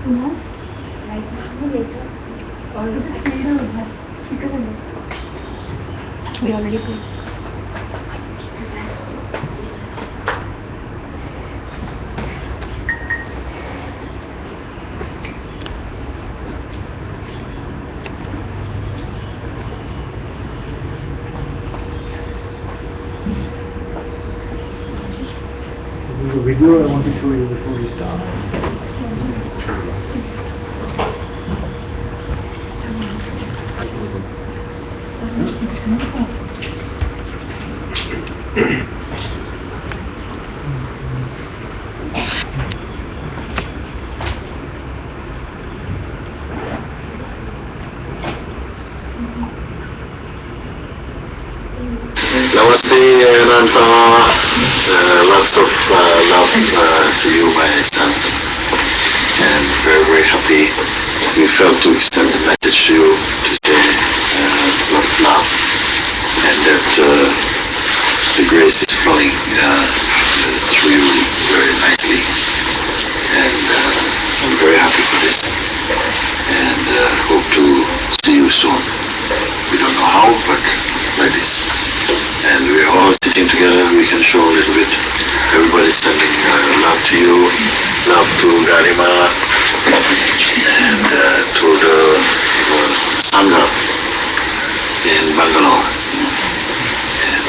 We already played. There's a video I want to show you before we start. Namaste, Ananta. Lots of love to you, my son. And very, very happy we felt to send a message to you to say lot of love. And that the grace is flowing through you very nicely. And I'm very happy for this. And hope to see you soon. We don't know how, but like this. And we're all sitting together, we can show a little bit. Everybody's sending love to you, love to Garima, and to the Sangha in Bangalore. And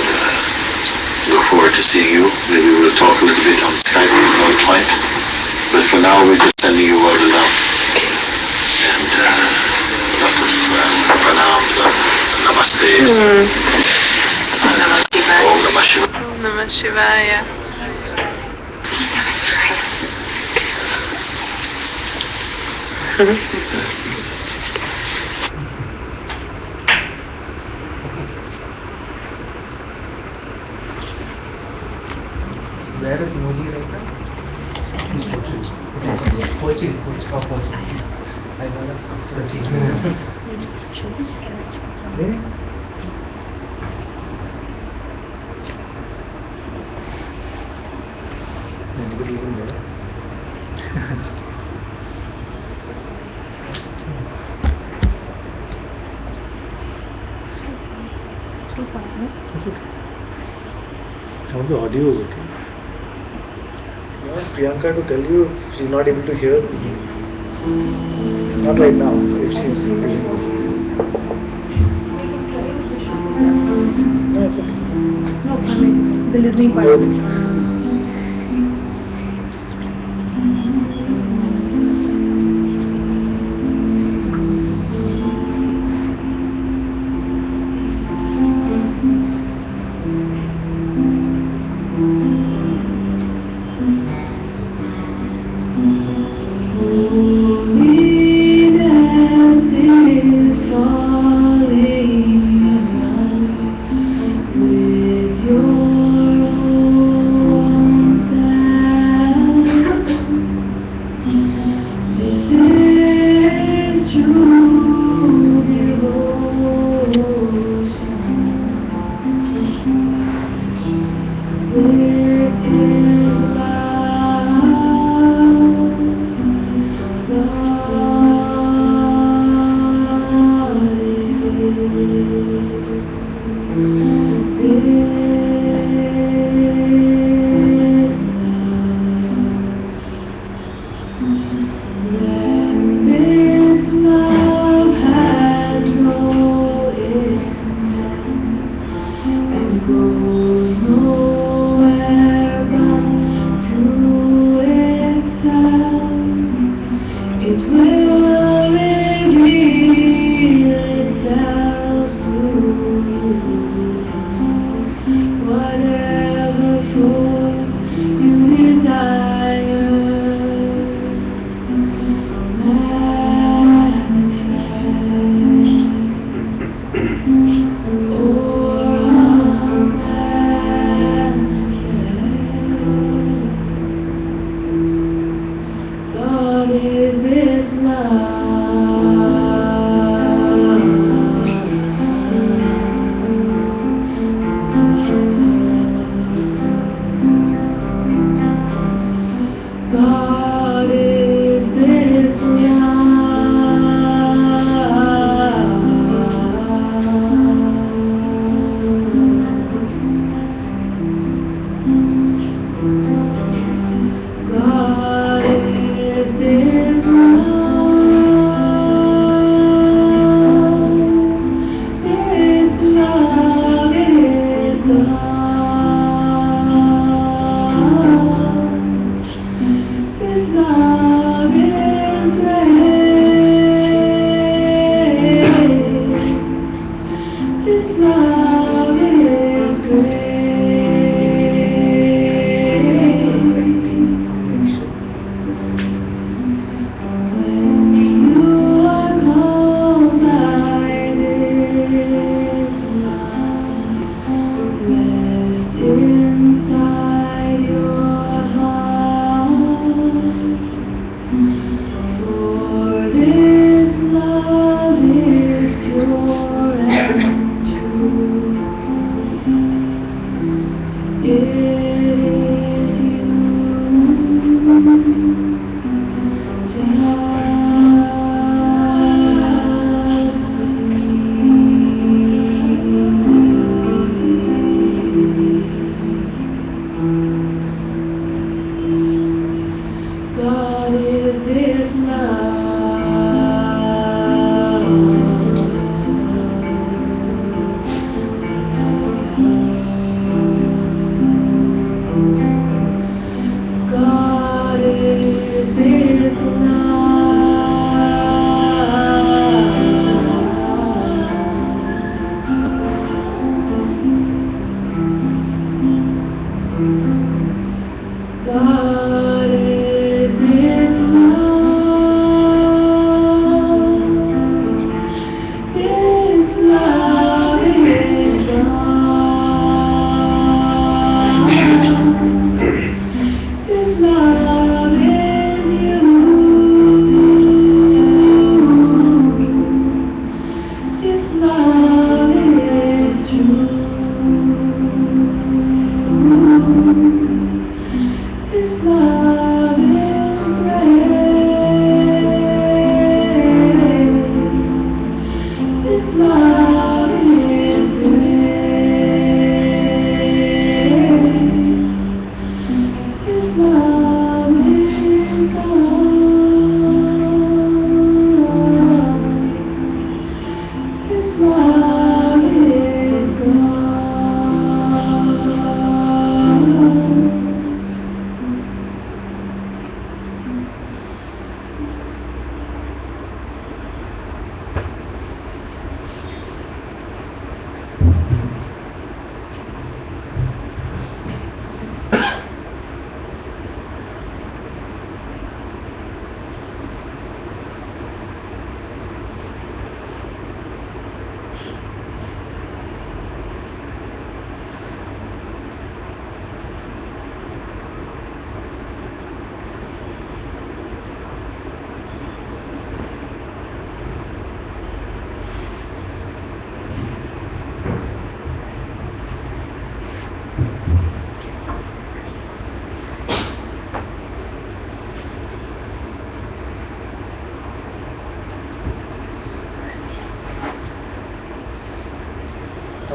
look forward to seeing you. Maybe we'll talk a little bit on Skype at one point. But for now, we're just sending you all the love. And lot of pranams and namastes. Om Namah Shivaya. Om Namah Shivaya. Where is Mooji right now? Kochi. I know that. Kochi. Anybody even there? It's okay. All the audio is okay. You ask Priyanka to tell you if she's not able to hear. Not right now, if she's no, it's okay. No, I mean, the listening part of it. With your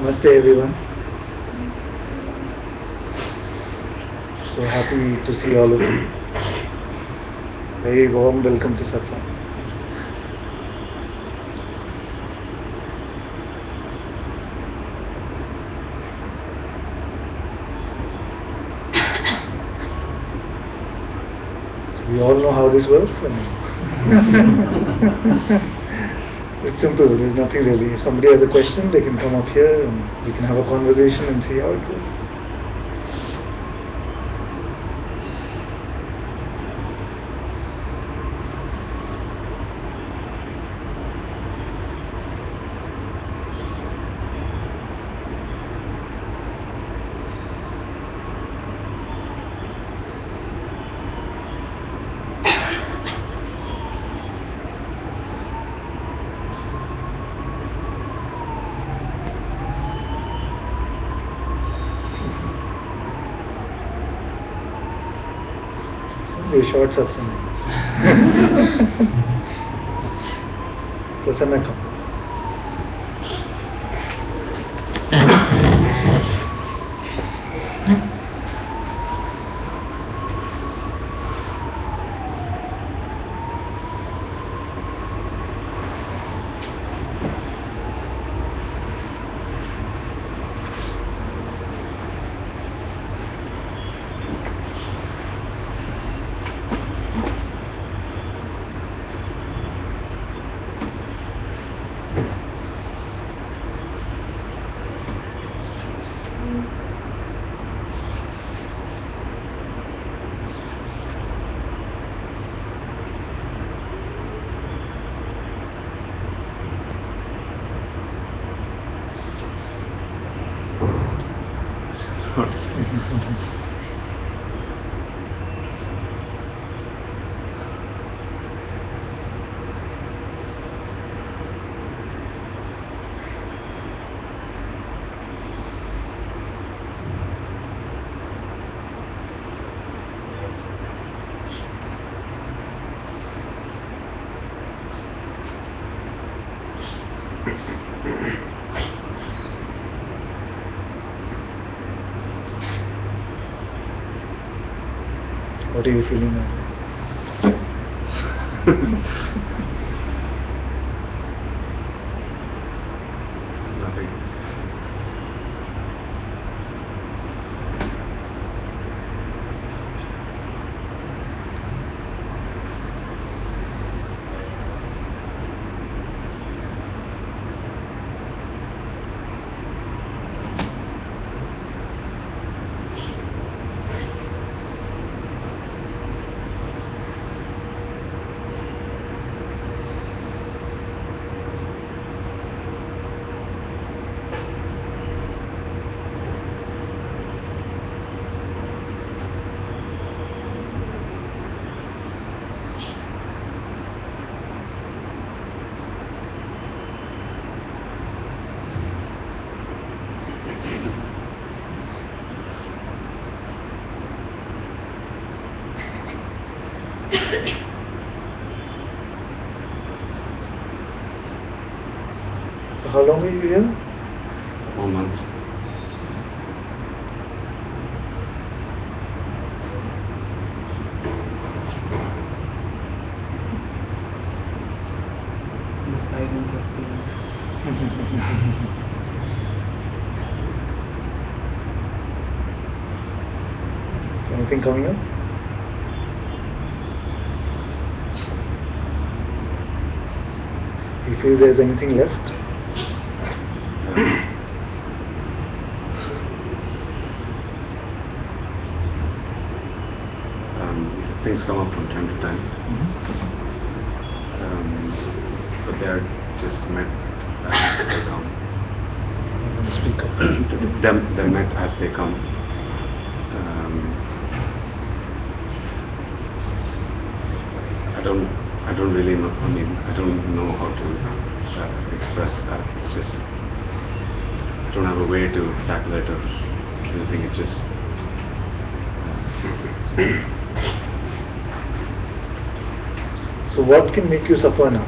Namaste everyone. So happy to see all of you. Very warm welcome to Satsang. So we all know how this works. It's simple, there's nothing really. If somebody has a question, they can come up here and we can have a conversation and see how it goes. A short satsang. Prasanna, come. What are you feeling now? Nothing. So how long are you here? 4 months. The silence of feelings. So anything coming up? You feel there's anything left? Things come up from time to time, but they are just met as they come. Speak up. They're met as they come. I don't really know. I mean, I don't know how to express that. It's just I don't have a way to tackle it or anything. It just So what can make you suffer now?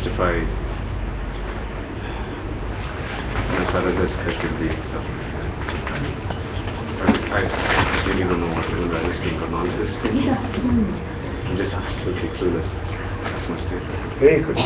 justify others that could be suffering. I really don't know what to do, resisting or non-resisting. I'm just absolutely clueless. That's my statement. Very good.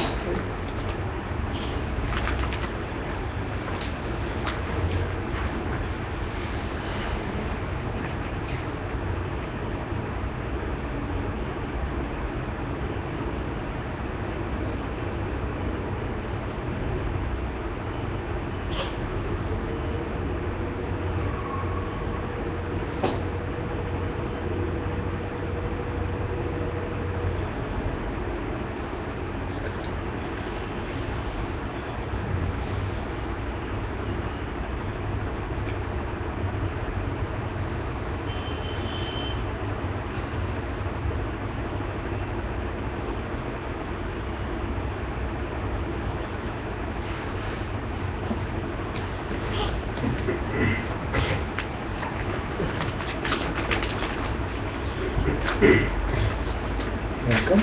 Welcome.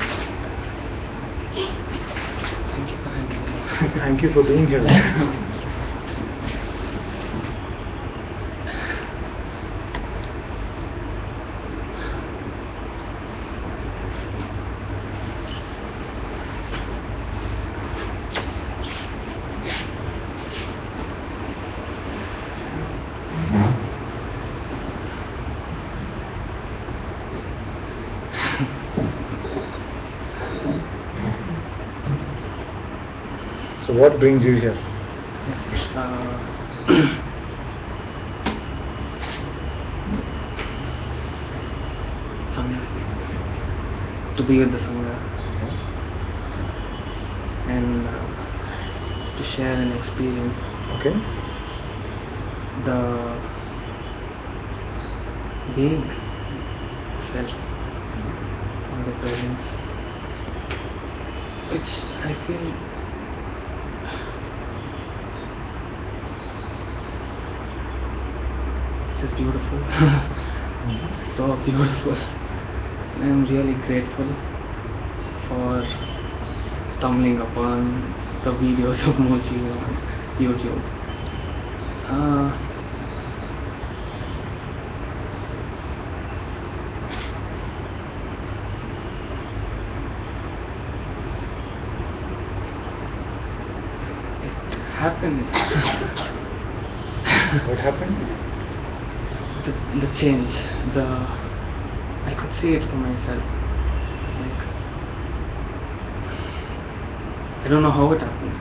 Thank you for being here. So what brings you here? To be with the Sangha and to share an experience. Okay. The being self or the presence, which I feel just beautiful. So beautiful. I am really grateful for stumbling upon the videos of Mooji on YouTube. It happened. What happened? The change, I could see it for myself. Like, I don't know how it happened.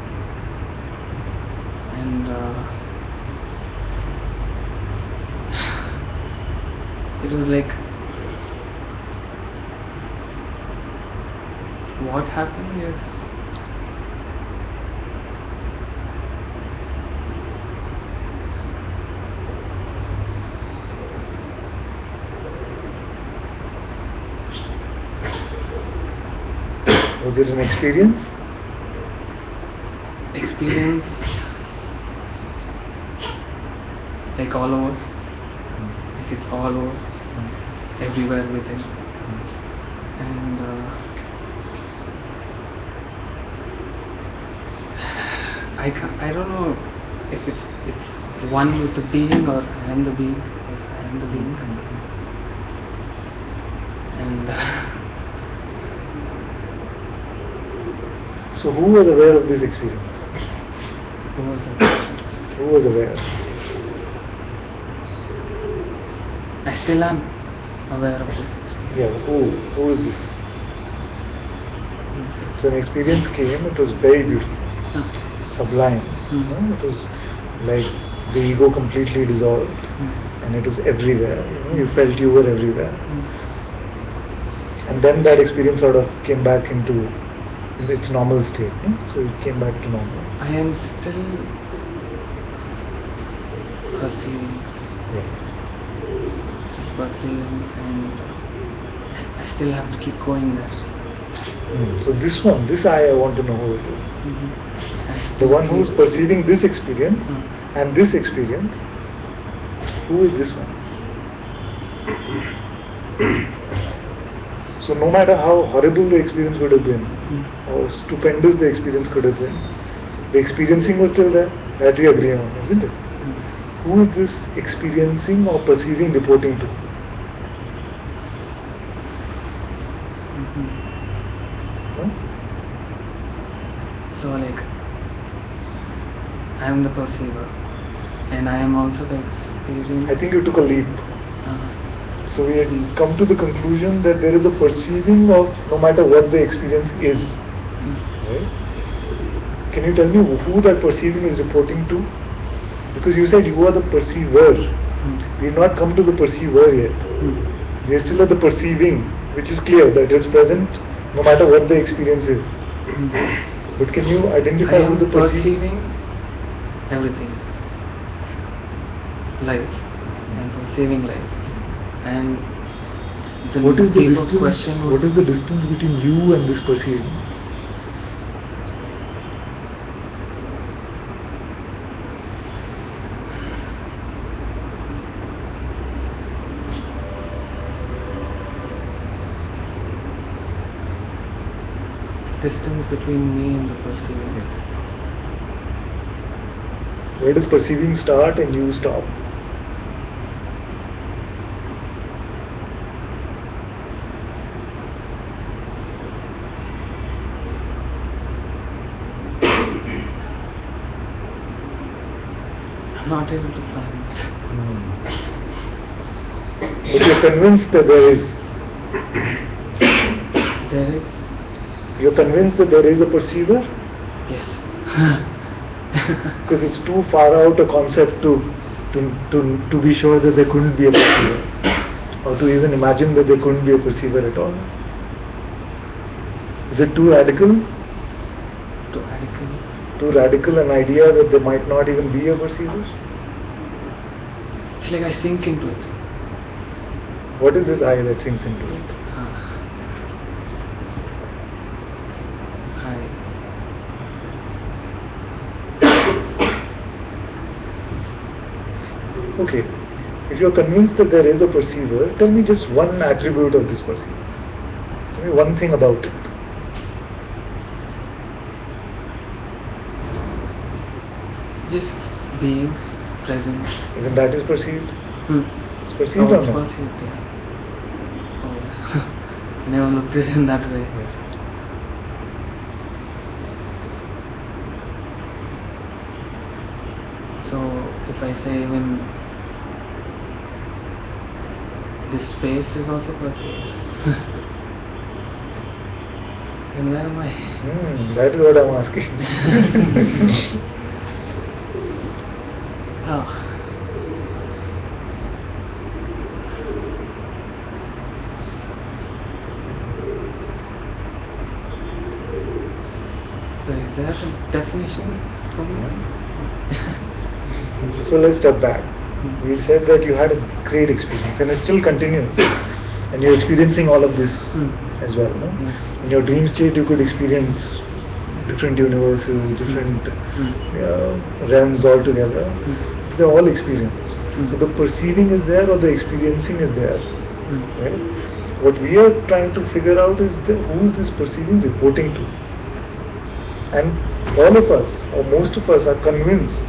And it was like, what happened is, was it an experience? Experience, like all over, like it's all over, everywhere within. And I don't know if it's one with the being or I am the being, because I am the being. And So who was aware of this experience? who was Who was aware? I still am aware of this experience. Yeah, who is this? So an experience came, it was very beautiful, sublime. It was like the ego completely dissolved and it was everywhere. You felt you were everywhere. And then that experience sort of came back into its normal state. So it came back to normal. I am still perceiving. Still perceiving, and I still have to keep going there. So this I want to know who it is. The one who is perceiving this experience and this experience, who is this one? So no matter how horrible the experience would have been, how stupendous the experience could have been, the experiencing was still there. That we agree on, isn't it? Who is this experiencing or perceiving reporting to? Huh? So like, I am the perceiver, and I am also the experience. I think you took a leap. Uh, So we had come to the conclusion that there is a perceiving of no matter what the experience is. Right? Can you tell me who that perceiving is reporting to? Because you said you are the perceiver. We have not come to the perceiver yet. We are still at the perceiving, which is clear that it is present no matter what the experience is. But can you identify I who am the perceiving everything, life, and perceiving life. And the What is the deeper distance? question What is the distance between you and this perceiving? distance between me and the perceiving? Where does perceiving start and you stop? I'm not able to find it. But you're convinced that there is. There is? You're convinced that there is a perceiver? Yes. Because it's too far out a concept to be sure that there couldn't be a perceiver, or to even imagine that there couldn't be a perceiver at all. Is it too radical? Too radical. Too radical an idea that there might not even be a perceiver? It's like I sink into it. What is this I that sinks into it? Okay, if you're convinced that there is a perceiver, tell me just one attribute of this perceiver. Tell me one thing about it. Just being present. Even that is perceived? It's perceived Oh, or it's not? perceived, yeah. Oh, yeah. I never looked at it in that way. Yes. So, if I say even this space is also perceived, then where am I? That is what I'm asking. Oh. So is there a definition for me? So let's step back. We said that you had a great experience and it still continues. And you're experiencing all of this as well. No? Yes. In your dream state you could experience different universes, different realms altogether. They're all experienced. So the perceiving is there or the experiencing is there. Right? What we are trying to figure out is who is this perceiving reporting to? And all of us, or most of us, are convinced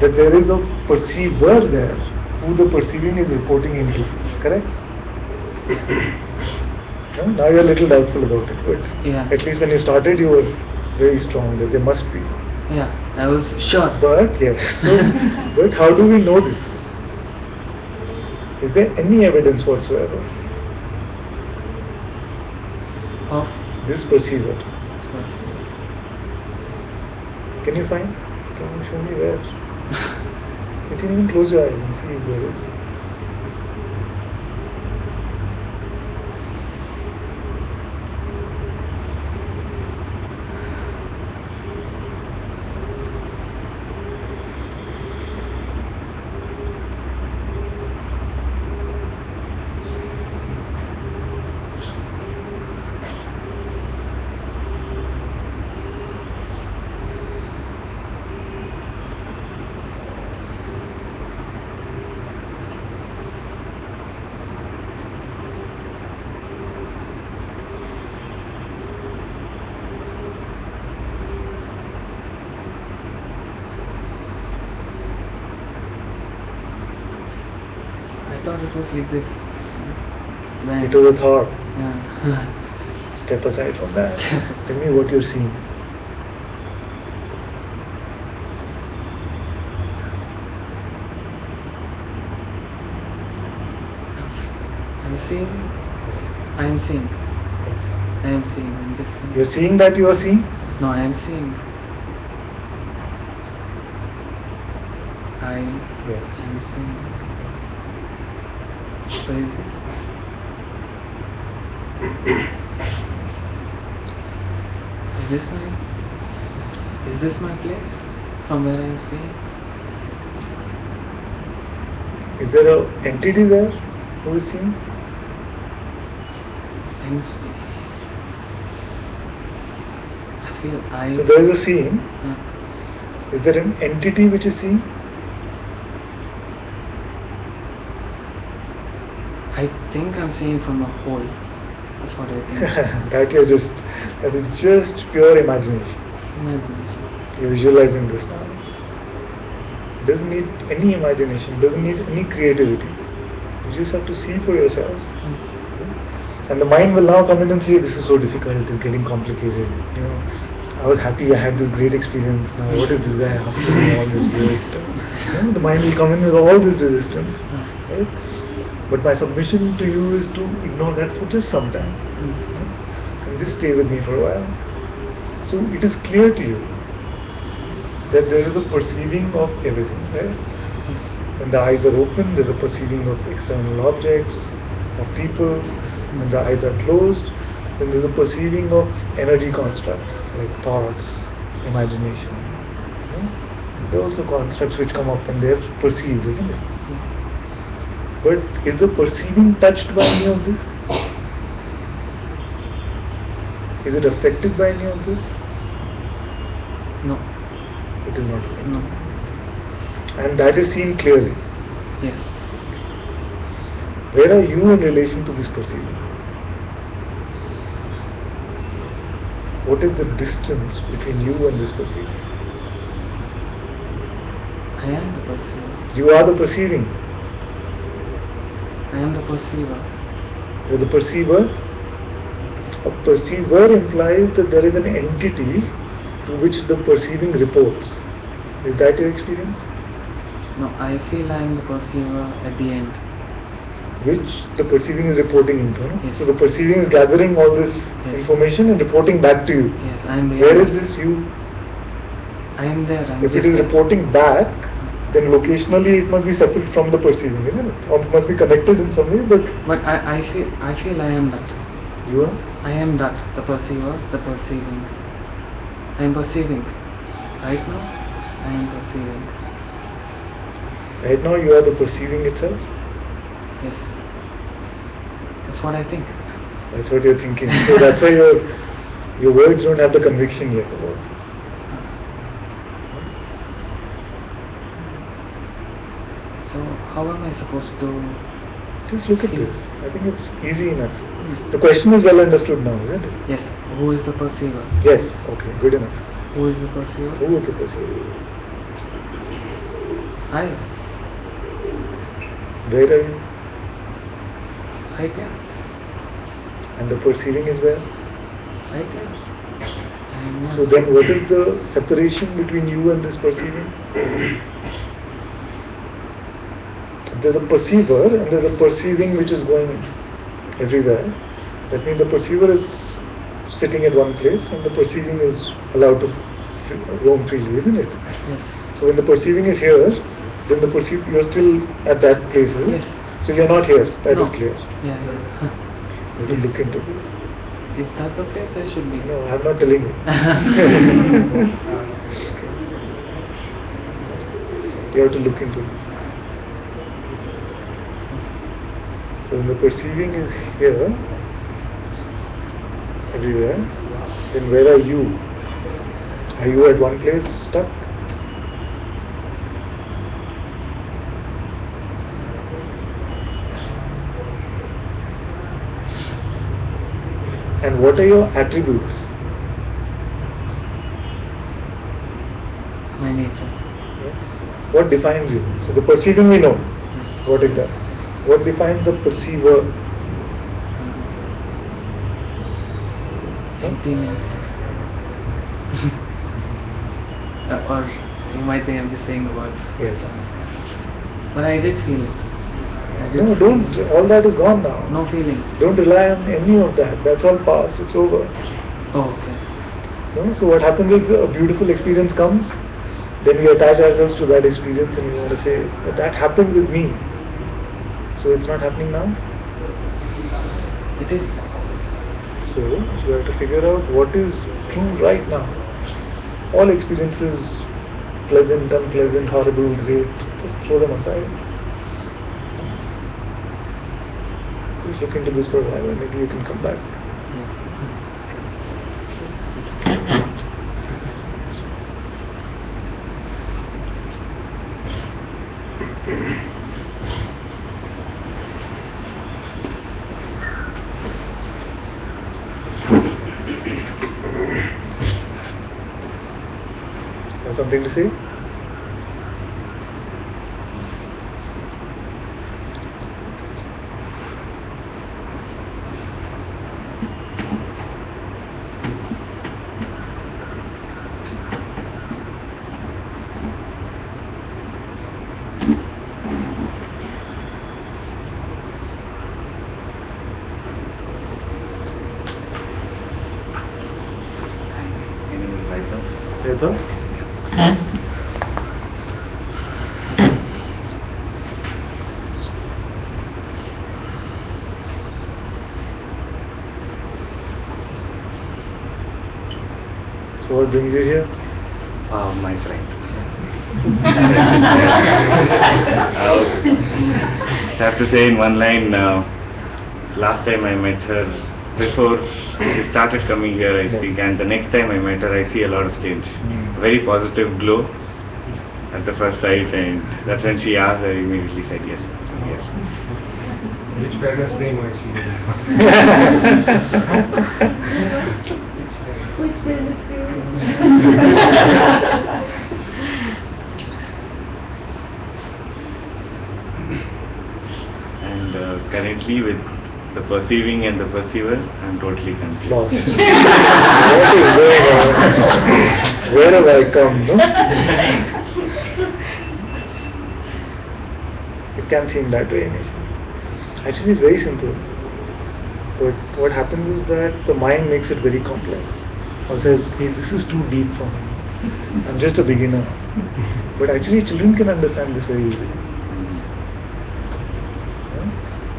that there is a perceiver there who the perceiving is reporting into. Correct? No? Now you are a little doubtful about it, but Yeah. at least when you started you were very strong that there must be. Yeah, I was sure. But yes, but how do we know this? Is there any evidence whatsoever Of this perceiver? perceiving. Can you find? Can you show me where? You can even close your eyes and see if there is. thought it was like this. When, It was a thought. yeah. Step aside from that. Tell me what you're seeing. I'm seeing. I'm seeing. I am seeing. I'm just seeing. You're seeing that you are seeing? No, I am seeing. I Yes. am seeing. So is this? Is this my place? From where I am seeing? Is there an entity there who is seeing? I'm seeing. I feel I. So there is a seeing. uh, Is there an entity which is seeing? I think I'm seeing from a whole. That's what I think. that is just pure imagination. Imagination. You're visualizing this now. Doesn't need any imagination, doesn't need any creativity. You just have to see for yourself. And the mind will now come in and say, this is so difficult, it's getting complicated. You know, I was happy, I had this great experience. Now what is this guy after doing all this weird stuff? You know, the mind will come in with all this resistance. Right? But my submission to you is to ignore that for just some time. And just stay with me for a while. So it is clear to you that there is a perceiving of everything, right? When the eyes are open, there's a perceiving of external objects, of people. When the eyes are closed, then there's a perceiving of energy constructs, like thoughts, imagination. There are also constructs which come up when they're perceived, isn't it? Yes. But is the perceiving touched by any of this? Is it affected by any of this? No. It is not affected. No. And that is seen clearly. Yes. Where are you in relation to this perceiving? What is the distance between you and this perceiving? I am the perceiver. You are the perceiving. I am the perceiver. You're the perceiver. A perceiver implies that there is an entity to which the perceiving reports. Is that your experience? No, I feel I am the perceiver at the end. Which the perceiving is reporting into. No? Yes. So the perceiving is gathering all this Yes. information and reporting back to you. Yes, I am there. Where is this you? I am there. I am If just it is there. reporting back, then locationally it must be separate from the perceiving, isn't it? Or it must be connected in some way, but But I feel I am that. you are. I am that, the perceiver, the perceiving. I am perceiving. Right now, I am perceiving. Right now you are the perceiving itself. Yes. That's what I think. That's what you're thinking. So that's why your words don't have the conviction yet about this. So, how am I supposed to... Just look at feel? this. I think it's easy enough. The question is well understood now, isn't it? Yes, who is the perceiver? Yes. Okay. Good enough. Who is the perceiver? Who is the perceiver? I. Where are you? Right here. And the perceiving is where? Right here. I am So then what is the separation between you and this perceiving? There's a perceiver and there's a perceiving which is going everywhere. That means the perceiver is sitting at one place and the perceiving is allowed to roam freely, isn't it? Yes. So when the perceiving is here, then the you're still at that place, isn't it? Yes. So you're not here, that No. is clear. Yeah. You have to look into this. Is that the place I should be? No, I'm not telling you. You have to look into it. So when the perceiving is here, everywhere, then where are you? Are you at one place stuck? And what are your attributes? My nature. Yes. What defines you? So the perceiving we know Yes. what it does. What defines a perceiver? Emptiness. Or you might think I'm just saying the words. Yes. But I did feel it. No, don't. All that is gone now. No feeling. Don't rely on any of that. That's all past. It's over. Oh, okay. No? So what happens is a beautiful experience comes, then we attach ourselves to that experience and we want to say, that happened with me. So it's not happening now. It is. So you have to figure out what is true right now. All experiences, pleasant, unpleasant, horrible, great, just throw them aside. Just look into this for a while and maybe you can come back. Have something to say? So what brings you here? My friend. I have to say in one line, last time I met her, before she started coming here, I think, and the next time I met her, I see a lot of change. Very positive glow at the first sight, and that's when she asked, I immediately said yes. Yes. Which parents name was she? Which business And currently with the perceiving and the perceiver, I'm totally confused. Lost. What is going on? Where have I come? No? It can seem that way initially. Actually, it's very simple. But what happens is that the mind makes it very complex. Or says, hey, this is too deep for me. I'm just a beginner. But actually, children can understand this very easily.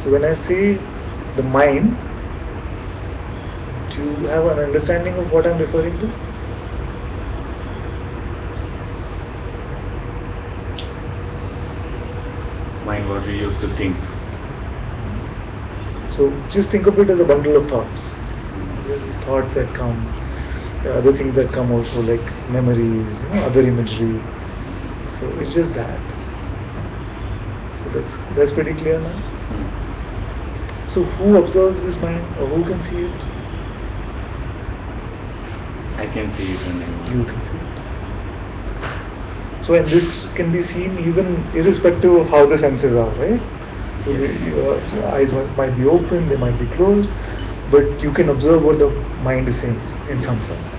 So when I say the mind, do you have an understanding of what I'm referring to? Mind, what we used to think. So just think of it as a bundle of thoughts. There are these thoughts that come, there are other things that come also, like memories, other imagery. So it's just that. So that's pretty clear now. So who observes this mind, or who can see it? I can see it and You can see it. So and this can be seen even irrespective of how the senses are, right? So your eyes might be open, they might be closed, but you can observe what the mind is saying in some sense.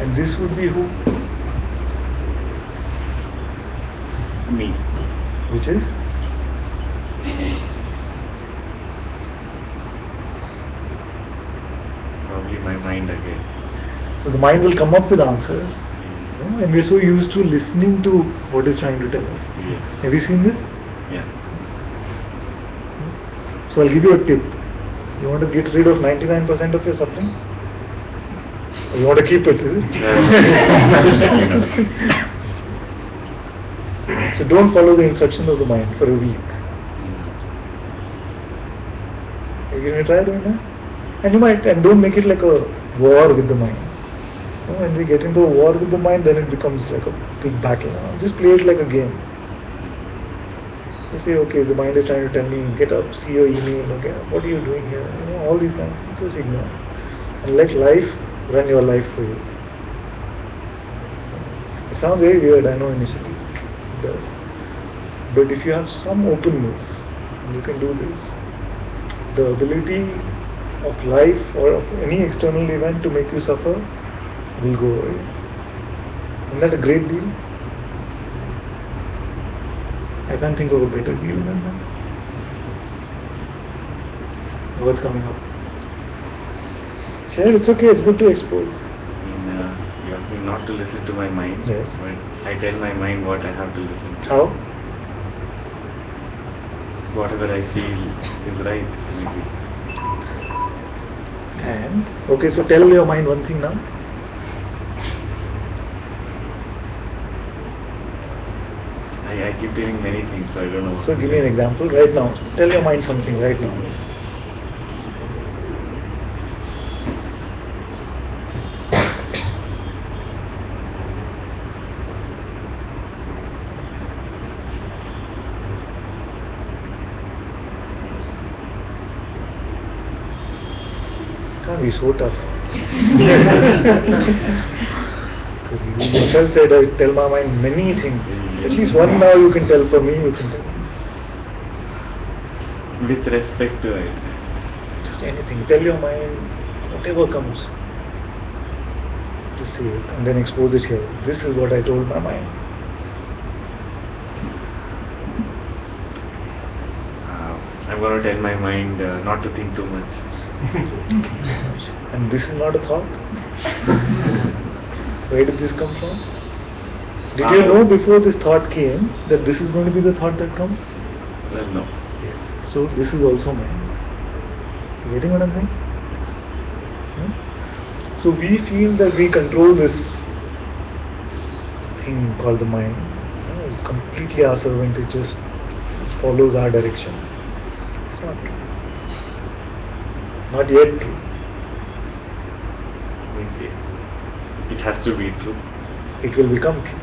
And this would be who? me. Which is? Probably my mind again. So the mind will come up with answers, and we're so used to listening to what it's trying to tell us. Yeah. Have you seen this? Yeah. So I'll give you a tip. You want to get rid of 99% of your suffering? Or you want to keep it, is it? So don't follow the instructions of the mind for a week. Are you going to try doing that? And don't make it like a war with the mind. When we get into a war with the mind, then it becomes like a big battle. Just play it like a game. You say, okay, the mind is trying to tell me, get up, see your email, okay, what are you doing here? All these kinds of things, just ignore. And let life run your life for you. It sounds very weird, I know initially. It does. But if you have some openness, you can do this. The ability of life or of any external event to make you suffer will go away. Isn't that a great deal? I can't think of a better deal than that. What's coming up? Share, it's okay, it's good to expose. You ask me not to listen to my mind, Yes. but I tell my mind what I have to listen to. How? Whatever I feel is right, maybe. And, okay, so tell your mind one thing now. I keep telling many things, so I don't know. So give me an example right now. Tell your mind something right now. Can't be so tough. Because you yourself said I tell my mind many things. At least one now you can tell. For me you can tell. With respect to it. Just anything. Tell your mind whatever comes. Just say it and then expose it here. This is what I told my mind. I'm going to tell my mind not to think too much. And this is not a thought? Where did this come from? Did you know before this thought came that this is going to be the thought that comes? Well, no. Yes. So this is also mind. You getting what I'm saying? Hmm? So we feel that we control this thing called the mind. It's completely our servant. It just follows our direction. It's not true. Not yet true. It has to be true. It will become true.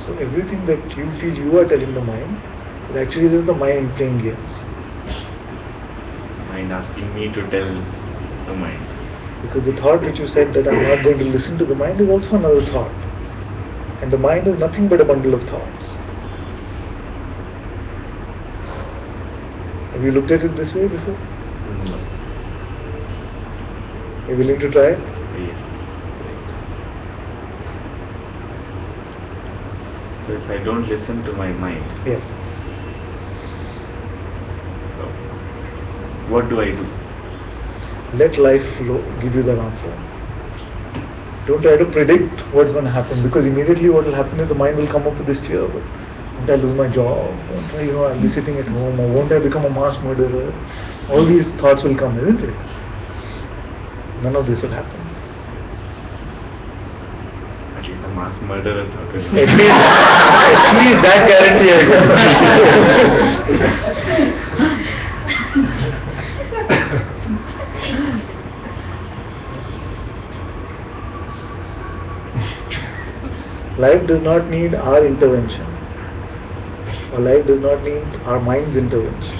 So everything that you feel you are telling the mind, is actually just the mind playing games. Mind asking me to tell the mind. Because the thought which you said that I'm not going to listen to the mind is also another thought. And the mind is nothing but a bundle of thoughts. Have you looked at it this way before? No. Are you willing to try it? Yes. So if I don't listen to my mind, Yes. what do I do? Let life flow, give you the answer. Don't try to predict what's going to happen, because immediately what will happen is the mind will come up with this fear. Won't I lose my job? Won't I, I'll be sitting at home, or won't I become a mass murderer? All these thoughts will come, isn't it? None of this will happen. At least a mass murderer thought will At least that guarantee I got. Life does not need our intervention, or life does not need our mind's intervention.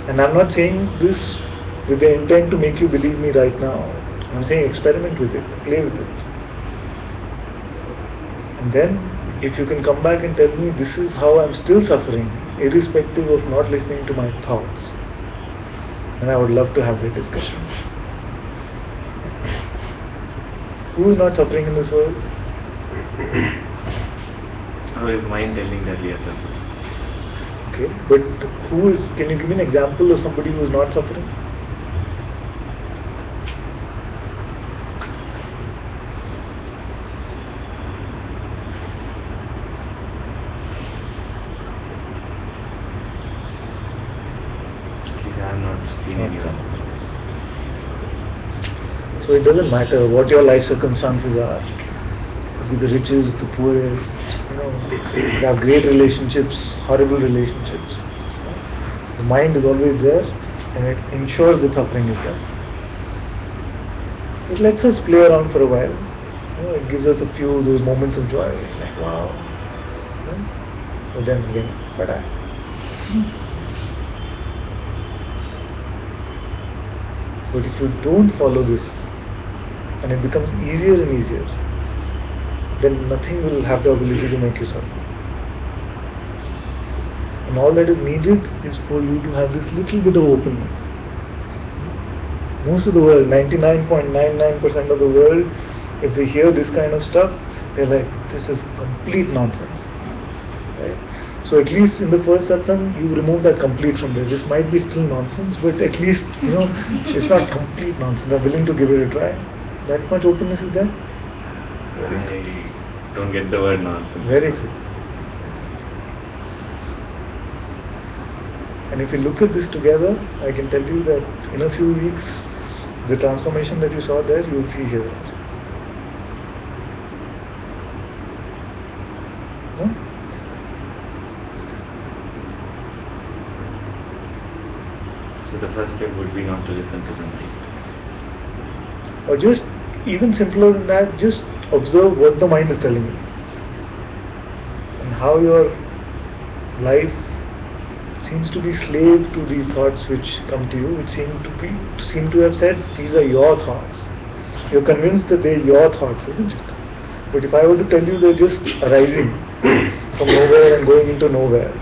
And I'm not saying this with the intent to make you believe me right now. I'm saying experiment with it, play with it. And then if you can come back and tell me this is how I'm still suffering, irrespective of not listening to my thoughts, then I would love to have that discussion. Who is not suffering in this world? How is mind telling that we are suffering? Okay, but who is, can you give me an example of somebody who is not suffering? At least I have not seen anyone. So it doesn't matter what your life circumstances are. Could be the richest, the poorest. You have great relationships, horrible relationships. The mind is always there, and it ensures the suffering is there. It lets us play around for a while. It gives us a few those moments of joy. Like wow. But then again, But if you don't follow this, and it becomes easier and easier, then nothing will have the ability to make you suffer. And all that is needed is for you to have this little bit of openness. Most of the world, 99.99% of the world, if they hear this kind of stuff, they're like, this is complete nonsense. Right? So at least in the first satsang, you remove that complete from there. This might be still nonsense, but at least, it's not complete nonsense. I'm willing to give it a try. That much openness is there. I don't get the word nonsense. Very good. And if you look at this together, I can tell you that in a few weeks, the transformation that you saw there, you will see here also. No? So the first step would be not to listen to them. Or just, even simpler than that, just observe what the mind is telling you. And how your life seems to be slave to these thoughts which come to you, which seem to have said, these are your thoughts. You're convinced that they're your thoughts, isn't it? But if I were to tell you they're just arising from nowhere and going into nowhere,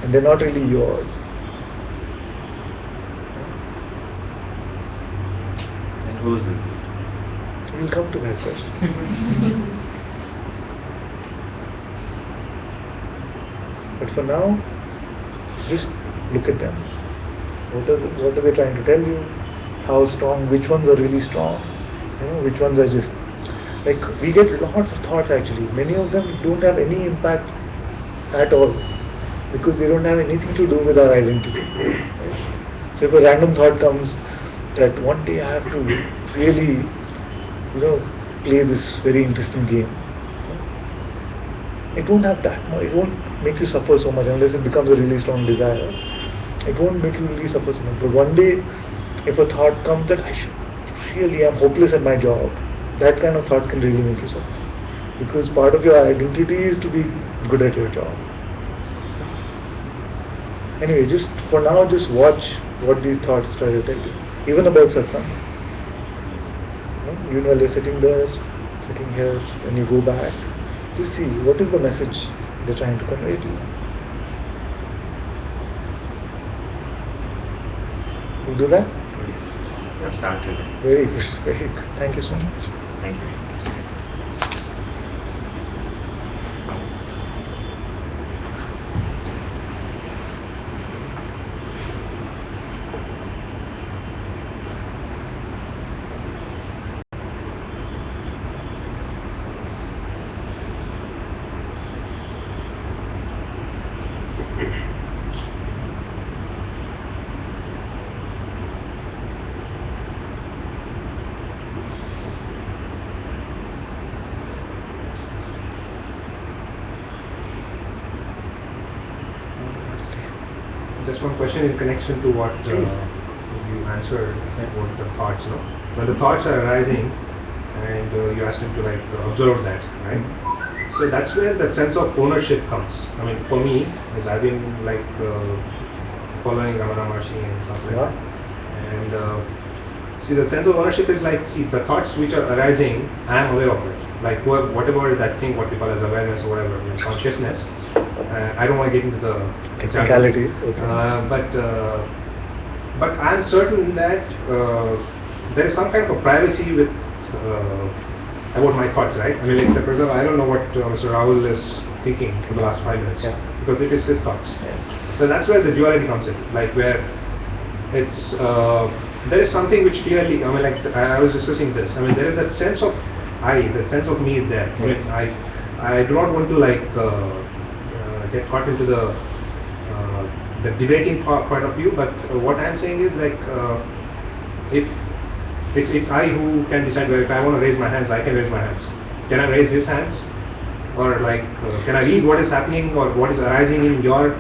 and they're not really yours. And whose is it? We'll come to that question. But for now, just look at them. What are they trying to tell you? How strong? Which ones are really strong? Which ones are just like, we get lots of thoughts actually. Many of them don't have any impact at all because they don't have anything to do with our identity. Right? So if a random thought comes that one day I have to really, play this very interesting game, it won't have that much. It won't make you suffer so much unless it becomes a really strong desire. It won't make you really suffer so much. But one day, if a thought comes that I'm hopeless at my job, that kind of thought can really make you suffer. Because part of your identity is to be good at your job. Anyway, just for now, just watch what these thoughts try to tell you. Even about satsang. Even while you're sitting there, sitting here, when you go back, just see what is the message they're trying to convey to you. You do that? I've started. Very good, very good. Thank you so much. Thank you. Just one question in connection to what you answered about the thoughts. When the thoughts are arising, and you asked him to observe that, right? So that's where that sense of ownership comes. I mean, for me, as I've been following Ramana Maharshi and stuff like that, and see, the sense of ownership is the thoughts which are arising, I am aware of it. Whatever that thing, what we call as awareness or whatever, consciousness. I don't want to get into the technicality, but I'm certain that there is some kind of a privacy with about my thoughts, right? I mean, for example, I don't know what Mr. Rahul is thinking in the last 5 minutes, because it is his thoughts. So that's where the duality comes in, where it's there is something which clearly, I mean, I was discussing this. I mean, there is that sense of I, that sense of me is there. I mean, I do not want to get caught into the debating point of view, but what I am saying is if it's I who can decide whether if I want to raise my hands, I can raise my hands. Can I raise his hands? Or can I read what is happening or what is arising in your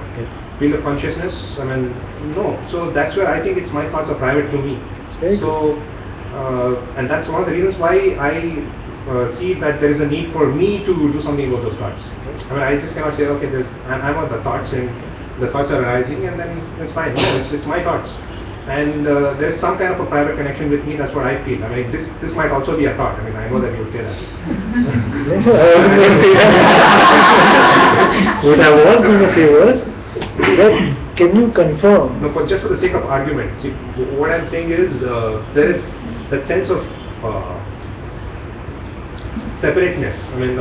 field of consciousness? I mean, no. So that's where I think my thoughts are private to me. So, and that's one of the reasons why I see that there is a need for me to do something about those thoughts. I mean, I just cannot say, okay, I'm on the thoughts and the thoughts are arising and then it's fine. No, it's my thoughts. and there is some kind of a private connection with me. That's what I feel. I mean, this might also be a thought. I mean, I know that you would say that. What I was going to say was that can you confirm? No, just for the sake of argument. See, what I'm saying is there is that sense of separateness. I mean,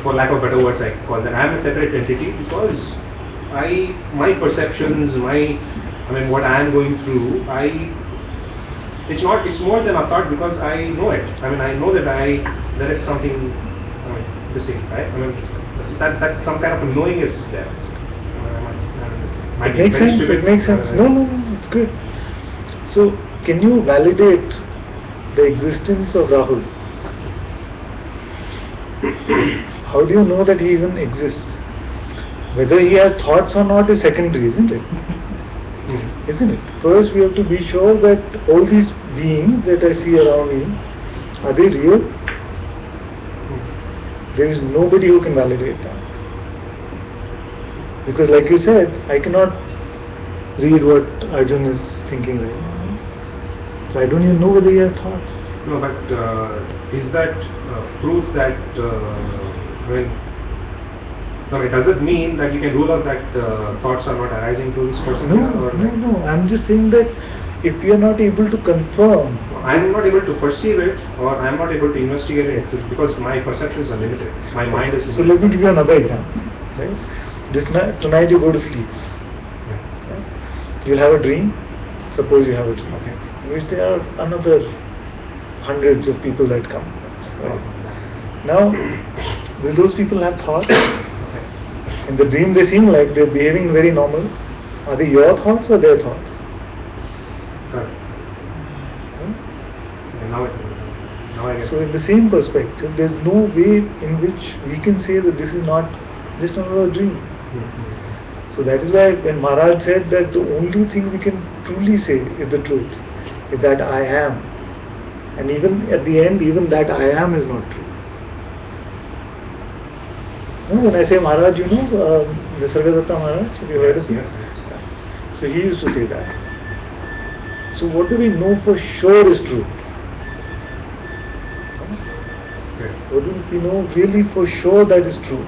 for lack of better words, I call that I am a separate entity because my perceptions, what I am going through, it's more than a thought because I know it. I mean, I know that there is something distinct, right? I mean, that some kind of a knowing is there. It makes sense. It makes sense. No, it's good. So, can you validate the existence of Rahul? How do you know that he even exists? Whether he has thoughts or not is secondary, isn't it? Isn't it? First, we have to be sure that all these beings that I see around me, are they real? There is nobody who can validate that. Because like you said, I cannot read what Arjun is thinking right now. So I don't even know whether he has thoughts. No, but is that proof that, does it mean that you can rule out that thoughts are not arising to this person? No. I'm just saying that if we are not able to confirm, I am not able to perceive it, or I am not able to investigate it because my perceptions are limited. My mind is limited. So let me give you another example. Right? Tonight you go to sleep. Right? You'll have a dream. Suppose you have a dream. Okay. In which there are another hundreds of people that come. Right? Now, will those people have thoughts? In the dream they seem like they're behaving very normal. Are they your thoughts or their thoughts? Correct. Now I get So in the same perspective, there's no way in which we can say that this is not just another dream. So that is why when Maharaj said that the only thing we can truly say is the truth, is that I am. And even at the end, even that I am is not true. No, when I say Maharaj, you know, Nisargadatta Maharaj, have you heard of him? Yes. So he used to say that. So what do we know for sure is true? What do we know really for sure that is true?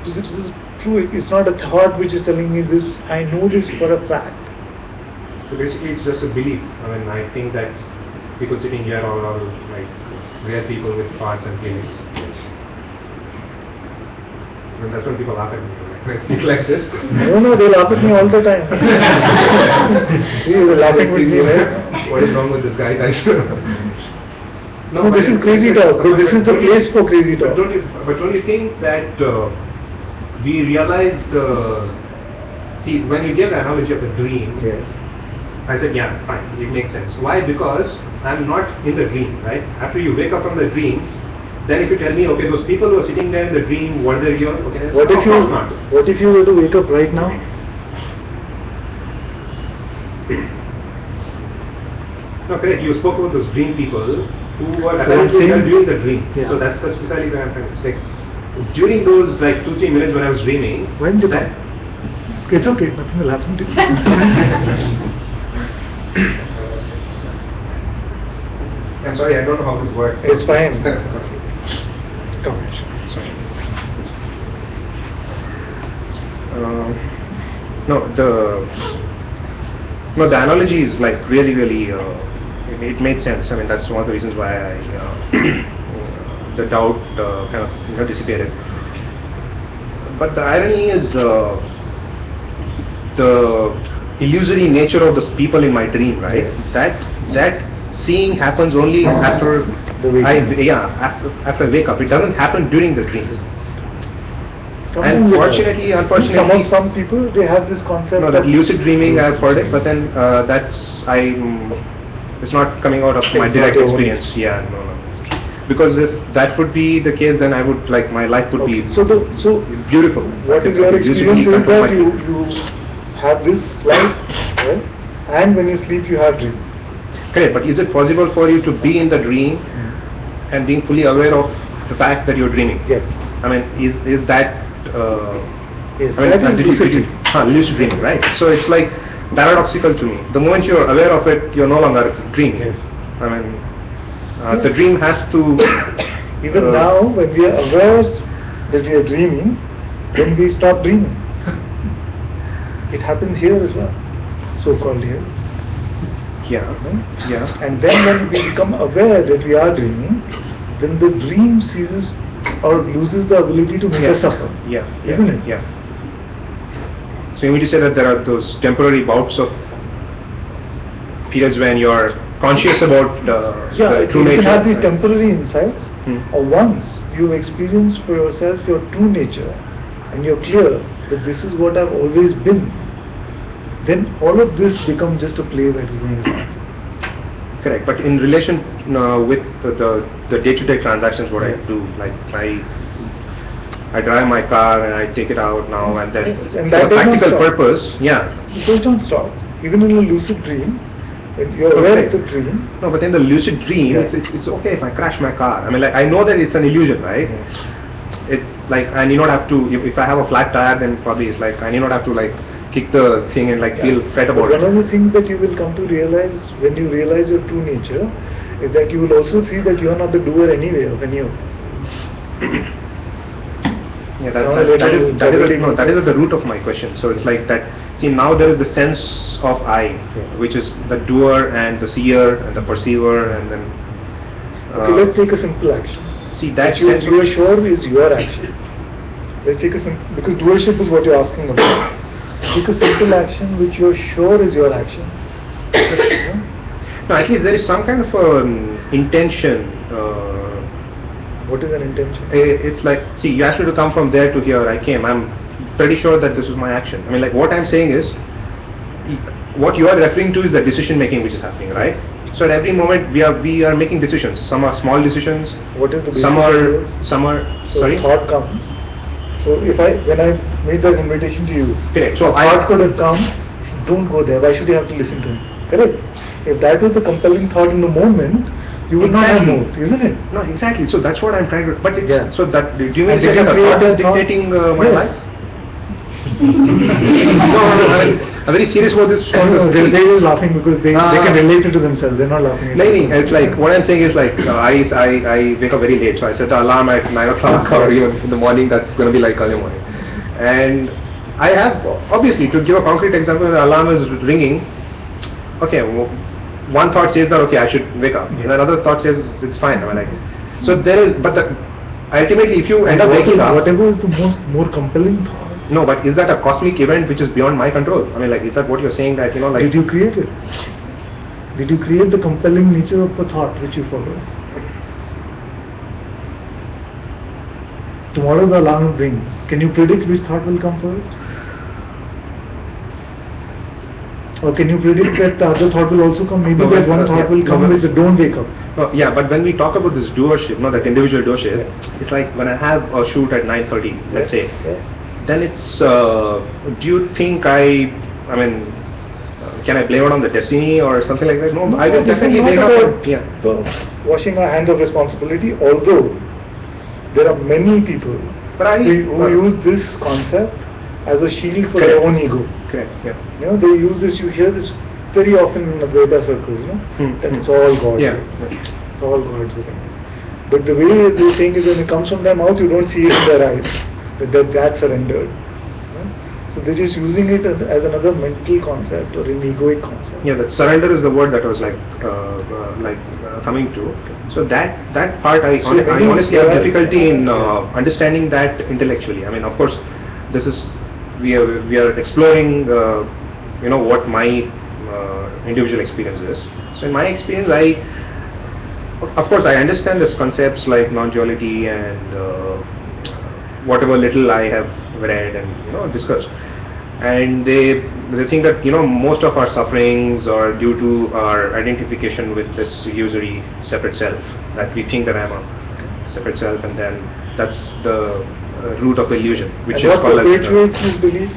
Because it is true, it's not a thought which is telling me this, I know this for a fact. So basically it's just a belief. I mean, I think that people sitting here are all like real people with thoughts and feelings. I mean, that's when people laugh at me when I speak like this. No, they laugh at me all the time. You were laughing with me, right? What is wrong with this guy? No, this is crazy talk. This is the place for crazy talk. But don't you think that we realize see, when you gave the analogy of a dream, Yes. I said, yeah, fine, it makes sense. Why? Because I'm not in the dream, right? After you wake up from the dream, then if you tell me, okay, those people who are sitting there in the dream, were they real? Okay, What if you were to wake up right now? No, correct. You spoke about those dream people who were So I'm apparently saying- during the dream. Yeah. So that's precisely what I'm trying to say. During those like 2-3 minutes when I was dreaming, When did that It's okay, nothing will happen to you. I'm sorry, I don't know how this works. It's fine. Come on. Sorry. No, the analogy is like really, it made sense. I mean, that's one of the reasons why the doubt kind of dissipated. But the irony is the illusory nature of those people in my dream, right? That seeing happens only after after I wake up. It doesn't happen during the dream. And unfortunately, some people, they have this concept. No, that lucid dreaming I've heard it, but then it's not coming out of my direct experience. Yeah, no. Because if that would be the case, then I would like my life would be so beautiful. What is your experience is that you have this life, right? And when you sleep, you have dreams. Correct, but is it possible for you to be in the dream and being fully aware of the fact that you're dreaming? Yes. I mean, is that? Yes. I mean, That is lucid dreaming. Lucid dreaming, right? So it's like paradoxical to me. The moment you're aware of it, you're no longer dreaming. Yes. I mean, the dream has to. Even now, when we are aware that we are dreaming, then we stop dreaming. It happens here as well, so-called here. Yeah. Yeah. And then when we become aware that we are dreaming, then the dream ceases or loses the ability to make us suffer. Yeah. Isn't it? Yeah. So you mean to say that there are those temporary bouts of periods when you are conscious about the true you nature? can have these temporary insights, or once you experience for yourself your true nature, and you're clear that this is what I've always been, then all of this becomes just a play that is going on. Correct. But in relation with the day-to-day transactions, what I do, like I drive my car and I take it out now and then And for that a does not practical stop. purpose. Yeah. Those don't stop. Even in a lucid dream, when you're aware of the dream. No, but in the lucid dream, Yeah. it's okay if I crash my car. I mean, like, I know that it's an illusion, right? It like I need not have to. If I have a flat tire, then probably it's like I need not have to like kick the thing and like feel fret about But it. one of the things that you will come to realize when you realize your true nature is that you will also see that you are not the doer anyway of any of this. Yeah, that is at the root of my question. So it's like that. See, now there is the sense of I, which is the doer and the seer and the perceiver, and then. Okay, let's take a simple action. See that you sense. are sure is your action. Let's take a simple, because doership is what you're asking about. Take a simple action which you're sure is your action. No, at least there is some kind of intention. What is an intention? It's like, see, you asked me to come from there to here. I came. I'm pretty sure that this is my action. I mean, like, what I'm saying is, what you are referring to is the decision making which is happening, right? So at every moment we are making decisions. Some are small decisions. What is the basis Some of are yours? So sorry. thought comes. So when I made that invitation to you, Correct. So thought could have come. Don't go there. Why should you have to listen to him? Correct. If that was the compelling thought in the moment, you would not have moved, isn't it? No, exactly. So that's what I'm trying to. But it's so that do you mean And to say did you that the create thought is that thought? dictating my Yes. life? No, I mean, I'm very serious about this. They're just laughing because they can relate it to themselves. They're not laughing at No, you. it's like what I'm saying is like I wake up very late, so I set the alarm at 9 o'clock or even in the morning. That's going to be like early morning, and I have obviously to give a concrete example. The alarm is ringing. Okay, one thought says that okay I should wake up, and another thought says it's fine. I mean like so there is, but ultimately if you end up waking up, whatever is the more compelling thought. no, but is that a cosmic event which is beyond my control? I mean like is that what you're saying that like Did you create it? Did you create the compelling nature of the thought which you follow? Tomorrow the alarm rings. Can you predict which thought will come first? Or can you predict that the other thought will also come? Maybe No, that one thought yeah, will come no, with the don't wake up. yeah, but when we talk about this doership, that individual doership, it's like when I have a shoot at 9:30, let's say, Yes. then it's, do you think can I blame it on the destiny or something like that? No, I will this is definitely not wake up. about Yeah. washing our hands of responsibility, although there are many people who use this concept as a shield for their own ego. Correct, yeah. They use this, you hear this very often in the Veda circles, that it's all God. Yeah. It's all God's will. But the way they're saying is when it comes from their mouth, you don't see it in their eyes, that's surrendered. So they're just using it as another mental concept or an egoic concept. Yeah, that surrender is the word that was coming to. So that part I honestly have difficulty in understanding that intellectually. I mean, of course, this is we are exploring what my individual experience is. So in my experience, of course I understand these concepts like non-duality and whatever little I have read and discussed. And they think that most of our sufferings are due to our identification with this illusory separate self, that we think that I'm a separate self, and then that's the root of illusion, which and is called what perpetuates this belief?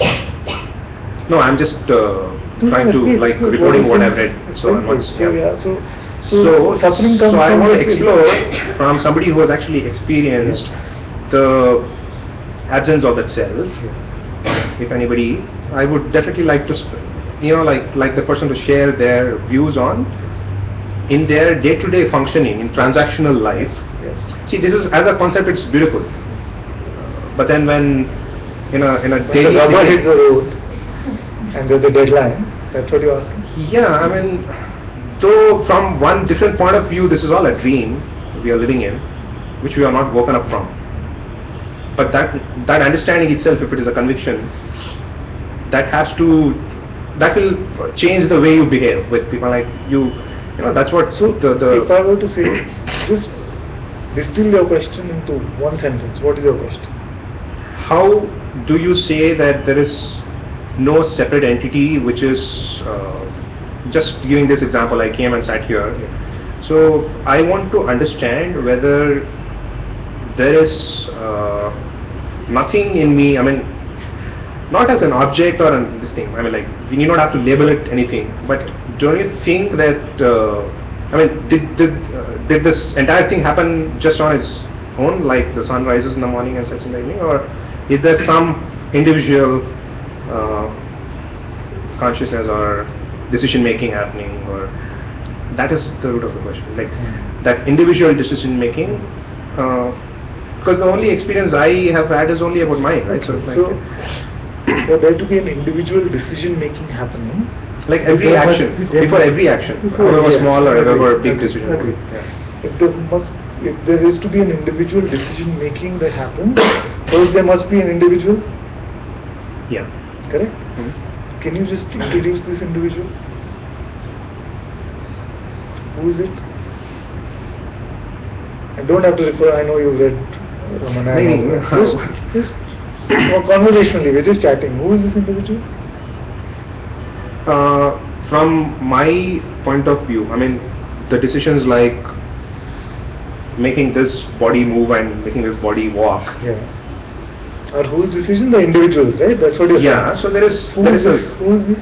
No, I'm just trying to reporting what I've read. So I'm not. So suffering comes so I from want to this- explore from somebody who has actually experienced the absence of that self. If anybody, I would definitely like to like the person to share their views on in their day-to-day functioning in transactional life. Yes. See, this is, as a concept, it's beautiful. But then when in a When the daily rubber hits the road and there's a deadline, that's what you're asking? yeah, I mean, though from one different point of view, this is all a dream we are living in, which we are not woken up from. But that understanding itself, if it is a conviction, that will change the way you behave with people. Like that's what. So, the if I were to say, just distill your question into one sentence, what is your question? how do you say that there is no separate entity which is just giving this example, I came and sat here. So I want to understand whether there is nothing in me, I mean, not as an object or this thing, I mean, like, we need not have to label it anything, but don't you think that, I mean, did this entire thing happen just on its own, like the sun rises in the morning and sets in the evening, or is there some individual consciousness or decision making happening, or that is the root of the question, like that individual decision making, because the only experience I have had is only about mine, right? Okay. So, For there to be an individual decision making happening, like every action, before every action, however small or however big decision. Agree. Yeah. If there is to be an individual decision making that happens, first there must be an individual, Yeah. correct? Mhm. Can you just introduce this individual? Who is it? I don't have to refer, I know you've read Ramana. Maybe. Just conversationally, we're just chatting. Who is this individual? From my point of view, I mean, the decisions like making this body move and making this body walk. Yeah. Or whose decision? The individuals, right? That's what you're Yeah. saying. So there is. Who there is is a- this? Who is this?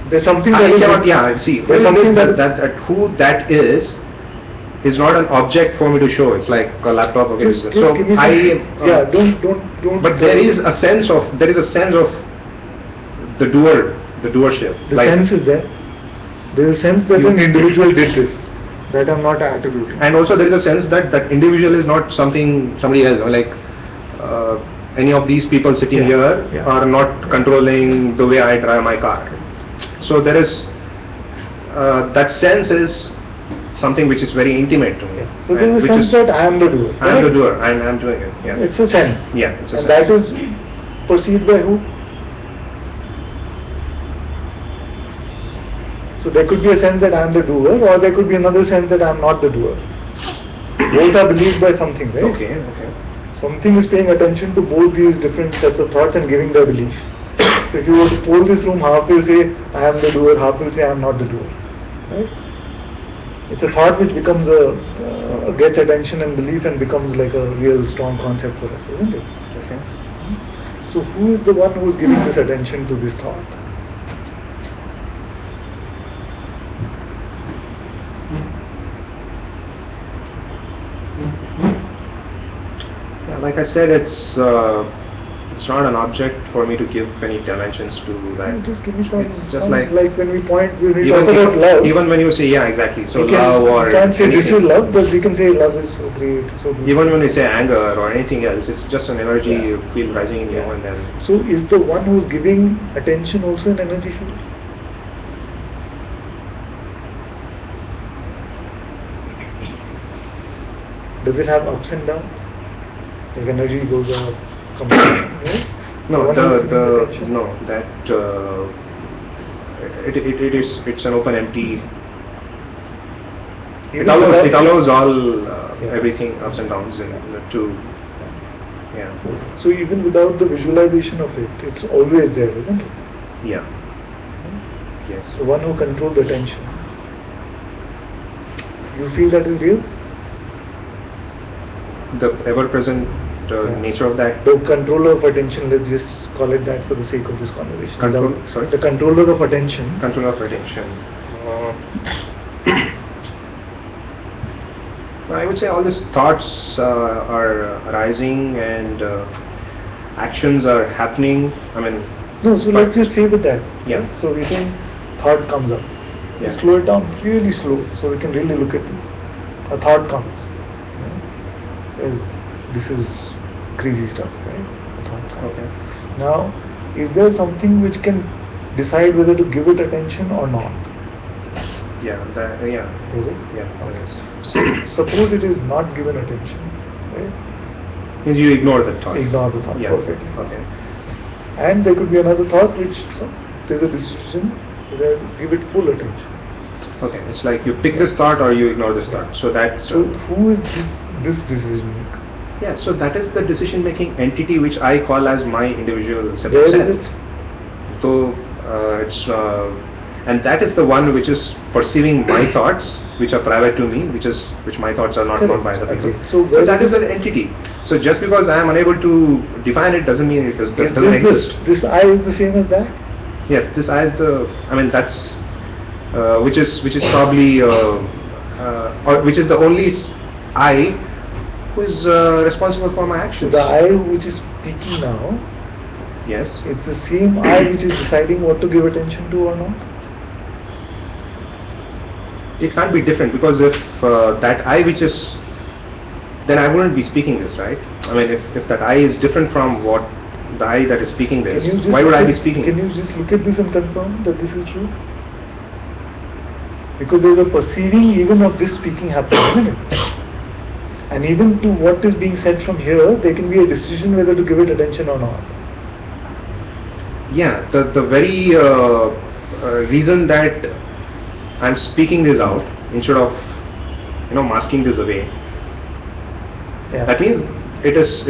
There's something that I is. cannot. Yeah. See, There's something that who that is not an object for me to show. It's like a laptop. Okay. Just So give me some- I. Yeah. Don't. But there is a sense of the doership. The like, sense is there. There is a sense that an individual did this. That I'm not attributing. and also there is a sense that that individual is not somebody else. Like any of these people sitting Yeah, here yeah. are not controlling the way I drive my car. So there is that sense is something which is very intimate to me. So and there is a which sense that I am the doer. I am the correct? doer. I'm doing it. Yeah. It's a sense. Yeah. It's a And sense. that is perceived by who? So there could be a sense that I am the doer, or there could be another sense that I am not the doer. Both are believed by something, right? Okay. Okay. Something is paying attention to both these different sets of thoughts and giving their belief. So if you were to poll this room, half will say I am the doer, half will say I am not the doer. Right? It's a thought which becomes gets attention and belief and becomes like a real strong concept for us, isn't it? Okay. So who is the one who is giving this attention to this thought? Yeah, like I said, it's not an object for me to give any dimensions to that. Just give me some. It's just some like when we talk about love. even when you say, yeah, exactly. So we can, love or we can't say this is anything. love, but we can say love is so great, so beautiful. Even when they say anger or anything else, it's just an energy Yeah. you feel rising in you, and then So is the one who's giving attention also an energy field? Does it have ups and downs? Like energy goes up, comes down, right? no, one who's giving the attention? no that it's an open empty. Even It without- allows all Yeah. everything ups and downs in to yeah So even without the visualization of it, it's always there, isn't it? yeah yes. The one who controls attention. You feel that is real? The ever-present nature of that. The controller of attention, let's just call it that for the sake of this conversation. Sorry? The controller of attention. Control of attention. I would say all these thoughts are arising and actions are happening. I mean, No, so let's just say with that. Yeah. So we think thought comes up. Yeah. Slow it down really slow so we can really look at this. A thought comes. Says this is crazy stuff, right? A thought comes. okay. Now, is there something which can decide whether to give it attention or not? Yeah. Yeah. There is? Yeah. Okay. Yes. So suppose it is not given attention, right? Means you ignore that thought. Ignore the thought. Yeah. Perfect. Okay. And there could be another thought which there's a decision, there's give it full attention. Okay. It's like you pick this thought or you ignore this thought. So that. So who is this decision maker? Yeah. So that is the decision-making entity which I call as my individual Where separate is self. it? So it's and that is the one which is perceiving my thoughts, which are private to me, which my thoughts are not known by other people. Okay. So So where that is is the entity. So just because I am unable to define it doesn't mean it doesn't exist. This I is the same as that? Yes, this I is the. I mean that's which is probably or which is the only I who is responsible for my So actions. the I which is speaking now, Yes. it's the same I which is deciding what to give attention to or not? It can't be different because if that I which is, then I wouldn't be speaking this, right? I mean, if that I is different from what the I that is speaking this, Can you just why would look I be at- speaking Can it? you just look at this and confirm that this is true? Because there is a perceiving even of this speaking happening, isn't it? And even to what is being said from here, there can be a decision whether to give it attention or not. Yeah, the very reason that I'm speaking this out instead of masking this away. Yeah. That means it is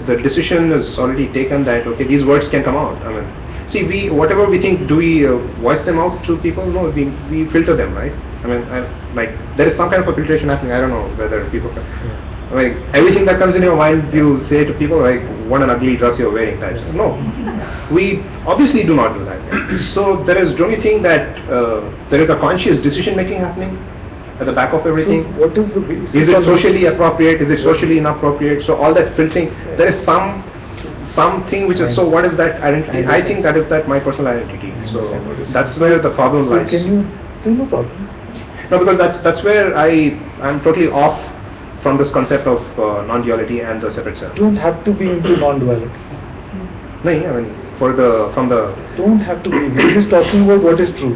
the decision is already taken that okay, these words can come out. I mean, see, whatever we think, do we voice them out to people? No, we filter them, right? I mean, like there is some kind of a filtration happening. I don't know whether people can. Like everything that comes in your mind, you say to people like, "What an ugly dress you're wearing." Types. No, we obviously do not do that. So don't you think that there is a conscious decision making happening at the back of everything? So what is the basis? Is it of- socially appropriate? Is it socially inappropriate? So all that filtering, there is something which is. So what is that identity? I think that is my personal identity. So that's where the problem So lies. can you? No problem. No, because that's where I'm totally off from this concept of non-duality and the separate self. Don't have to be into non-duality. No, I mean from the Don't have to be. We're just talking about what is true.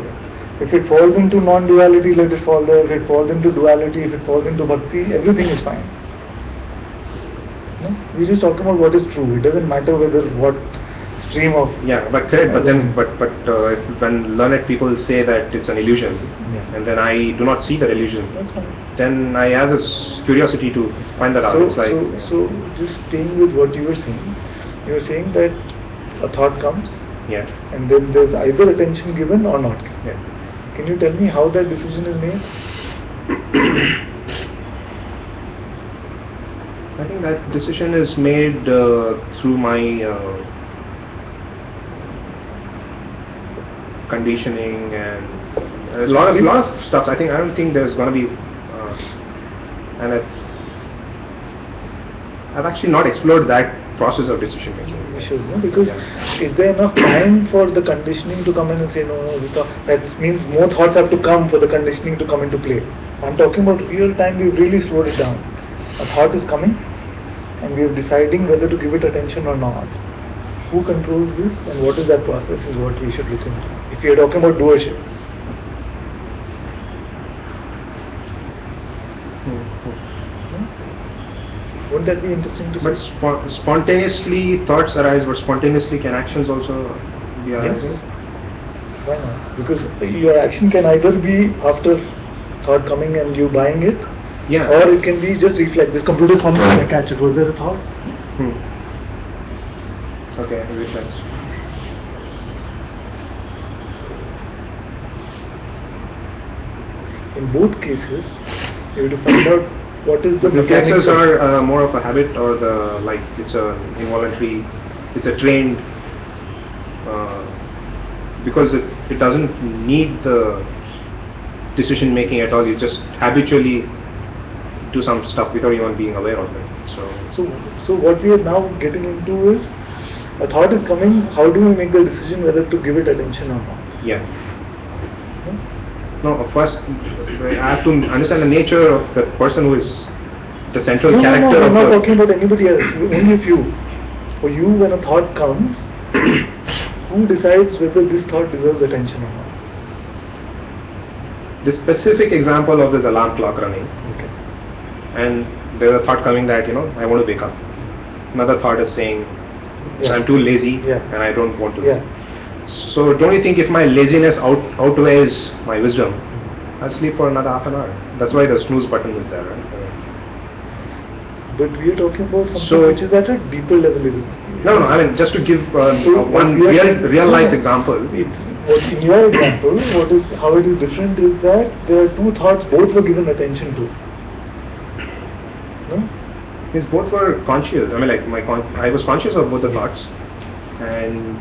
If it falls into non-duality, let it fall there. If it falls into duality, if it falls into bhakti, everything is fine. No? We're just talking about what is true. It doesn't matter whether what stream of yeah, but correct. But then if when learned people say that it's an illusion, Yeah. and then I do not see that illusion, that's fine. then I have this curiosity to find that out. It's like So just staying with what you were saying, you were saying that a thought comes yeah, and then there's either attention given or not given. yeah. Can you tell me how that decision is made? I think that decision is made through my conditioning and a lot of stuff. I don't think there's going to be, and I've actually not explored that process of decision making. You should, no? Because Yeah. is there enough time for the conditioning to come in and say no, this thought? That means more thoughts have to come for the conditioning to come into play. I'm talking about real time. We've really slowed it down. A thought is coming, and we're deciding whether to give it attention or not. Who controls this, and what is that process? Is what we should look into. If we are talking about doership. Wouldn't that be interesting to But see? spontaneously thoughts arise, but spontaneously can actions also be arising? Yes. Why not? Because your action can either be after thought coming and you buying it, Yeah. or it can be just reflex. This computer is humming and I catch it. Was there a thought? Okay, reflex. In both cases, you have to find out what is the Reflexes mechanics of- are more of a habit, or it's a involuntary, it's a trained, because it doesn't need the decision making at all. You just habitually do some stuff without even being aware of it. So what we are now getting into is, a thought is coming, how do we make the decision whether to give it attention or not? Yeah. No, first I have to understand the nature of the person who is the central character I'm of not the... talking about anybody else, only a few. For you, when a thought comes, who decides whether this thought deserves attention or not? The specific example of this alarm clock running, Okay. and there's a thought coming that, I want to wake up. Another thought is saying, Yeah. I'm too lazy Yeah. and I don't want to. Yeah. So don't you think if my laziness outweighs my wisdom, I'll sleep for another half an hour. That's why the snooze button is there, right? But we are talking about something So- which is at a deeper level. No, I mean just to give one we are- real life example. In your example, how it is different is that there are two thoughts, both were given attention to. No? Means both were conscious. I mean, like I was conscious of both the thoughts, and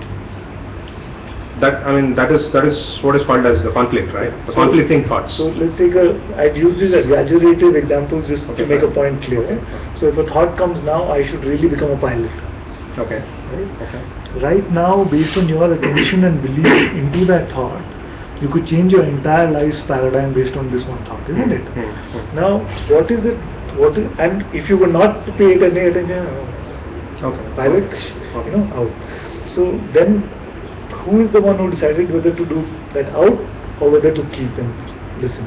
that is what is called as the conflict, right? The conflicting thoughts. So let's take I've used this exaggerative example just to make a fine. point clear. Okay. So if a thought comes now, I should really become a pilot. Okay. Right? Okay. Right now, based on your attention and belief into that thought, you could change your entire life's paradigm based on this one thought, isn't it? Now, what is it? And if you were not to pay any attention, Okay. pilot, out. So then, who is the one who decided whether to do that out or whether to keep and listen?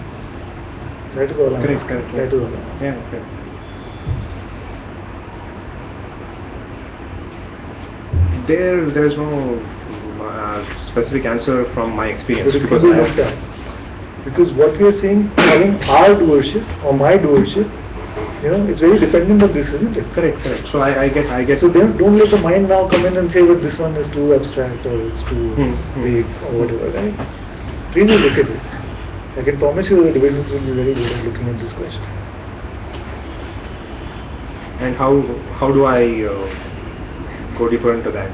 That is all I'm Correct, asking. correct. That is all I'm asking. Yeah. Okay. There's no specific answer from my experience, But it because can be looked at. Because what we are saying, having our doership or my doership, it's very dependent on this, isn't it? Correct. So I get. So don't let the mind now come in and say, well, this one is too abstract or it's too vague or whatever, right? Really look at it. I can promise you the developers will be very good at looking at this question. And how do I go deeper into that?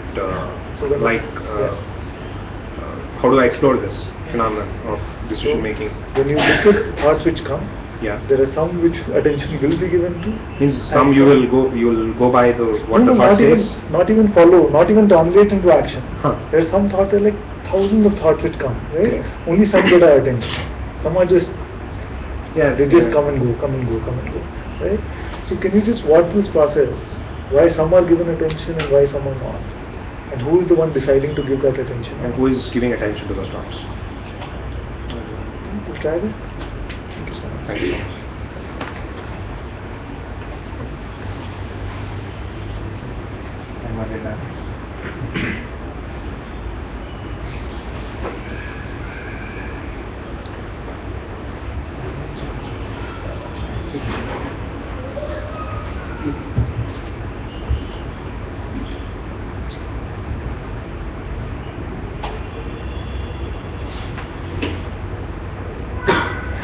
How do I explore this phenomenon of decision making? When you look at thoughts which come, Yeah. there are some which attention will be given to. Means some you will go by what the thought says. Not even follow, not even translate into action. Huh. There are some thoughts, there are like thousands of thoughts which come, right? Correct. Only some get our attention. Some are just, they just Yeah. come and go, right? So can you just watch this process? Why some are given attention and why some are not? And who is the one deciding to give that attention? And who is giving attention to those thoughts? We'll try that. Thank you so much. Thank you so much.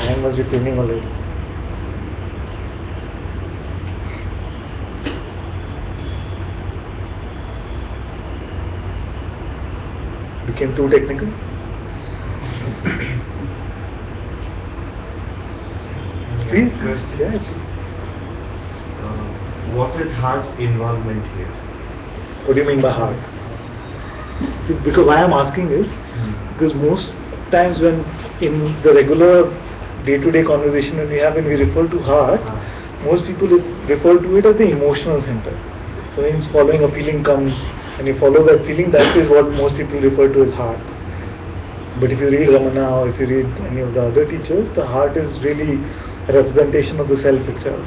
Hand must be paining already. Became too technical? Please? Question. Yeah, please. What is heart's involvement here? What do you mean by heart? See, because why I'm asking is, because most times when in the regular day-to-day conversation when we have, when we refer to heart, most people refer to it as the emotional center. So means following a feeling comes, and you follow that feeling, that is what most people refer to as heart. But if you read Ramana or if you read any of the other teachers, the heart is really a representation of the self itself.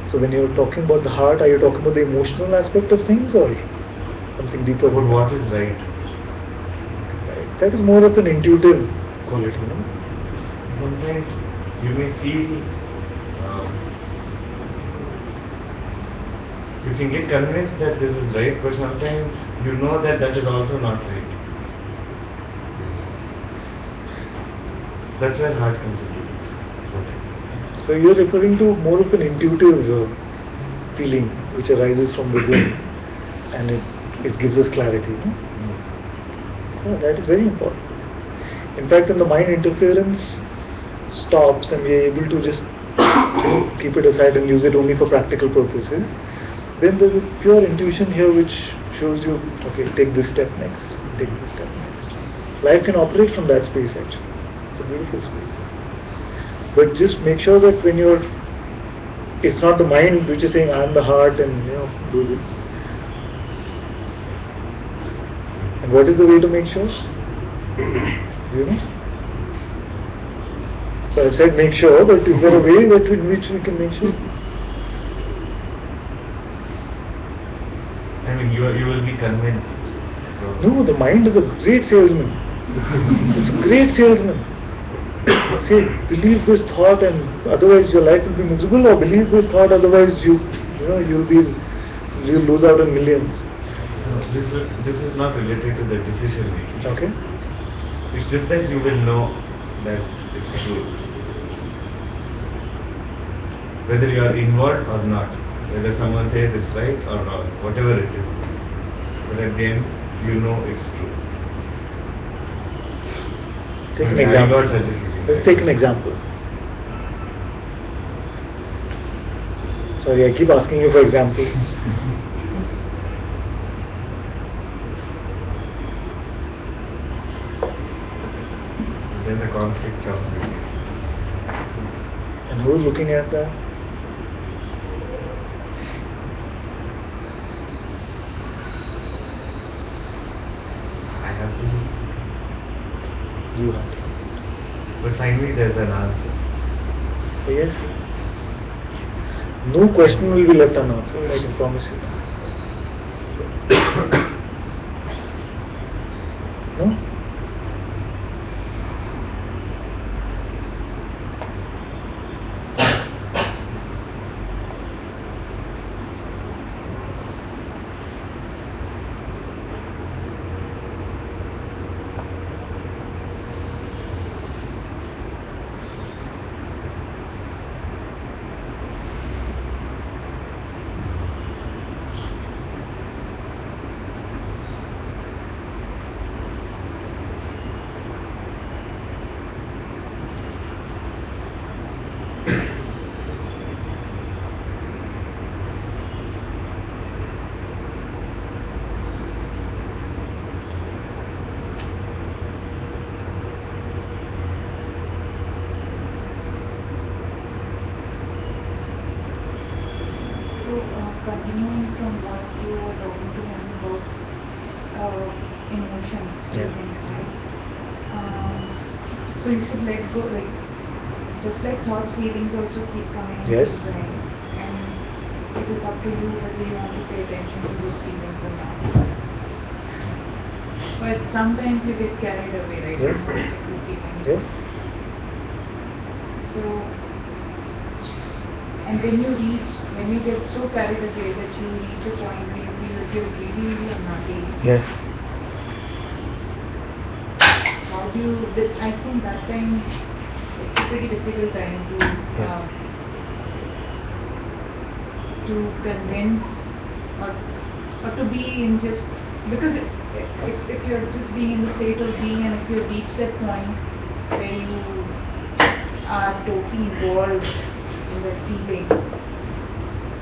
So when you're talking about the heart, are you talking about the emotional aspect of things or something deeper? But what is right? Right. That is more of an intuitive quality, Sometimes you may feel, you can get convinced that this is right, but sometimes you know that that is also not right. That's where heart comes into it. So you're referring to more of an intuitive feeling which arises from within and it gives us clarity. Yeah, that is very important. In fact, when the mind interference stops and we are able to just keep it aside and use it only for practical purposes, then there's a pure intuition here which shows you, okay, take this step next, take this step next. Life can operate from that space actually. It's a beautiful space. But just make sure that when you're, it's not the mind which is saying, I'm the heart and do this. And what is the way to make sure? Do you know? So I said make sure, but is there a way that in which we can make sure? I mean, you will be convinced. No, the mind is a great salesman. It's a great salesman. Say, believe this thought and otherwise your life will be miserable, or believe this thought otherwise you'll lose out on millions. No, this is not related to the decision making. Okay? It's just that you will know that it's true. Whether you are involved or not, whether someone says it's right or wrong, whatever it is. But at the end, you know it's true. Take an I example. got such a feeling. Let's take an example. Sorry, I keep asking you for example. Then the conflict comes. And who's looking at that? I have to. You have to. But finally, there's an answer. Yes. No question will be left unanswered, I can promise you. No? Continuing from what you were talking to him about emotions, Yeah. right? So you should let go, like just like thoughts, feelings also keep coming into Yes. the brain, and it is up to you whether you want to pay attention to those feelings or not. But sometimes you get carried away, right? Yes. With feelings. Yes? So, and when you get so carried away that you reach a point where you feel that you're really unhappy, Yes. how do you, I think that time it's a pretty difficult time to convince or to be in just, because if you're just being in the state of being, and if you reach that point where you are totally involved in that feeling,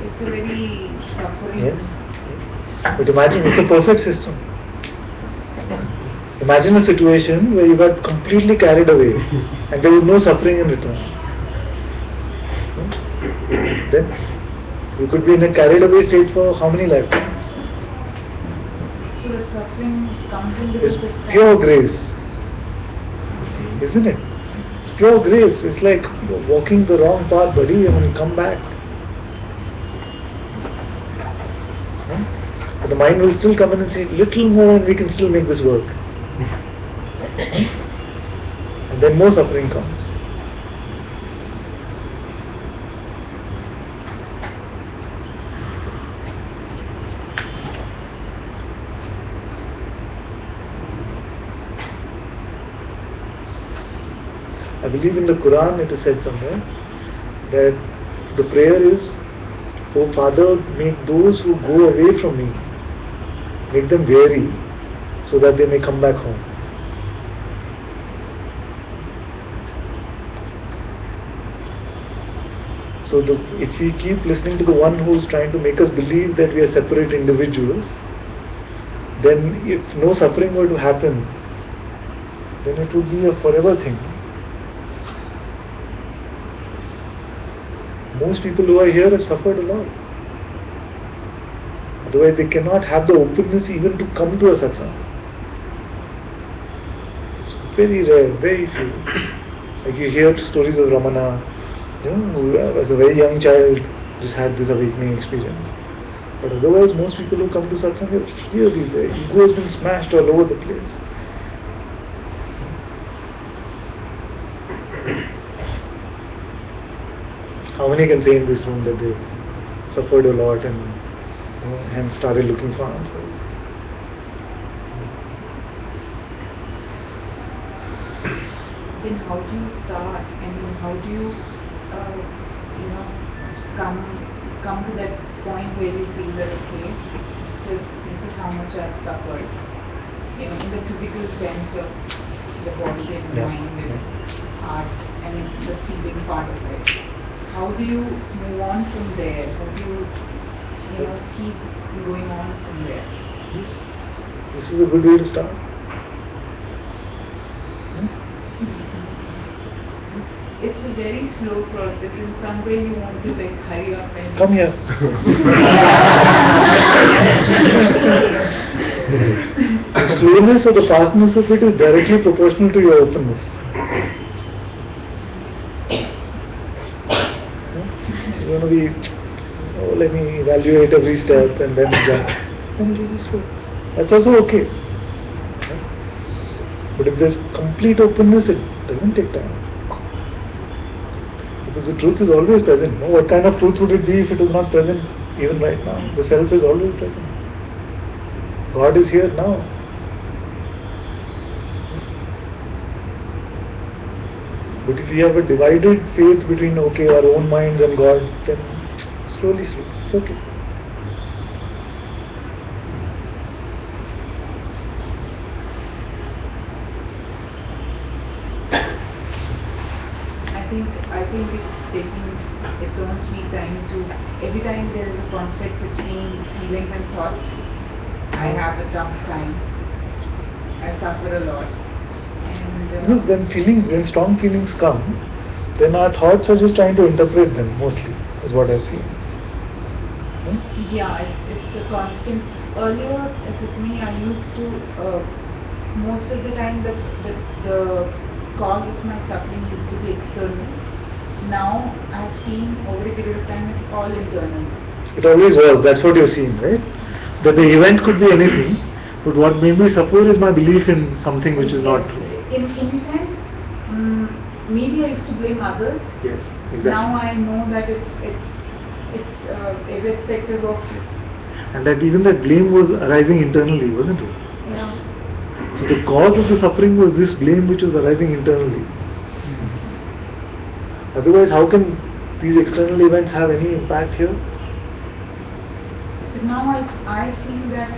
it's a very suffering. Yes. But imagine, it's a perfect system. Imagine a situation where you got completely carried away and there was no suffering in return. Then you could be in a carried away state for how many lifetimes? So the suffering comes in because It's of pure grace, isn't it? It's pure grace. It's like you're walking the wrong path, buddy, and when you come back. But the mind will still come in and say, little more and we can still make this work. And then more suffering comes. I believe in the Quran it is said somewhere that the prayer is, "O Father, make those who go away from me, make them weary so that they may come back home." So if we keep listening to the one who's trying to make us believe that we are separate individuals, then if no suffering were to happen, then it would be a forever thing. Most people who are here have suffered a lot. Otherwise they cannot have the openness even to come to a satsang. It's very rare, very few. Like you hear stories of Ramana, who as a very young child just had this awakening experience. But otherwise most people who come to satsang are really, their ego has been smashed all over the place. How many can say in this room that they suffered a lot and hence started looking for answers? Then how do you start? I mean, how do you, come to that point where you feel that okay, this is how much I've suffered. In the physical sense of the body and mind and heart and the feeling part of it. How do you move on from there? How do you, keep going on from there? This is a good way to start. It's a very slow process. In some way you want to hurry up and... Come here. The slowness or the fastness of it is directly proportional to your openness. You want to be, let me evaluate every step and then really slow. That's also okay. But if there's complete openness, it doesn't take time. Because the truth is always present. What kind of truth would it be if it was not present even right now? The self is always present. God is here now. But if we have a divided faith between our own minds and God, then slowly, it's okay. I think it's taking its own sweet time to, every time there is a conflict between feelings and thoughts, I have a tough time. I suffer a lot. And when strong feelings come, then our thoughts are just trying to interpret them mostly, is what I've seen. Yeah, it's a constant. Earlier, with me, I used to, most of the time, the cause of my suffering used to be external. Now, I've seen over a period of time, it's all internal. It always was, that's what you're seeing, right? That the event could be anything, but what made me suffer is my belief in something which is not true. In a sense, maybe I used to blame others. Yes, exactly. Now I know that it's irrespective of it. And that even that blame was arising internally, wasn't it? Yeah. So the cause of the suffering was this blame which was arising internally. Otherwise, how can these external events have any impact here? But now I feel that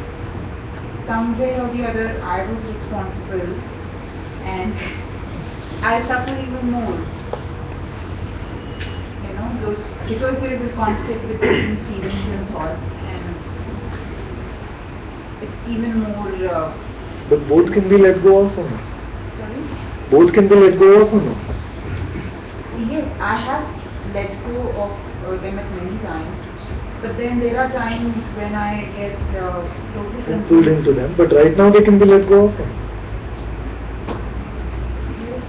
some way or the other I was responsible and I suffer even more. Because there is a conflict between feelings and thoughts, and it's even more... But both can be let go of or no? Sorry? Both can be let go of or no? Yes, I have let go of them at many times. But then there are times when I get totally pulled into them. But right now they can be let go of. Yes,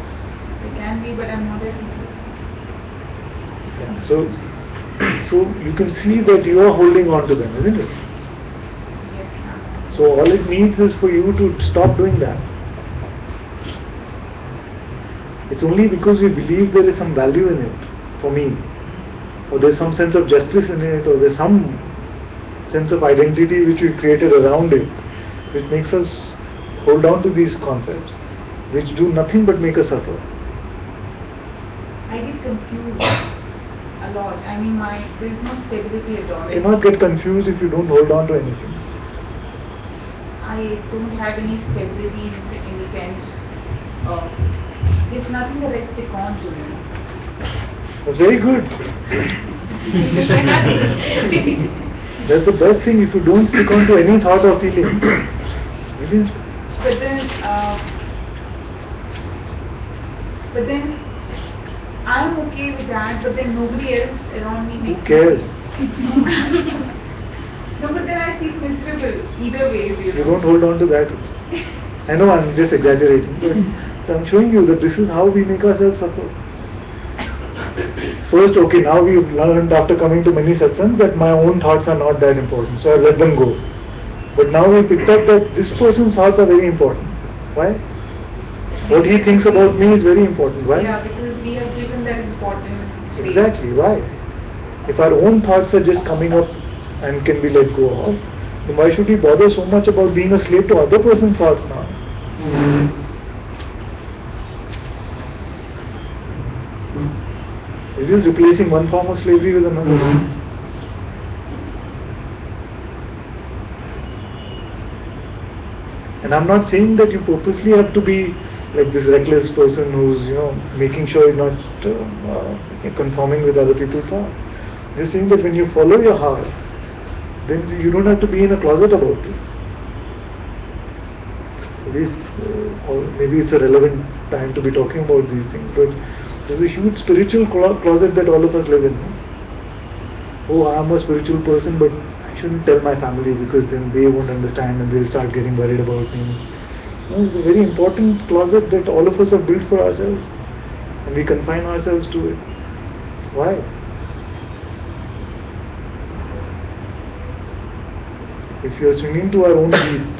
they can be, but I'm not at peace. Yeah, so you can see that you are holding on to them, isn't it? Yes. So all it needs is for you to stop doing that. It's only because we believe there is some value in it, for me, or there's some sense of justice in it, or there's some sense of identity which we created around it, which makes us hold on to these concepts, which do nothing but make us suffer. I get confused a lot. I mean, there's no stability at all. You cannot get confused if you don't hold on to anything. I don't have any stability in the sense of, there's nothing that I stick on to. That's very good. That's the best thing. If you don't stick on to any thought or feeling, it's brilliant. But then I'm okay with that, but then nobody else around me Who makes cares? No, but then I feel miserable either way. You don't hold on to that. I know I'm just exaggerating, but I'm showing you that this is how we make ourselves suffer. First, okay, now we've learned after coming to many satsangs that my own thoughts are not that important, so I let them go. But now we picked up that this person's thoughts are very important. Why? What he thinks about me is very important. Why? Yeah, because we have given that importance. Exactly. Why? If our own thoughts are just coming up and can be let go of, then why should we bother so much about being a slave to other person's thoughts now? Is this replacing one form of slavery with another? And I'm not saying that you purposely have to be like this reckless person who's, making sure he's not conforming with other people's thoughts. Just saying that when you follow your heart, then you don't have to be in a closet about it. Maybe it's a relevant time to be talking about these things, but there's a huge spiritual closet that all of us live in. Oh, I'm a spiritual person, but I shouldn't tell my family because then they won't understand and they'll start getting worried about me. No, it's a very important closet that all of us have built for ourselves, and we confine ourselves to it. Why? If we are swinging to our own beat,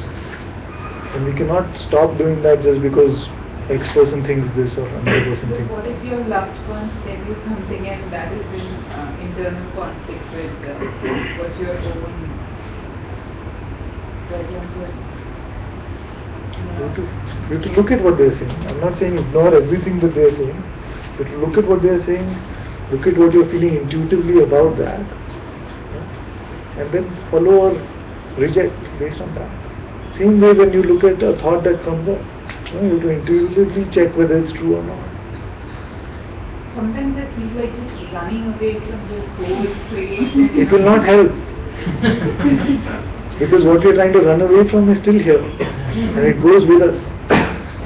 then we cannot stop doing that just because X person thinks this or another person But thinks. what if your loved ones tell you something and that is in internal conflict with what your own preferences? You have to look at what they are saying. I'm not saying ignore everything that they are saying, but look at what they are saying, look at what you're feeling intuitively about that, and then follow or reject based on that. Same way when you look at a thought that comes up, you have to intuitively check whether it's true or not. Sometimes I feel like just running away from this whole place. It will not help. Because what we are trying to run away from is still here. And it goes with us.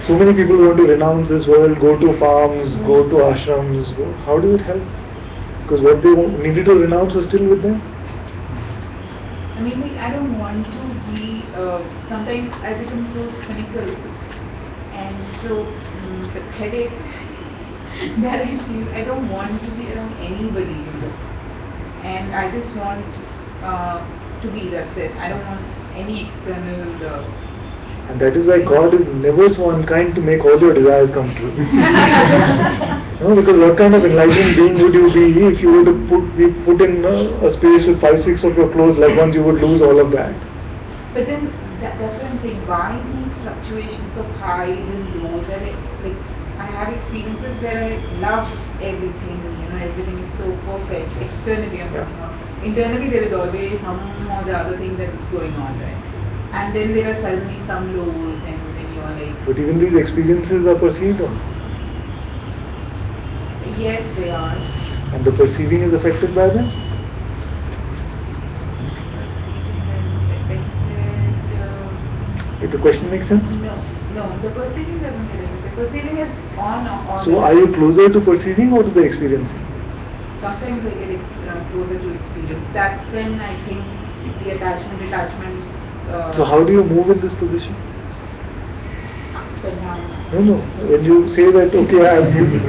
So many people want to renounce this world, go to farms, go to ashrams. How does it help? Because what they needed to renounce is still with them. I mean, like, I don't want to be, sometimes I become so cynical and so pathetic that I feel I don't want to be around anybody in this. And I just want to be, that's it. I don't want any external... And that is why God is never so unkind to make all your desires come true. No, because what kind of enlightened being would you be if you were to be put in a space with 5-6 of your close loved ones? You would lose all of that. But then that's what I'm saying. Why these fluctuations of highs and lows? I have experiences where I love everything. Everything is so perfect. Externally, I'm talking about. Internally, there is always some or the other thing that is going on, right? And then there are suddenly some lows, and then you are like... But even these experiences are perceived on. Yes, they are. And the perceiving is affected by them? If the question makes sense? No, the perceiving doesn't get affected. Perceiving is on or off. So are you closer to perceiving or to the experiencing? Sometimes I get closer to experience. That's when I think the detachment... So how do you move in this position? Up and down. No. When you say that, okay,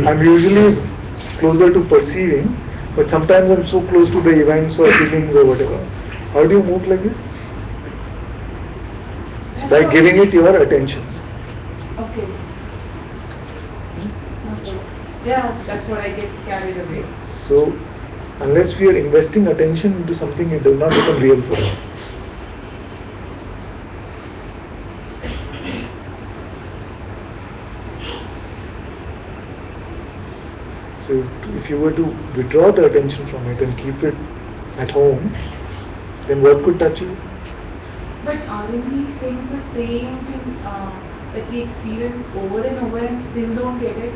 I'm usually closer to perceiving, but sometimes I'm so close to the events or feelings or whatever. How do you move like this? By giving it your attention. Okay. Yeah, that's what I get carried away. So, unless we are investing attention into something, it does not become real for us. So if you were to withdraw the attention from it and keep it at home, then what could touch you? But aren't we saying the same thing that we experience over and over and still don't get it?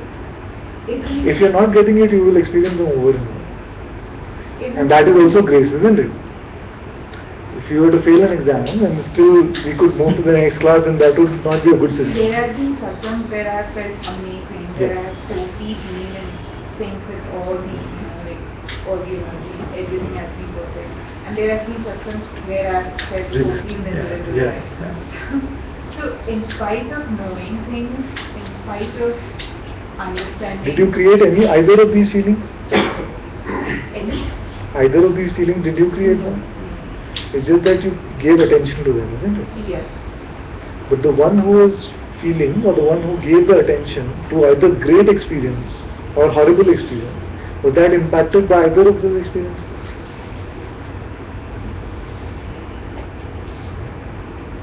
If you're not getting it, you will experience them over and over. And that is also grace, isn't it? If you were to fail an exam and still we could move to the next class, then that would not be a good system. There have been satsangs where I have felt amazing, where I Yes. have totally been in sync with all the, like, all the energy, everything has been perfect. And there have been satsangs where I have felt totally miserable. Yeah. So, in spite of knowing things, in spite of understanding... Did you create either of these feelings? Any? Either of these feelings, did you create them? It's just that you gave attention to them, isn't it? Yes. But the one who was feeling, or the one who gave the attention to either great experience or horrible experience, was that impacted by either of those experiences?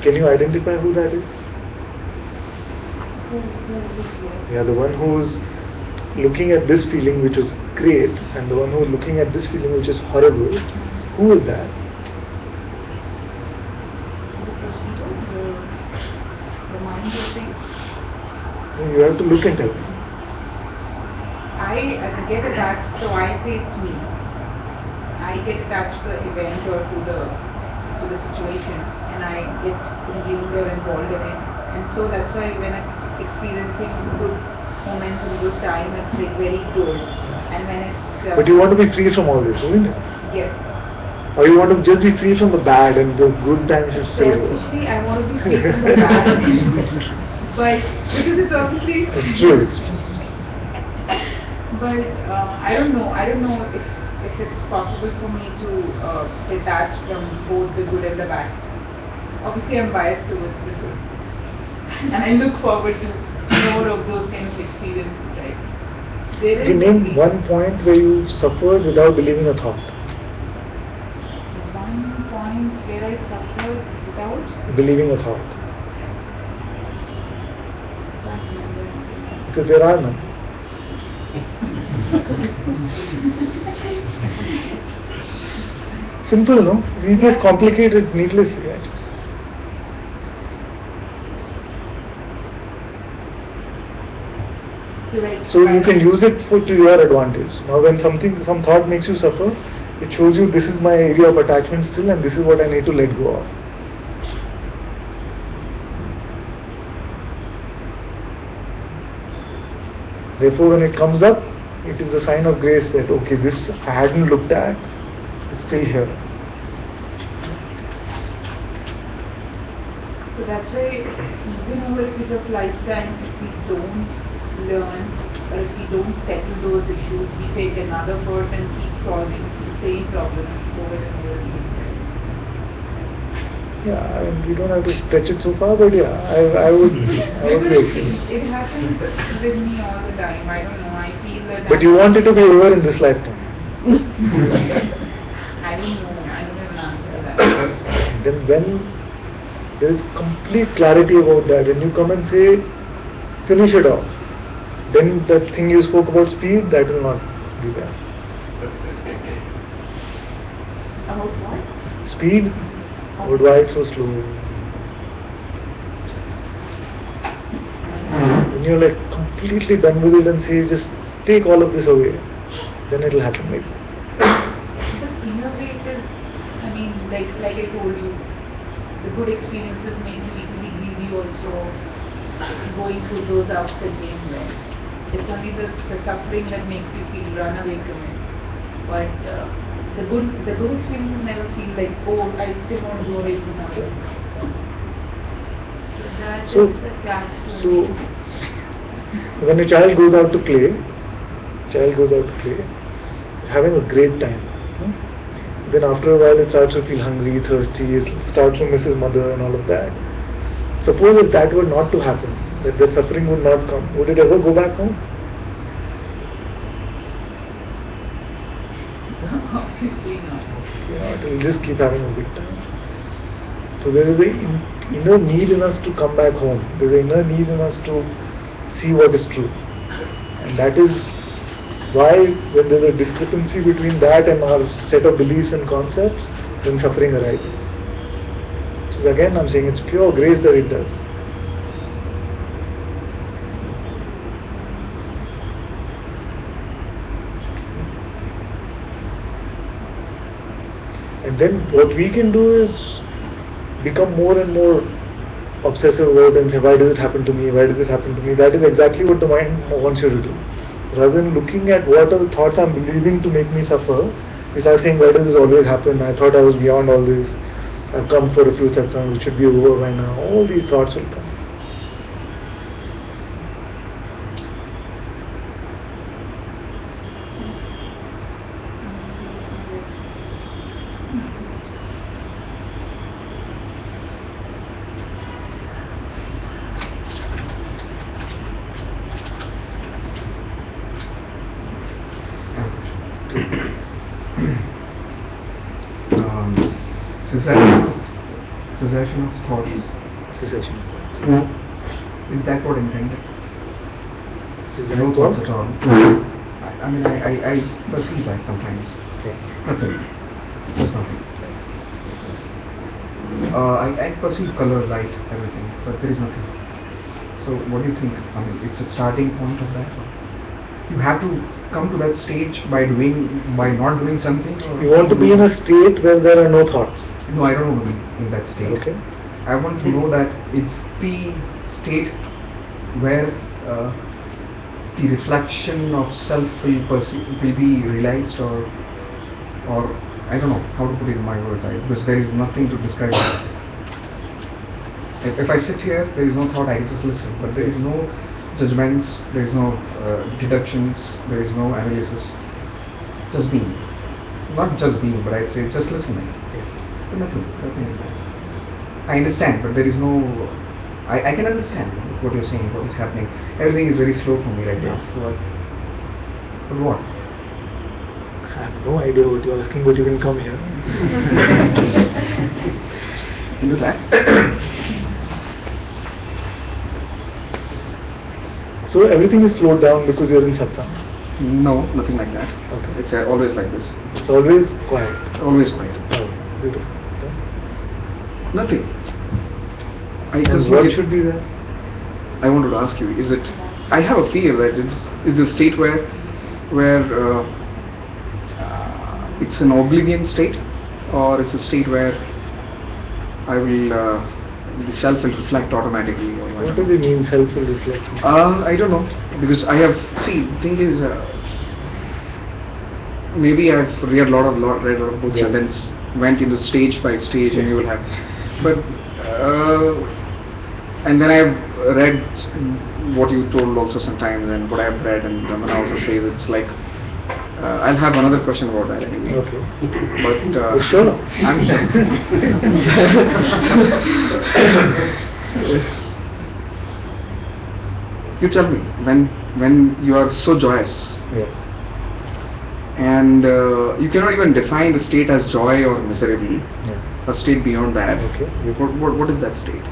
Can you identify who that is? Who is what? Yeah, the one who is looking at this feeling which was great, and the one who is looking at this feeling which is horrible. Who is that? The mind of things. You have to look and tell me. I get attached, so I say it's me. I get attached to the event or to the situation, and I get consumed or involved in it. And so that's why when I'm experiencing good moments and good time, it's like very good. And when it's... But you want to be free from all this, isn't it? Yes. Or you want to just be free from the bad and the good times should stay over? Selfishly, I want to be free from the bad. But, because it's obviously... It's true, it's true. But I don't know if it's possible for me to detach from both the good and the bad. Obviously I'm biased towards the good. And I look forward to more of those kind of experiences, right? There You is name one point where you suffered without believing a thought. one point where I suffered without Believing a thought. can't remember. Because there are none. Simple, no? We just complicate it needlessly, right? So you can use it to your advantage. Now when some thought makes you suffer, it shows you this is my area of attachment still and this is what I need to let go of. Therefore when it comes up, it is a sign of grace that okay, this I hadn't looked at, it's still here. So that's why even over a period of lifetime, if we don't learn or if we don't settle those issues, we take another birth and keep solving the same problem over and over again. Yeah, I mean, we don't have to stretch it so far, but yeah, I would be okay. It happens with me all the time. I don't know. I feel that. But you want it to be over in this lifetime. I don't know. I don't have an answer to that. Then when there is complete clarity about that, and you come and say, finish it off, then that thing you spoke about speed, that will not be there. About what? Speed? But why it's so slow? When you're like completely done with it and say, just take all of this away, then it will happen like that. But in a way it is, I mean, like I told you, the good experiences make you equally greedy also, going through those ups and downs, right? It's only the suffering that makes you feel run away from it. But the good experiences never feel like, oh, I still want to go away from all this. So that is the catch to So me. when a child goes out to play, having a great time. Then after a while it starts to feel hungry, thirsty, it starts to miss his mother and all of that. Suppose if that were not to happen, that suffering would not come, would it ever go back home? Obviously not. It will just keep having a good time. So there is an inner need in us to come back home. There is an inner need in us to see what is true. And that is why when there is a discrepancy between that and our set of beliefs and concepts, then suffering arises. So again I'm saying it's pure grace that it does. And then what we can do is become more and more obsessive about it and say, why does it happen to me? Why does it happen to me? That is exactly what the mind wants you to do. Rather than looking at what are the thoughts I'm believing to make me suffer, you start saying, why does this always happen? I thought I was beyond all this. I've come for a few satsangs, it should be over by now. All these thoughts will come. Cessation of thoughts. Cessation. Is that what intended? Is that No what? thoughts at all. I mean, I perceive that sometimes. Nothing. Just nothing. I perceive color, light, everything, but there is nothing. So what do you think? I mean, it's a starting point of that? You have to come to that stage by not doing something? Or You want to be in a state where there are no thoughts. No, I don't want to be in that state. Okay. I want to know that it's the state where the reflection of self will be realized, or I don't know how to put it in my words, because there is nothing to describe it. If I sit here, there is no thought, I just listen, but there is no judgments, there is no deductions, there is no analysis, just being. Not just being, but I'd say just listening. Nothing is there. I understand, but there is no. I can understand what you're saying, what is happening. Everything is very slow for me right now. So but what? I have no idea what you're asking, but you can come here. Into that. So everything is slowed down because you're in satsang. No, nothing like that. Okay. It's always like this. It's always quiet. Always quiet. Oh, beautiful. Nothing. I And just what look at- should be there? I wanted to ask you, is it, I have a fear that it's a state where it's an oblivion state, or it's a state where I will, the self will reflect automatically. Or What does it mean, self-reflection? I don't know, because I have, see, the thing is, maybe I've read a lot of books, and then went into stage by stage, and you will have, but and then I've read what you told also sometimes, and what I've read, and Ramana also says it's like, I'll have another question about that anyway. Okay. But Sure. I'm You tell me, when you are so joyous, Yeah. and you cannot even define the state as joy or miserably, Yeah. a state beyond that. Okay. What is that state?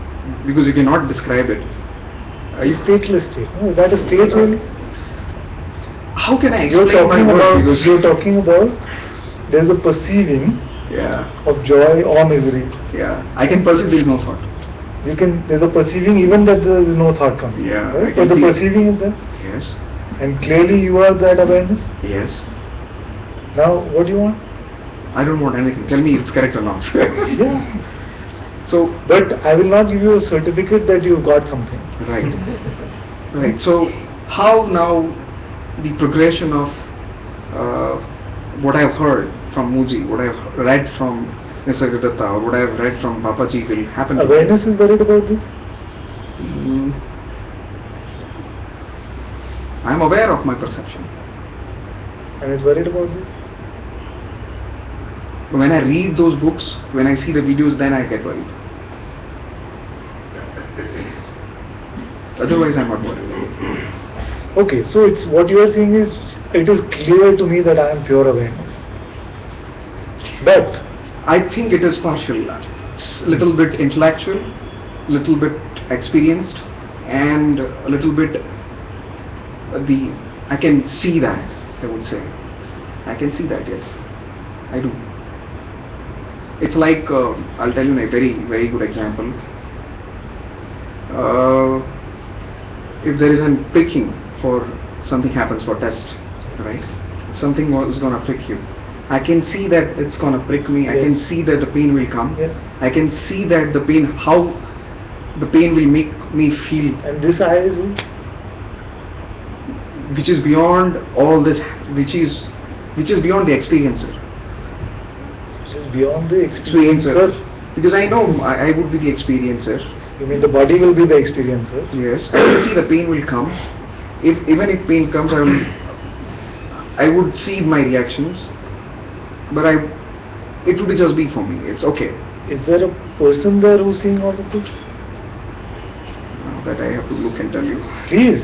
Because you cannot describe it. A stateless state. No, is that a state really? How can I You're explain my talking words? about. Because You're talking about. There's a perceiving yeah, of joy or misery. yeah. I can perceive there is no thought. You can. There's a perceiving even that there is no thought coming. Yeah, I Right? can But the see it. perceiving is there, Yes, and clearly you are that awareness. yes. Now, what do you want? I don't want anything. Tell me it's correct or not. Yeah. So, But I will not give you a certificate that you've got something. right. Right. So, how now the progression of what I've heard from Mooji, what I've read from Mr. Datta, or what I've read from Papaji will happen to me? Awareness is worried about this. I'm aware of my perception. And it's worried about this. When I read those books, when I see the videos, then I get worried. Otherwise, I'm not worried. Okay, so it's what you are saying is, it is clear to me that I am pure awareness. But I think it is partial. It's a little bit intellectual, little bit experienced, and a little bit I can see that, I would say. I can see that, yes. I do. It's like, I'll tell you a very, very good example. If there is a pricking for something happens for test, right? Something is going to prick you. I can see that it's gonna prick me. I can Yes. see that the pain will come. Yes. I can see that the pain, how the pain will make me feel, And this I is who? which is beyond all this, which is beyond the experiencer. Which is beyond the experiencer. Because I know I would be the experiencer. You mean the body will be the experiencer? Yes, I can see the pain will come. Even if pain comes, I would see my reactions, but it would just be for me. It's okay. Is there a person there who's seeing all of this? Now that I have to look and tell you. Please.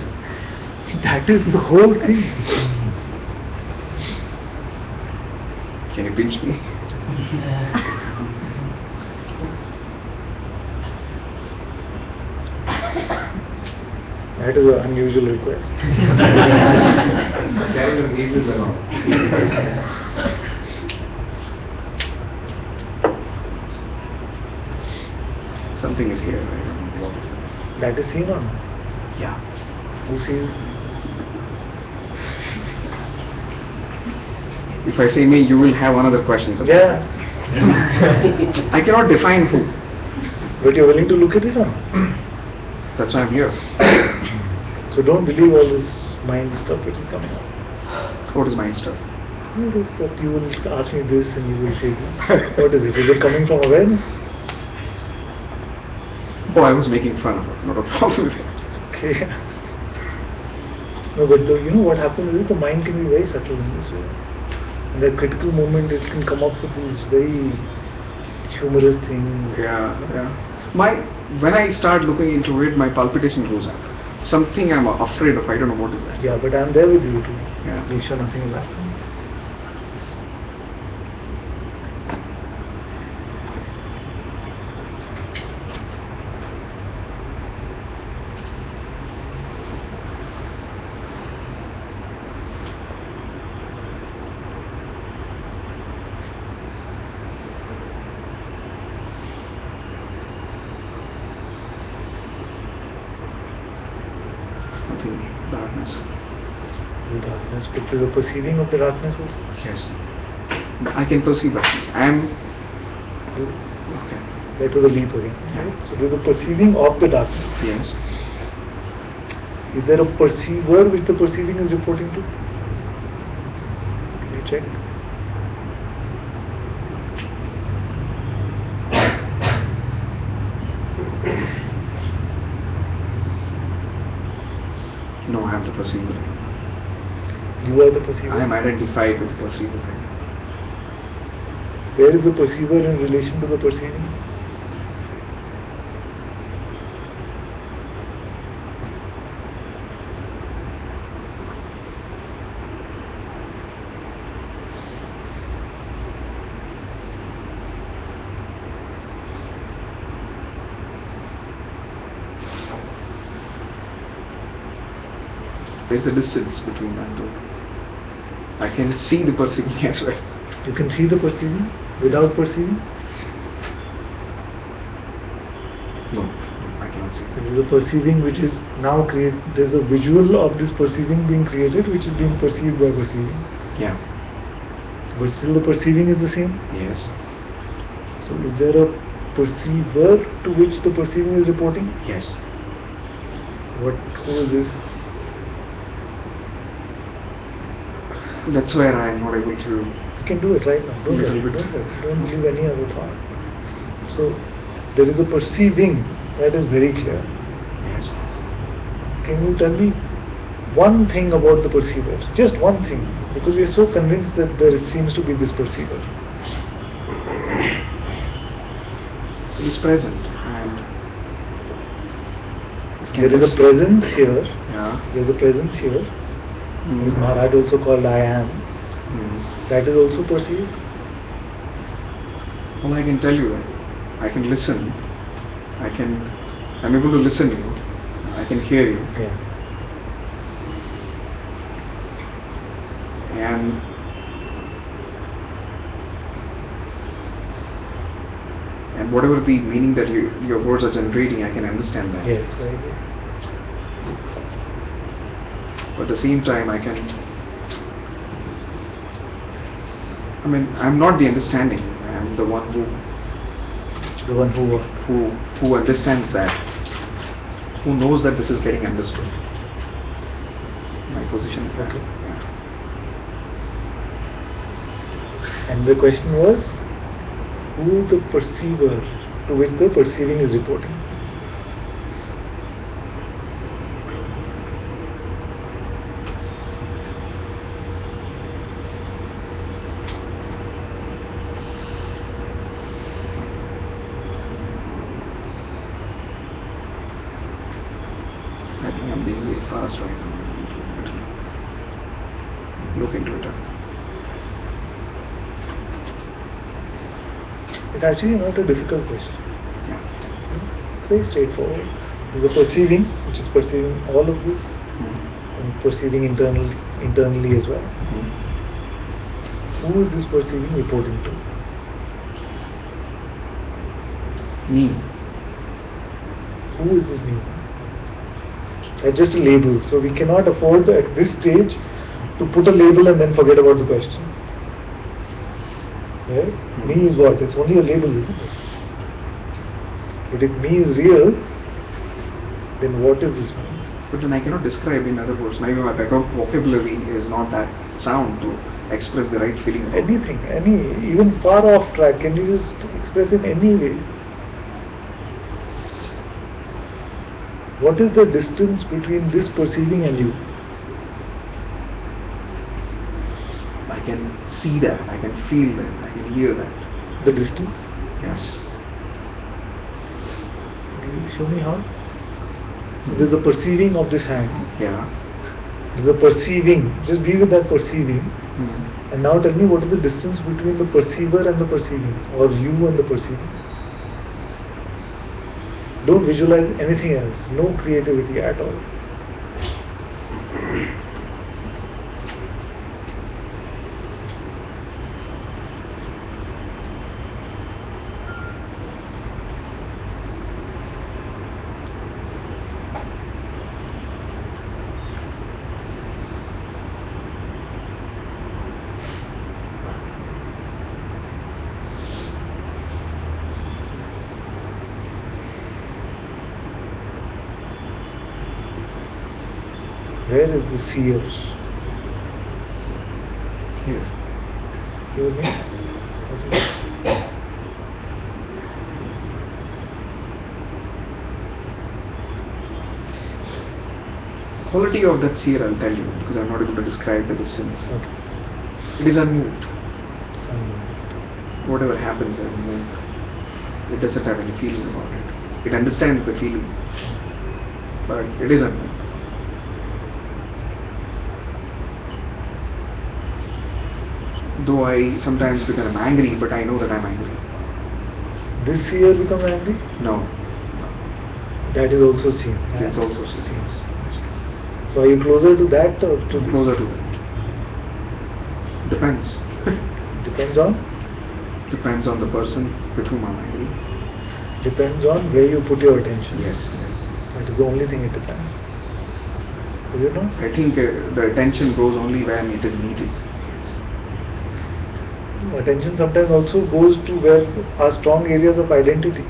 That is the whole thing. Can you pinch me? That is an unusual request. Carrying an angels around. Something is here. I don't know what is it. That is seen on. Yeah. Who sees? If I say me, you will have another question. Yeah. I cannot define who. But you're willing to look at it on. That's why I'm here. So don't believe all this mind stuff which is coming up. What is mind stuff? It is that you will ask me this and you will say this. What is it? Is it coming from awareness? Oh, I was making fun of it. Not a problem with it. Okay. No, but you know what happens is the mind can be very subtle in this way. In that critical moment, it can come up with these very humorous things. Yeah. When I start looking into it, my palpitation goes up. Something I'm afraid of. I don't know what is that. Yeah, but I'm there with you too. Yeah. Make sure nothing will happen. Something darkness. The darkness, but to the perceiving of the darkness also. Yes. I can perceive darkness. Okay. That was a leap again. Yeah. So there's a perceiving of the darkness. Yes. Is there a perceiver which the perceiving is reporting to? Can you check? No, I am the perceiver. You are the perceiver. I am identified with the perceiver. Where is the perceiver in relation to the perceiving? There's the distance between that two. I can see the perceiving as well. You can see the perceiving without perceiving? No, I cannot see. There is a perceiving which is now created. There's a visual of this perceiving being created which is being perceived by perceiving. Yeah. But still the perceiving is the same. Yes. So is there a perceiver to which the perceiving is reporting? Yes. Who is this? That's where I am not able to. You can do it right now. Don't Little worry, bit. don't leave any other thought. So there is a perceiving that is very clear. Yes. Can you tell me one thing about the perceiver? Just one thing, because we are so convinced that there seems to be this perceiver. It is present and it can There is a just- presence here. Yeah. There is a presence here. Mm. Maharaj also called I am. Mm. That is also perceived. Well, I can tell you that I can listen. I'm able to listen to you. I can hear you. Yeah. And whatever the meaning that your words are generating, I can understand that. Yes, very good. But at the same time, I can I mean, I'm not the understanding. I'm the one who understands that, who knows that this is getting understood. My position is that. Okay. Yeah. And the question was, who the perceiver to which the perceiving is reporting? I think I'm being very fast right now. Look into it. It's actually not a difficult question. Yeah. It's very straightforward. There's a perceiving, which is perceiving all of this, and perceiving internally as well. Who is this perceiving reporting to? Me. Who is this me? That's just a label. So we cannot afford at this stage to put a label and then forget about the question. Right? Me is what? It's only a label, isn't it? But if me is real, then what is this me? But then I cannot describe in other words. Maybe my vocabulary is not that sound to express the right feeling. about it. Anything, even far off track, can you just express in any way? What is the distance between this perceiving and you? I can see that, I can feel that, I can hear that. The distance? Yes. Can you show me how? So there's a perceiving of this hand. Yeah. There's a perceiving. Just be with that perceiving. Hmm. And now tell me, what is the distance between the perceiver and the perceiving, or you and the perceiving? Don't visualize anything else. No creativity at all. Where is the seer? Here. You with me? Okay. Quality of that seer, I'll tell you, because I'm not able to describe the distance. Okay. It is unmoved. Whatever happens, unmoved. It doesn't have any feeling about it. It understands the feeling, but it is unmoved. Though I sometimes become angry, but I know that I'm angry. This seer becomes angry? No, That is also seen. it's also seen. So are you closer to that or to this? Closer to that. Depends. Depends on? Depends on the person with whom I'm angry. Depends on where you put your attention. Yes, yes, yes. That is the only thing it depends. Is it not? I think the attention goes only when it is needed. Attention sometimes also goes to where are strong areas of identity.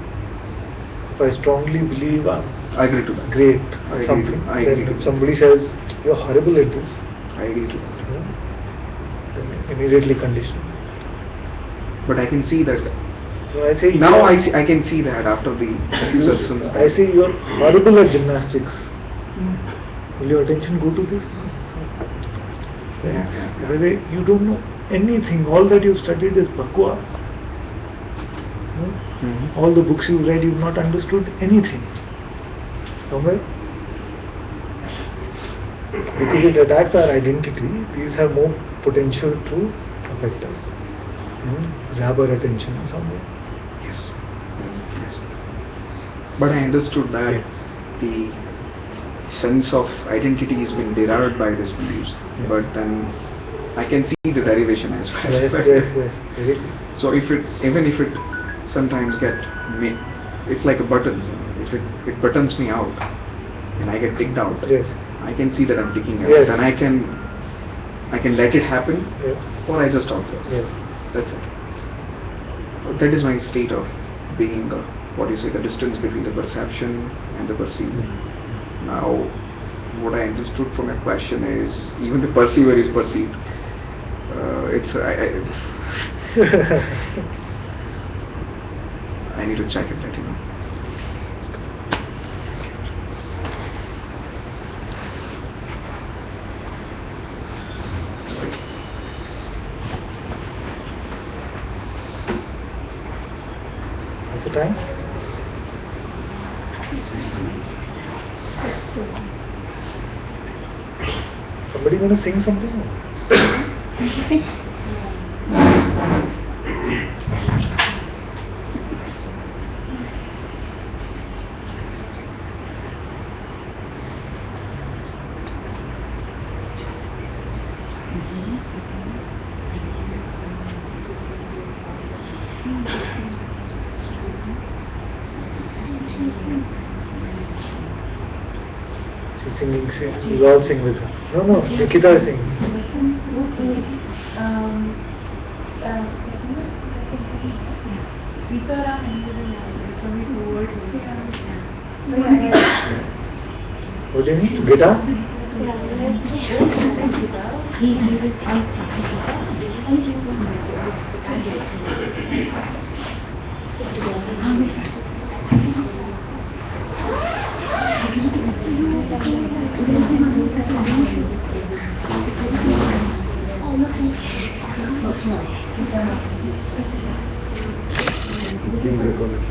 If I strongly believe I'm I agree to that. great I at agree something, to- I agree then to if that. somebody says you're horrible at this, I agree to that. then immediately conditioned. But I can see that. So I say Now you're- I can see that after the few sessions. I say you're horrible at gymnastics. Will your attention go to this? Yeah. By the way, you don't know anything. All that you've studied is bakwas. Mhm. All the books you've read, you've not understood anything. Somewhere. Because it attacks our identity, these have more potential to affect us. Grab our attention in some way. Yes. Yes. Yes. But I understood that Yes. the sense of identity has been derived by this beliefs. Yes. But then I can see the derivation as well. Yes, yes, yes. Very good. So even if it sometimes it's like a button. If it buttons me out and I get ticked out, Yes. I can see that I'm ticking out. Yes. Then I can let it happen, Yes. or I just observe. Yes. That's it. That is my state of being, what do you say, the distance between the perception and the perceived. Now, what I understood from your question is, even the perceiver is perceived. I need to check it, let you know. What's the time? Somebody want to sing something? She's singing, we'll all sing with her. No, Nikita is singing. What do you need? Guitar? Being recorded.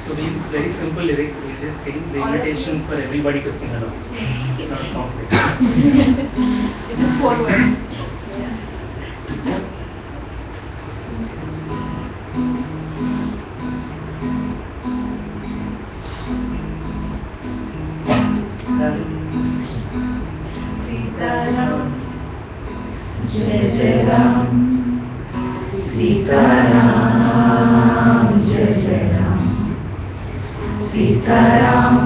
So these very simple lyrics, we just sing the invitations for everybody to sing along. Not complex. It is 4 words. Sitaram, Jai Jai Ram, Sitaram, Jai Jai Ram, Sitaram,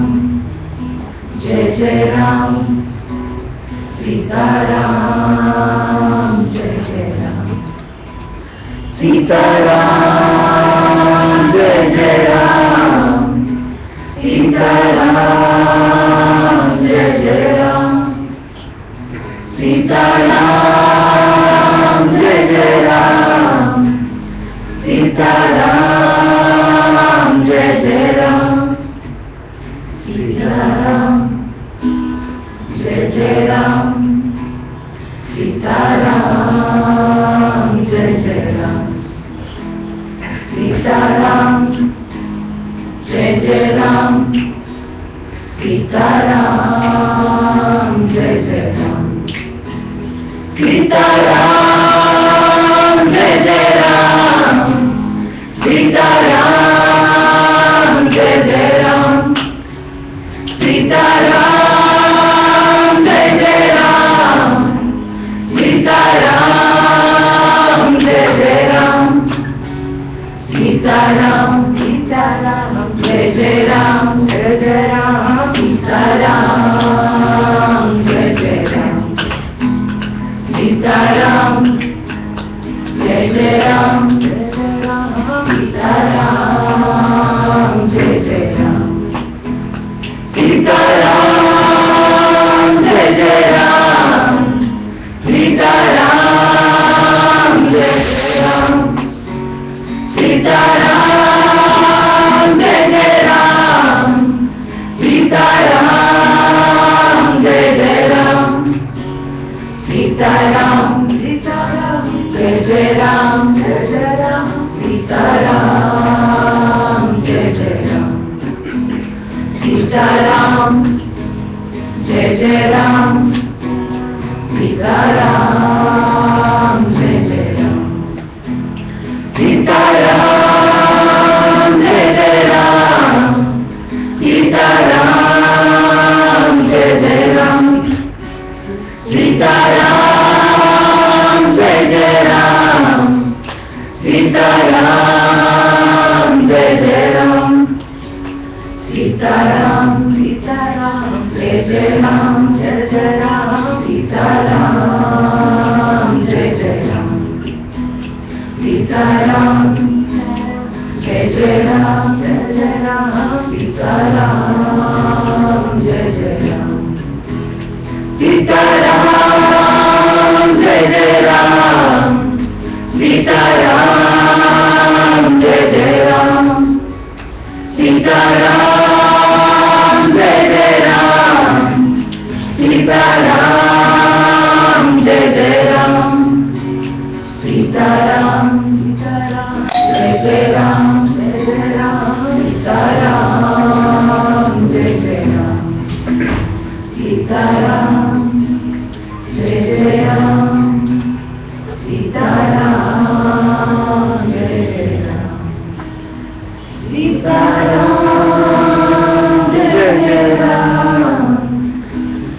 Jai Jai Ram, Sitaram, Jai Jai Ram, Sitaram, Jai Jai Ram, Sitaram, Jai Jai Ram, Sitaram, Jai Jai Ram, Sitaram, Jai Jai Ram, Sitaram, Jai Jai Ram, Sitaram, Jai Jai Ram, Sitaram, Jai Jai Ram, Sitaram, Jai Jai Ram, Sitaram, Jai Jai Ram, Sitaram, Jai Jai Ram, Jai Ram, Sita Ram, Jai Jai Ram, Sita Ram, Jai Jai Ram, Sita Ram, Jai Jai Ram, Sita Ram, Jai Jai Ram, Sita Ram, Jai Jai Ram, Sita Ram, Jai Jai Ram, Jai Jai Ram, Sita Ram, Jai Jai Ram, Sita Ram, Jai Jai Ram, Sita Ram, Jai Jai Ram, Sita Ram, Jai Jai Ram, Sita Ram, Jai Jai Ram, Sita Ram, Jai Jai Ram, Sita Ram, Jai Jai Ram, Sita Ram, Jai Jai Ram, Jai Jai Ram, Sita Ram, Jai Jai Ram, Sita Ram, Jai Jai Ram, Jai Jai Ram, Sita Ram, Jai Jai Ram, Sita Ram, Jai Jai Ram, Sita Ram, Jai Jai Ram, Sita Ram, Jai Jai Ram, Sita Ram, Jai Jai Ram, Sita Ram, Jai Jai Ram, Jai Jai Ram, Sita Ram, Jai Jai Ram, Sita Ram, Jai Jai Ram, Sita Ram, Jai Jai Ram, Sita Ram, Jai Jai Ram, Sita Ram, Jai Jai Ram,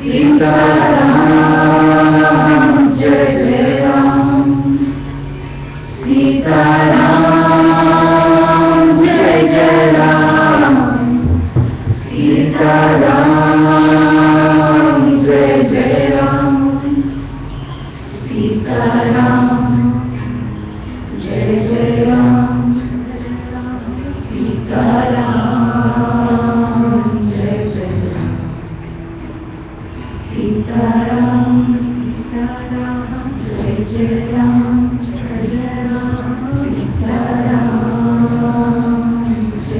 Sita Ram, Jai Jai Ram, Sita Ram, Jai Jai Ram, Sita Ram, Jai Jai Ram, Sita Ram, Jai Jai Ram, Sita Ram, Jai Jai Ram, Jai Jai Ram, Sita Ram, Jai Jai Ram, Jai Jai Ram, Sita Ram, Jai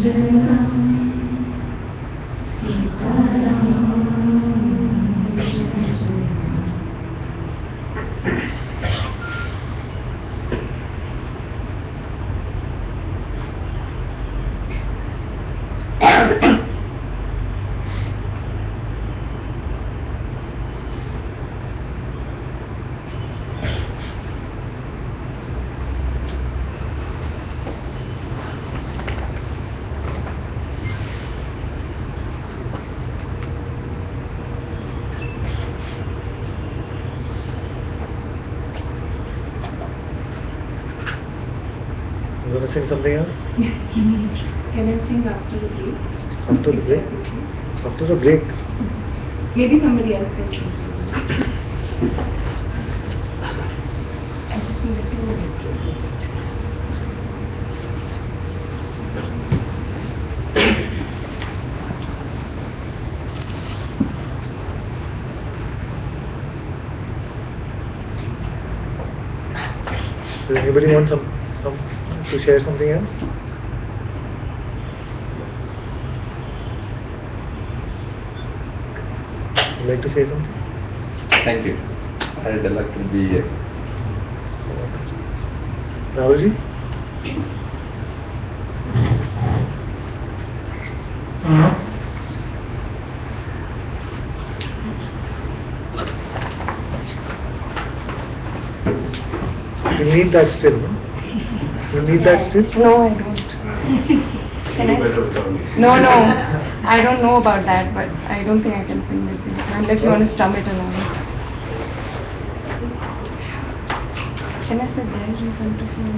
Jai Ram. You want to sing something else? Can I sing after the break? After the break? After the break? Maybe somebody else can sing. I just need to. Does anybody want some to share something else? Would you like to say something? Thank you. I had the luck to be here. Rahulji? You need that still, no? You need that still? No, I don't. Can I? No, I don't know about that, but I don't think I can sing this thing, unless you want to strum it along. Can I sit there in front of you?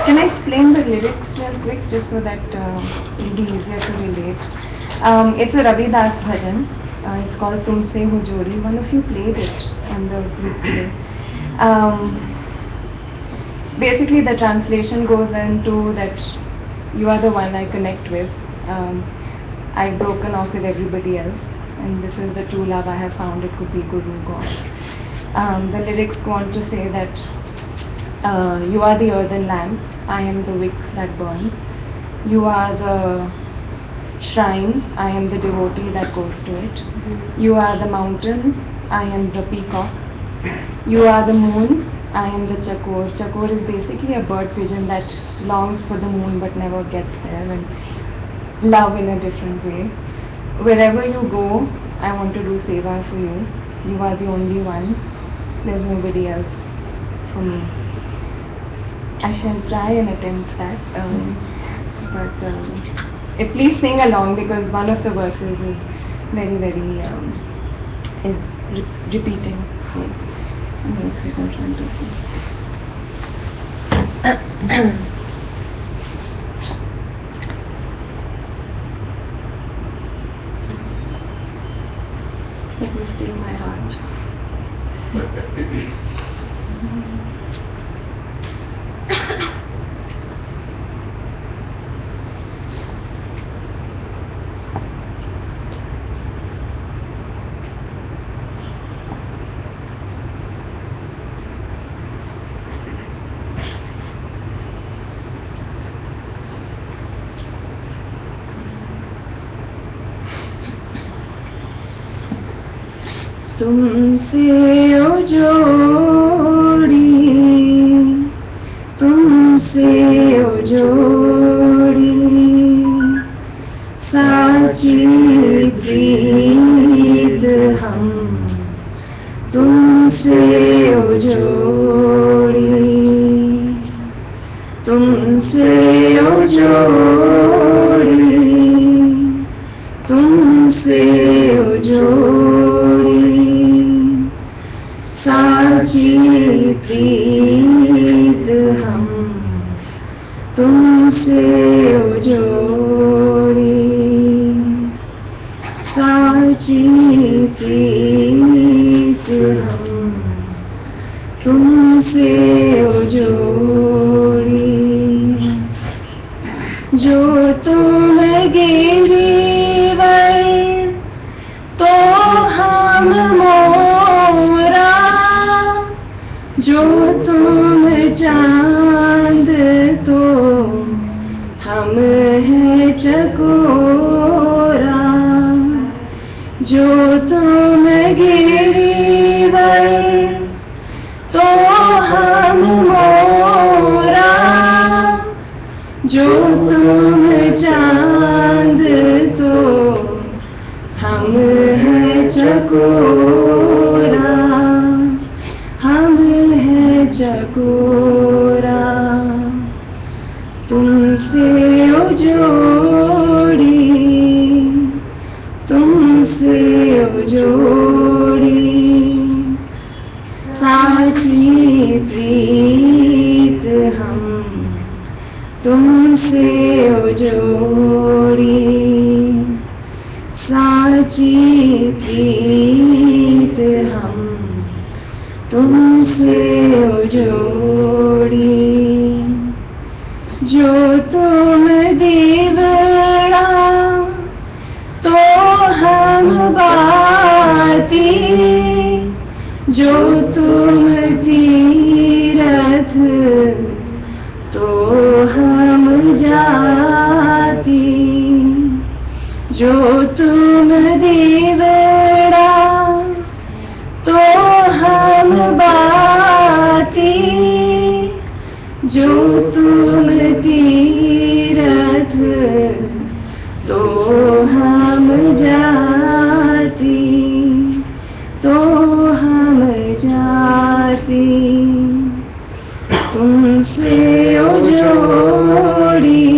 Can I explain the lyrics real quick, just so that it'll be easier to relate? It's a Ravi Das bhajan. It's called Tumse Ho Jodi. One of you played it on the group today. Basically, the translation goes into that you are the one I connect with. I've broken off with everybody else, and this is the true love I have found. It could be Guru, God. The lyrics go on to say that you are the earthen lamp, I am the wick that burns. You are the shrine, I am the devotee that goes to it. You are the mountain, I am the peacock. You are the moon, I am the chakor. Chakor is basically a bird pigeon that longs for the moon but never gets there, and love in a different way. Wherever you go, I want to do seva for you. You are the only one. There's nobody else for me. I shall try and attempt that. Please sing along, because one of the verses is very, very repeating. So, I'm trying to see. Let me still my heart. तुमसे ओ जोड़ी, तुमसे ओ जोड़ी, साची प्रीत हम तुमसे ओ जोड़ी, तुमसे ओ जोड़ी, तुमसे ओ जोड़ी, साची प्रीत हम तुमसे ओ जोड़ी, साची प्रीत हम तुमसे ओ जोड़ी। जो तुम गिरिवर तो हम मोरा, जो तुम चांद तो हम हैं चकोरा, जो तुम गिरिवर तो हम मोरा, जो तुम चांद तो हम हैं चकोरा, हम हैं चकोरा। तुमसे ओ जोड़ी, तुमसे ओ जोड़ी, साची प्रीत हम तुमसे ओ जोड़ी, साची प्रीत हम तुमसे ओ जोड़ी। जो तुम दीवाना तो हम बाती, जो तुम तीरथ तो हम जाती, जो तुम दीवाना तो हम बाती, जो तुम तीरथ तो हम जाती, तो हम जाती। तुमसे ओ जोड़ी,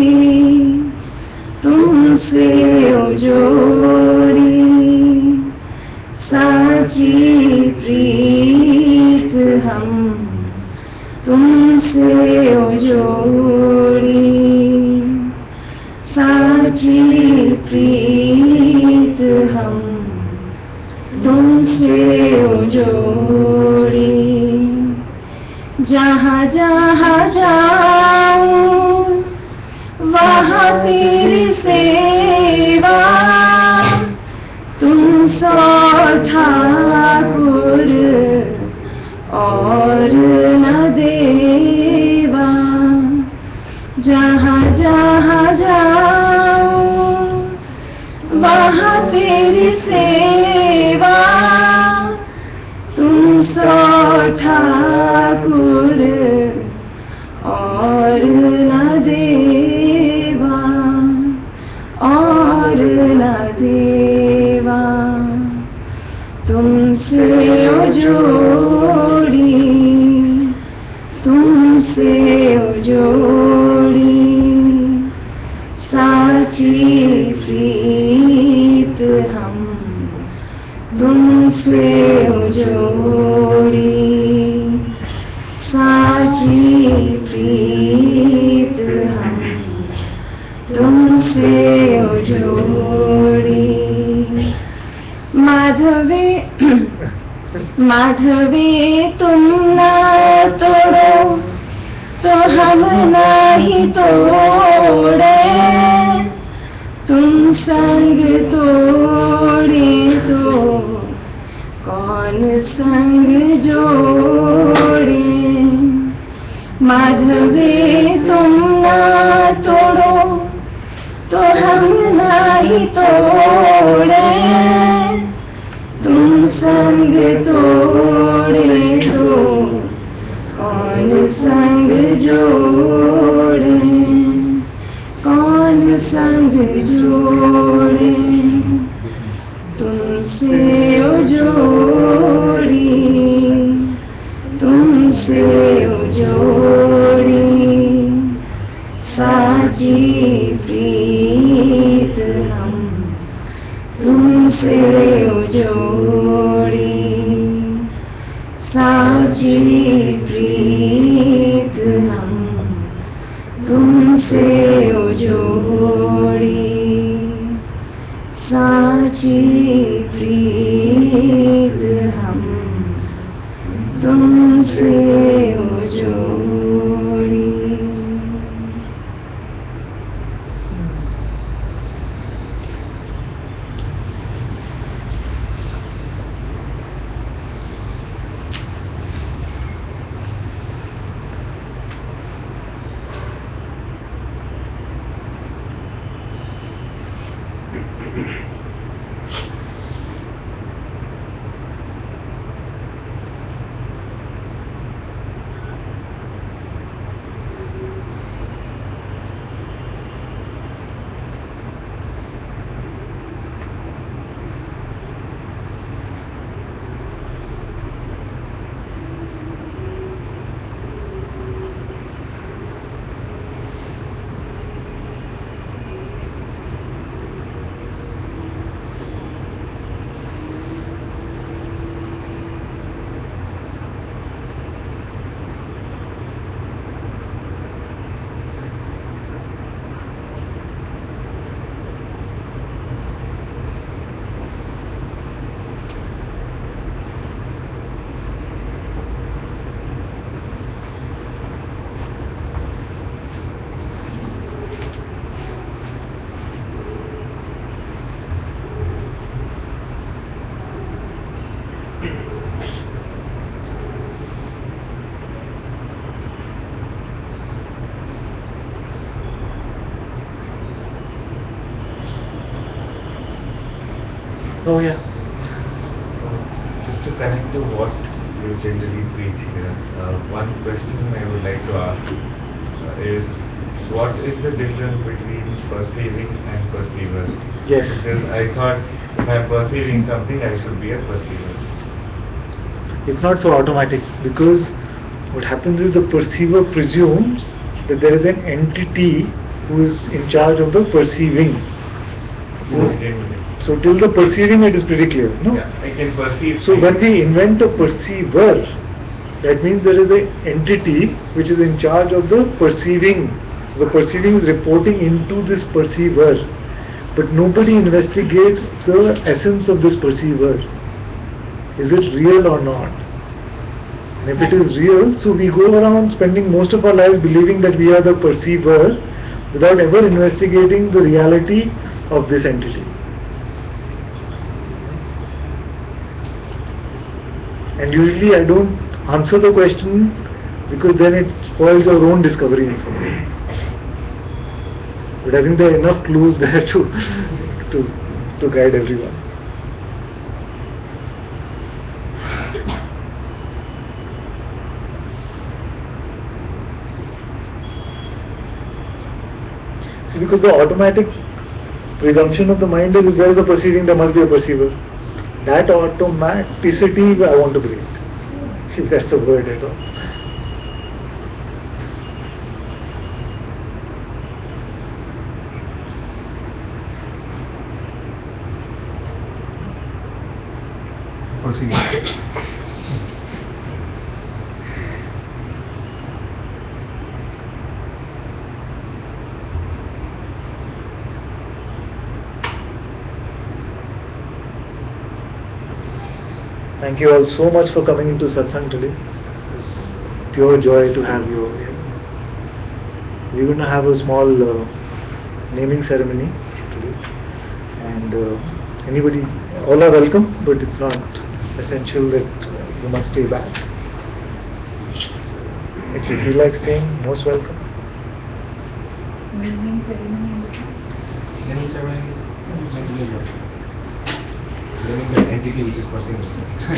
तुमसे ओ जोड़ी, साची प्रीत हम तुमसे ओ जोड़ी, साची प्रीत जोड़ी जहाँ जहाँ जाऊं वहाँ तेरी सेवा तुम सो ठाकुर और न देवा जहाँ जहाँ जाऊं वहाँ तेरी सेवा तुम सो ठाकुर और न देवा और न देवा तुमसे ओ जोड़ी तुमसे ओ जोड़ी साची प्रीत हम तुमसे ओ जोड़ी साची प्रीत हम तुमसे ओ जोड़ी माधवे माधवे तुम ना तोड़ो तो हम नहीं तोड़े तुम संग तोड़े तो कौन संग जोड़े माधवे तुम ना तोड़ो तो हम नहीं तोड़े तुम संग तोड़े तो कौन संग जोड़े कौन संग जोड़े तुमसे ओ जोड़ी तुमसे ओ जोड़ी साची प्रीत हम तुमसे ओ जोड़ी साची प्रीत हम तुमसे ओ जोड़ी साची प्रीत हम तुमसे ओ जोड़ी Oh yeah. Just to connect to what you generally preach here, one question I would like to ask is, what is the difference between perceiving and perceiver? Yes. Because I thought if I am perceiving something, I should be a perceiver. It's not so automatic, because what happens is the perceiver presumes that there is an entity who is in charge of the perceiving. So till the perceiving it is pretty clear, no? Yeah, I can perceive. So when we invent a perceiver, that means there is an entity which is in charge of the perceiving. So the perceiving is reporting into this perceiver, but nobody investigates the essence of this perceiver. is it real or not? And if it is real, so we go around spending most of our lives believing that we are the perceiver without ever investigating the reality of this entity. And usually I don't answer the question because then it spoils your own discovery in some sense. But I think there are enough clues there to guide everyone. See, because the automatic presumption of the mind is if there is a perceiving, there must be a perceiver. That automaticity I want to break, if that's a word at all. Thank you all so much for coming into Satsang today. It's pure joy to have you over here. We're going to have a small naming ceremony today, and anybody, all are welcome, but it's not essential that you must stay back. If you feel like staying, most welcome. Naming ceremony. Naming ceremony is naming the entity which is perceiving. No.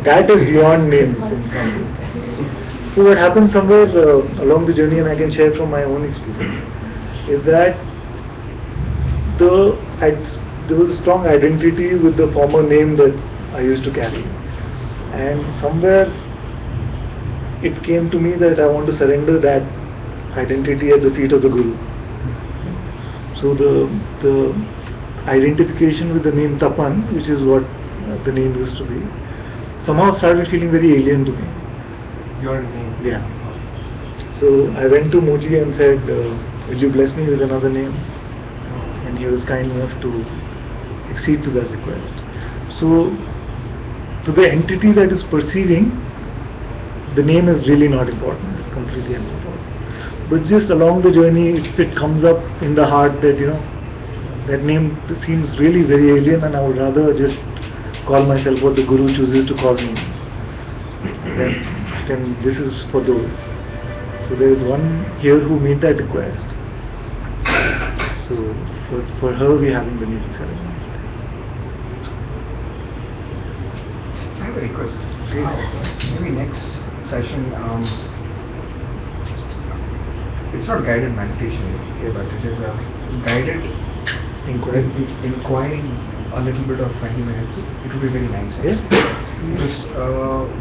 That is beyond names. So what happens somewhere along the journey, and I can share from my own experience, is that there was a strong identity with the former name that I used to carry, and somewhere it came to me that I want to surrender that identity at the feet of the Guru. So the identification with the name Tapan, which is what the name used to be, somehow started feeling very alien to me. Your name? Yeah. So I went to Mooji and said, will you bless me with another name? And he was kind enough to accede to that request. So to the entity that is perceiving, the name is really not important, it's completely unimportant. But just along the journey, if it comes up in the heart that, that name seems really very alien and I would rather just call myself what the Guru chooses to call me, then this is for those. So there is one here who made that request. So for her we're having the naming ceremony. I have a request. Maybe next session, it's not guided meditation, okay, but it is a guided inquiring a little bit of 20 minutes. It would be very nice. Yes. Because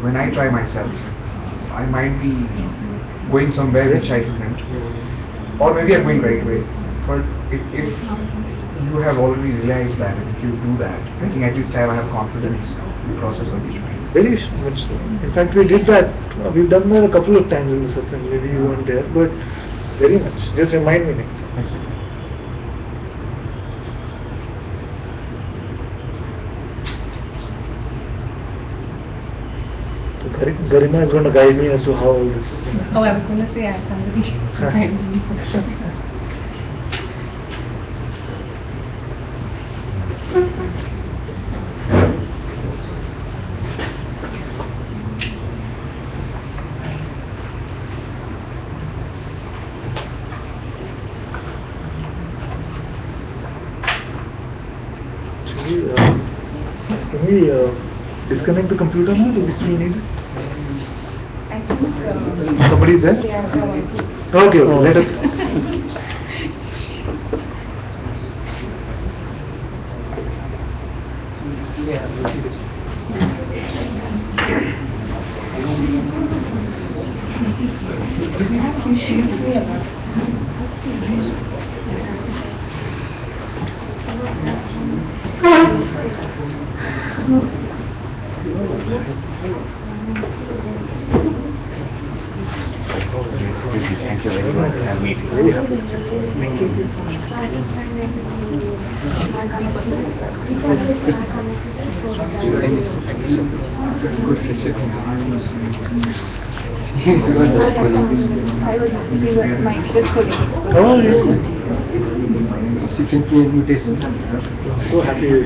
when I try myself, I might be going somewhere which I shouldn't, or maybe I'm going right way. But if you have already realized that, if you do that, I think at least I have confidence in the process of each mind. Very much so. In fact, we did that. We've done that a couple of times in the satsang. Maybe you weren't there, but very much. Just remind me next time. That's it. So Garima is going to guide me as to how all this is going to happen. Oh, I was going to say I have somebody. Can we disconnect the computer now? Do we still need it? I think Somebody's there? yeah, no, it's just Okay, let us. Thank you very much. I'll meet you. Very happy. Thank you. Good friendship. I was with my good colleague. Oh, yeah. She sent me an invitation. So happy.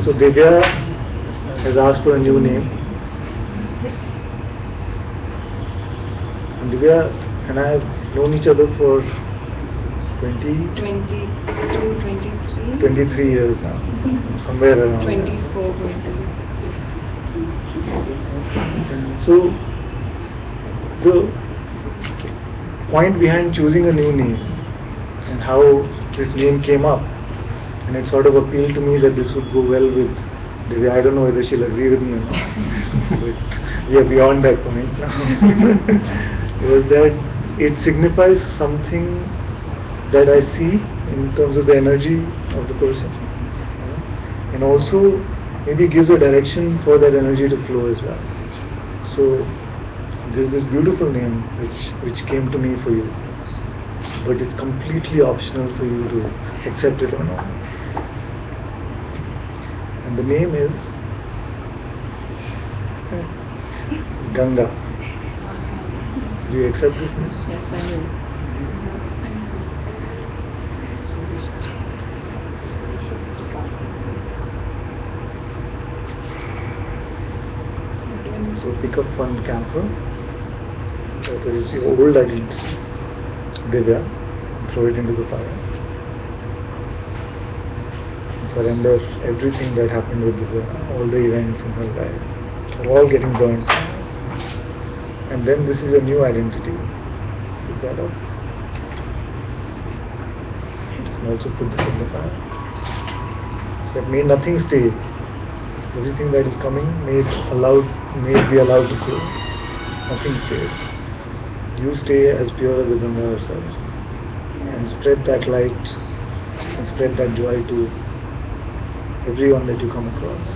So Divya has asked for a new name. And Divya and I have known each other for 23 years now, somewhere around. 24 going to So the point behind choosing a new name and how this name came up, and it sort of appealed to me that this would go well with Divya. I don't know whether she'll agree with me or not, but we are beyond that point now. Was that it signifies something that I see in terms of the energy of the person, and also maybe gives a direction for that energy to flow as well. So there's this beautiful name which came to me for you, but it's completely optional for you to accept it or not. And the name is Ganga. Do you accept this name? Yes, I will. So pick up one camphor, that is your old identity, Divya, throw it into the fire. Surrender everything that happened with Divya, all the events in her life, are all getting burned. And then this is a new identity. Pick that up. And also put this in the fire. So that may nothing stay. Everything that is coming may be allowed to go. Nothing stays. You stay as pure as the Ganga herself, and spread that light and spread that joy to everyone that you come across.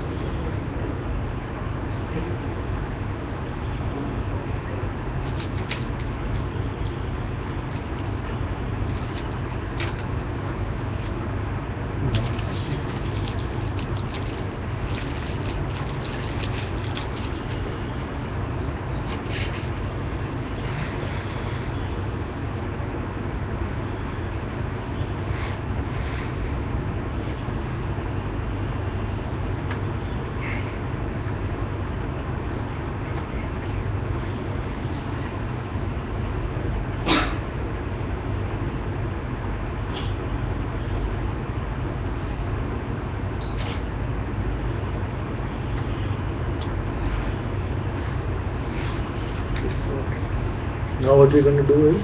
Now what we're going to do is,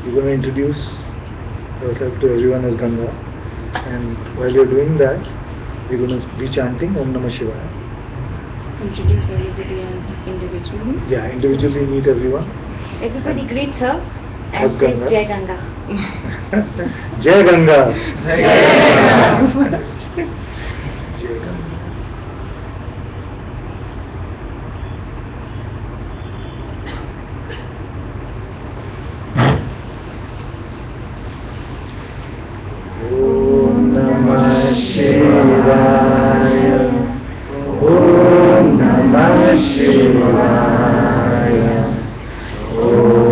you're going to introduce yourself to everyone as Ganga, and while you're doing that, we're going to be chanting Om Namah Shivaya. Introduce everybody as individually. Yeah, individually meet everyone. Everybody greet her As and say Ganga. Jai Ganga. Jai Ganga. Jai Ganga. Jai Ganga. Om Namah Shivaya. Om Namah Shivaya. Om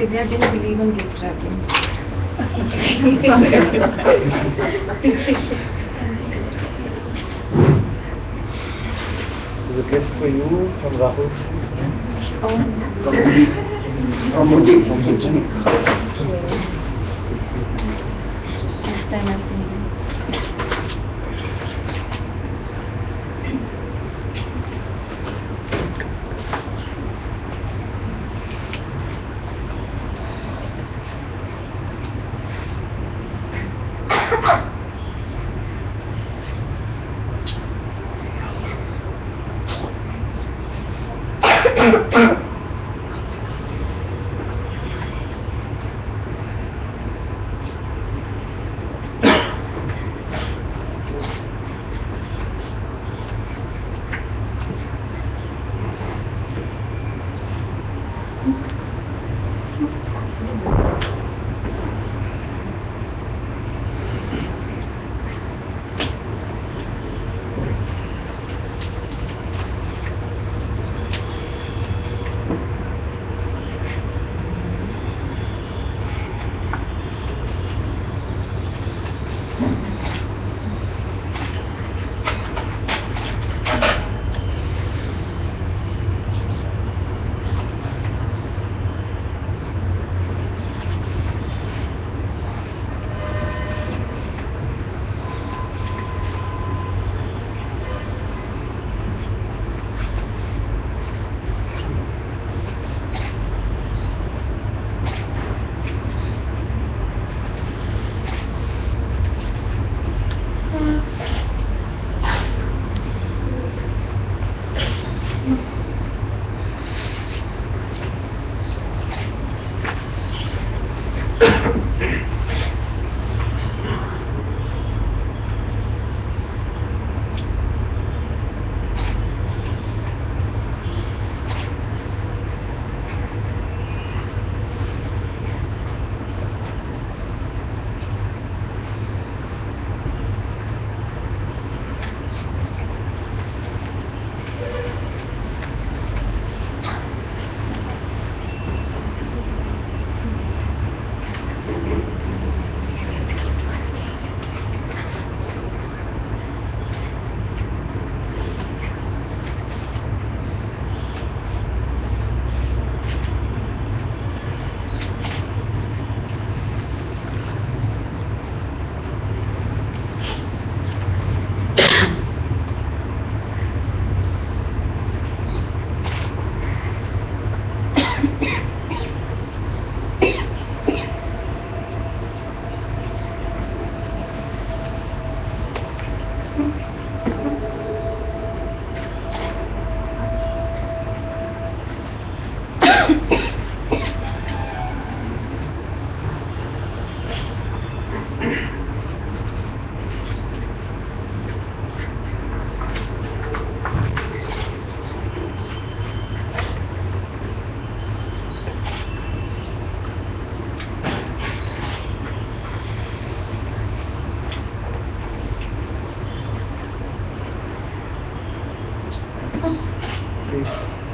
Divya didn't believe in gift wrapping. There's a gift for you from Rahul. From Mooji. This time I'm thinking.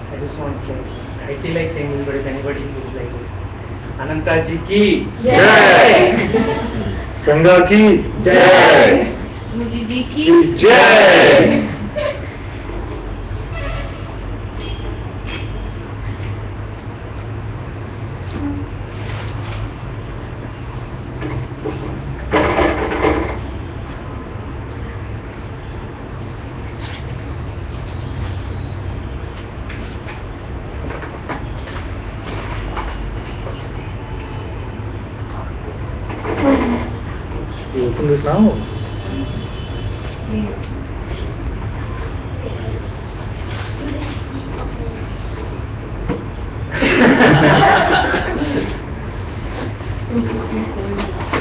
I just want to, I feel like saying this, but if anybody feels like this, Ananta ji ki Jai! Sangha ki Jai! Mooji ji ki Jai! You open this now?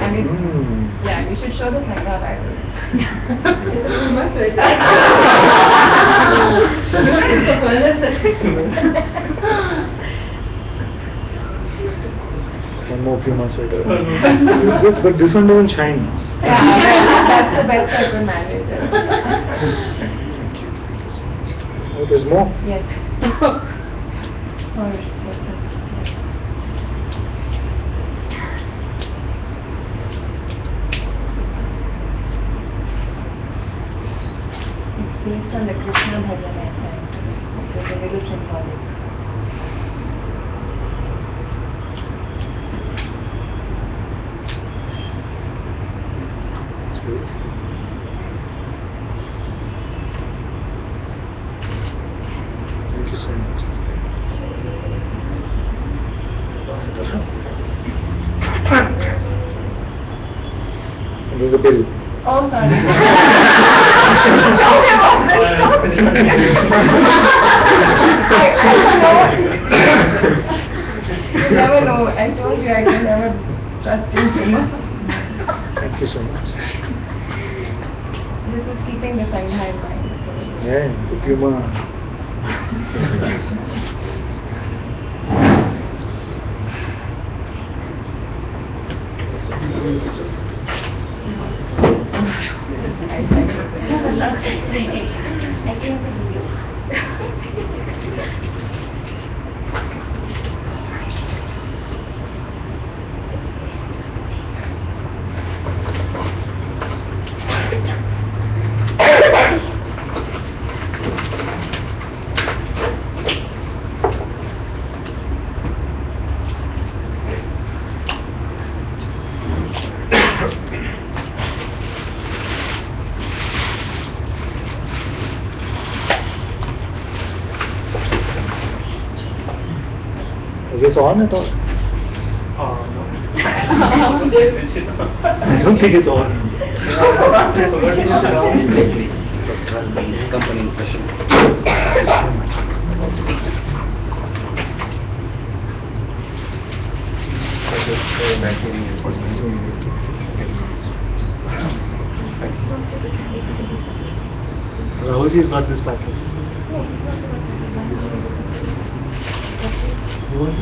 I mean, yeah, we should show the Sangha Bible. One more Puma sweater. But this one doesn't shine. Yeah, that's the best I could manage. Thank you. Oh, there's more? Yes. Or what's that? based on the Krishna bhajan I sang today. It was a little symbolic. Thank you so much. There's a bill. Oh, sorry. You never know. I told you I can never trust you too much. Thank you so much. This is keeping the Sangha in mind. Yeah, the Puma. Is this on at all? I don't think it's on. Accompanying session. Rahulji's got this packet. You want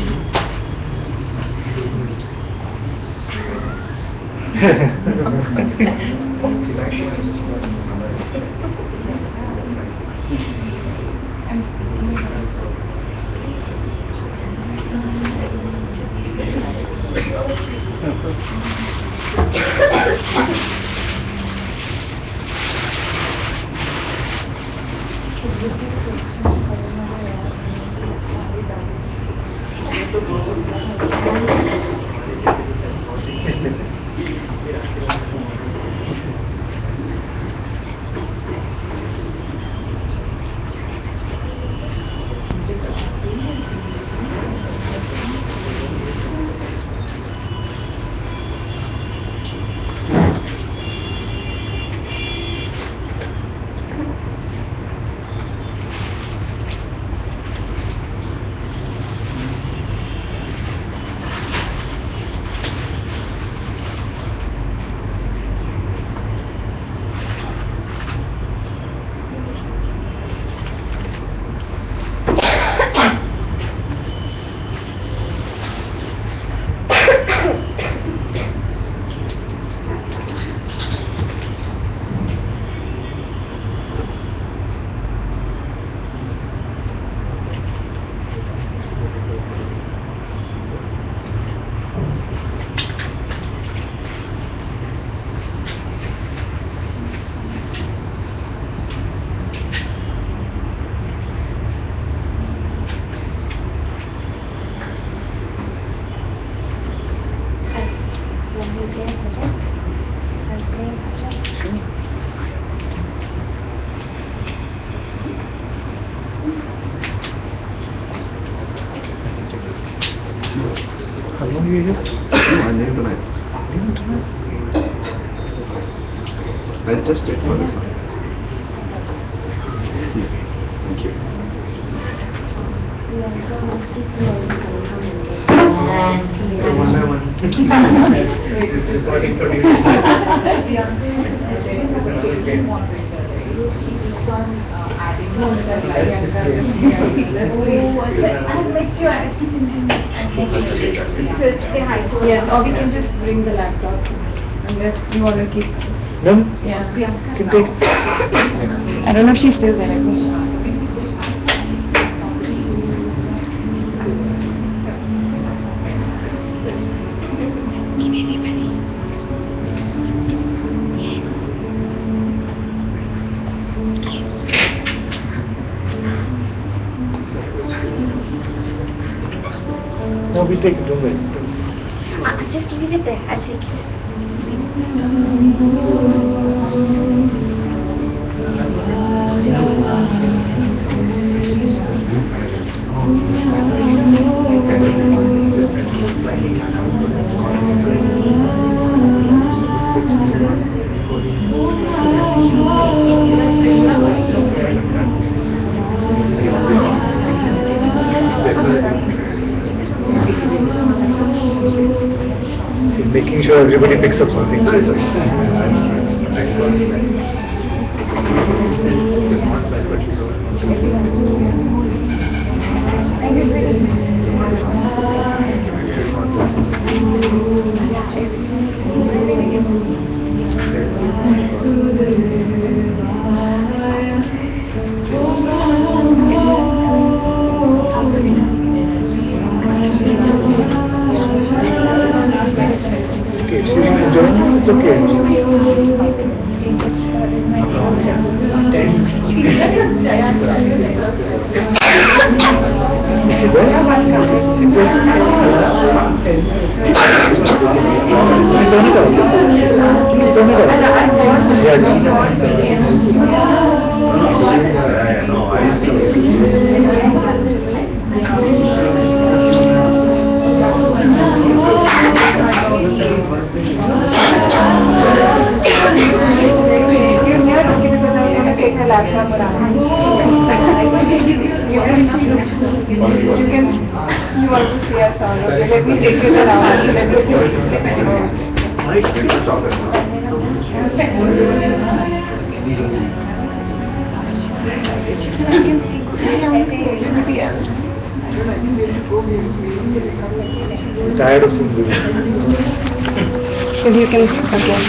How long are you here? No, I'm leaving tonight. Leaving tonight? I'll just wait for this one. Thank you. One by one. It's recording for you. Yes, or we can just bring the laptop unless you want to keep. No? Yeah. You can take it. I don't know if she's still there. No, we take it, don't worry. Just leave it there. I'll take it. Making sure everybody picks up something. It's okay. You want to see us all, okay? Let me take you around. He's tired of singing. If you can, okay.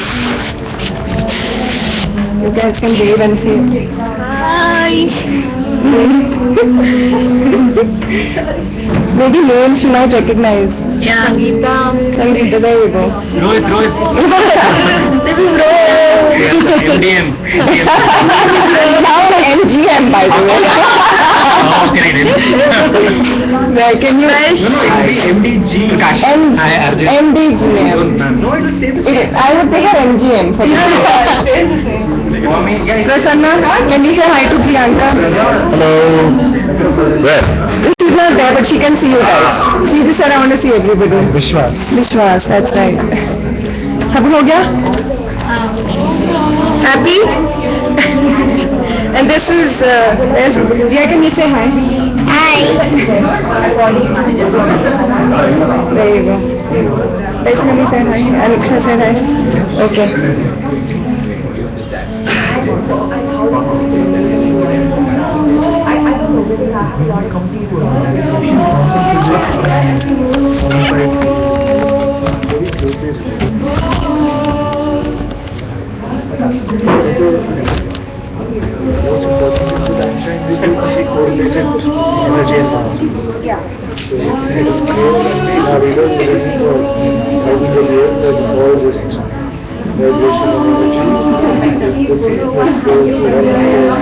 You guys can wave and say hi. Maybe names you might recognize. Yeah, Geeta. Sangeeta, there you go. Rohit. This is Rohit. MDM. Now MGM, by the way. Where can you? MDG. MDGM. No, it will stay the same. I would take her MGM for this. Prasanna, can you say hi to Priyanka? Hello. Where? She's not there, but she can see you guys. She just said I want to see everybody. Vishwas, that's right. Sab ho gaya? Happy? And this is, Jia, can you say hi? Hi. There you go. Vaishnavi said hi. Alexa said hi. Okay. Most important is that time we do see correlated energy and mass. So it is clear and we have either living for thousands of years that it's all just vibration of energy. It's the same that goes through all the substance.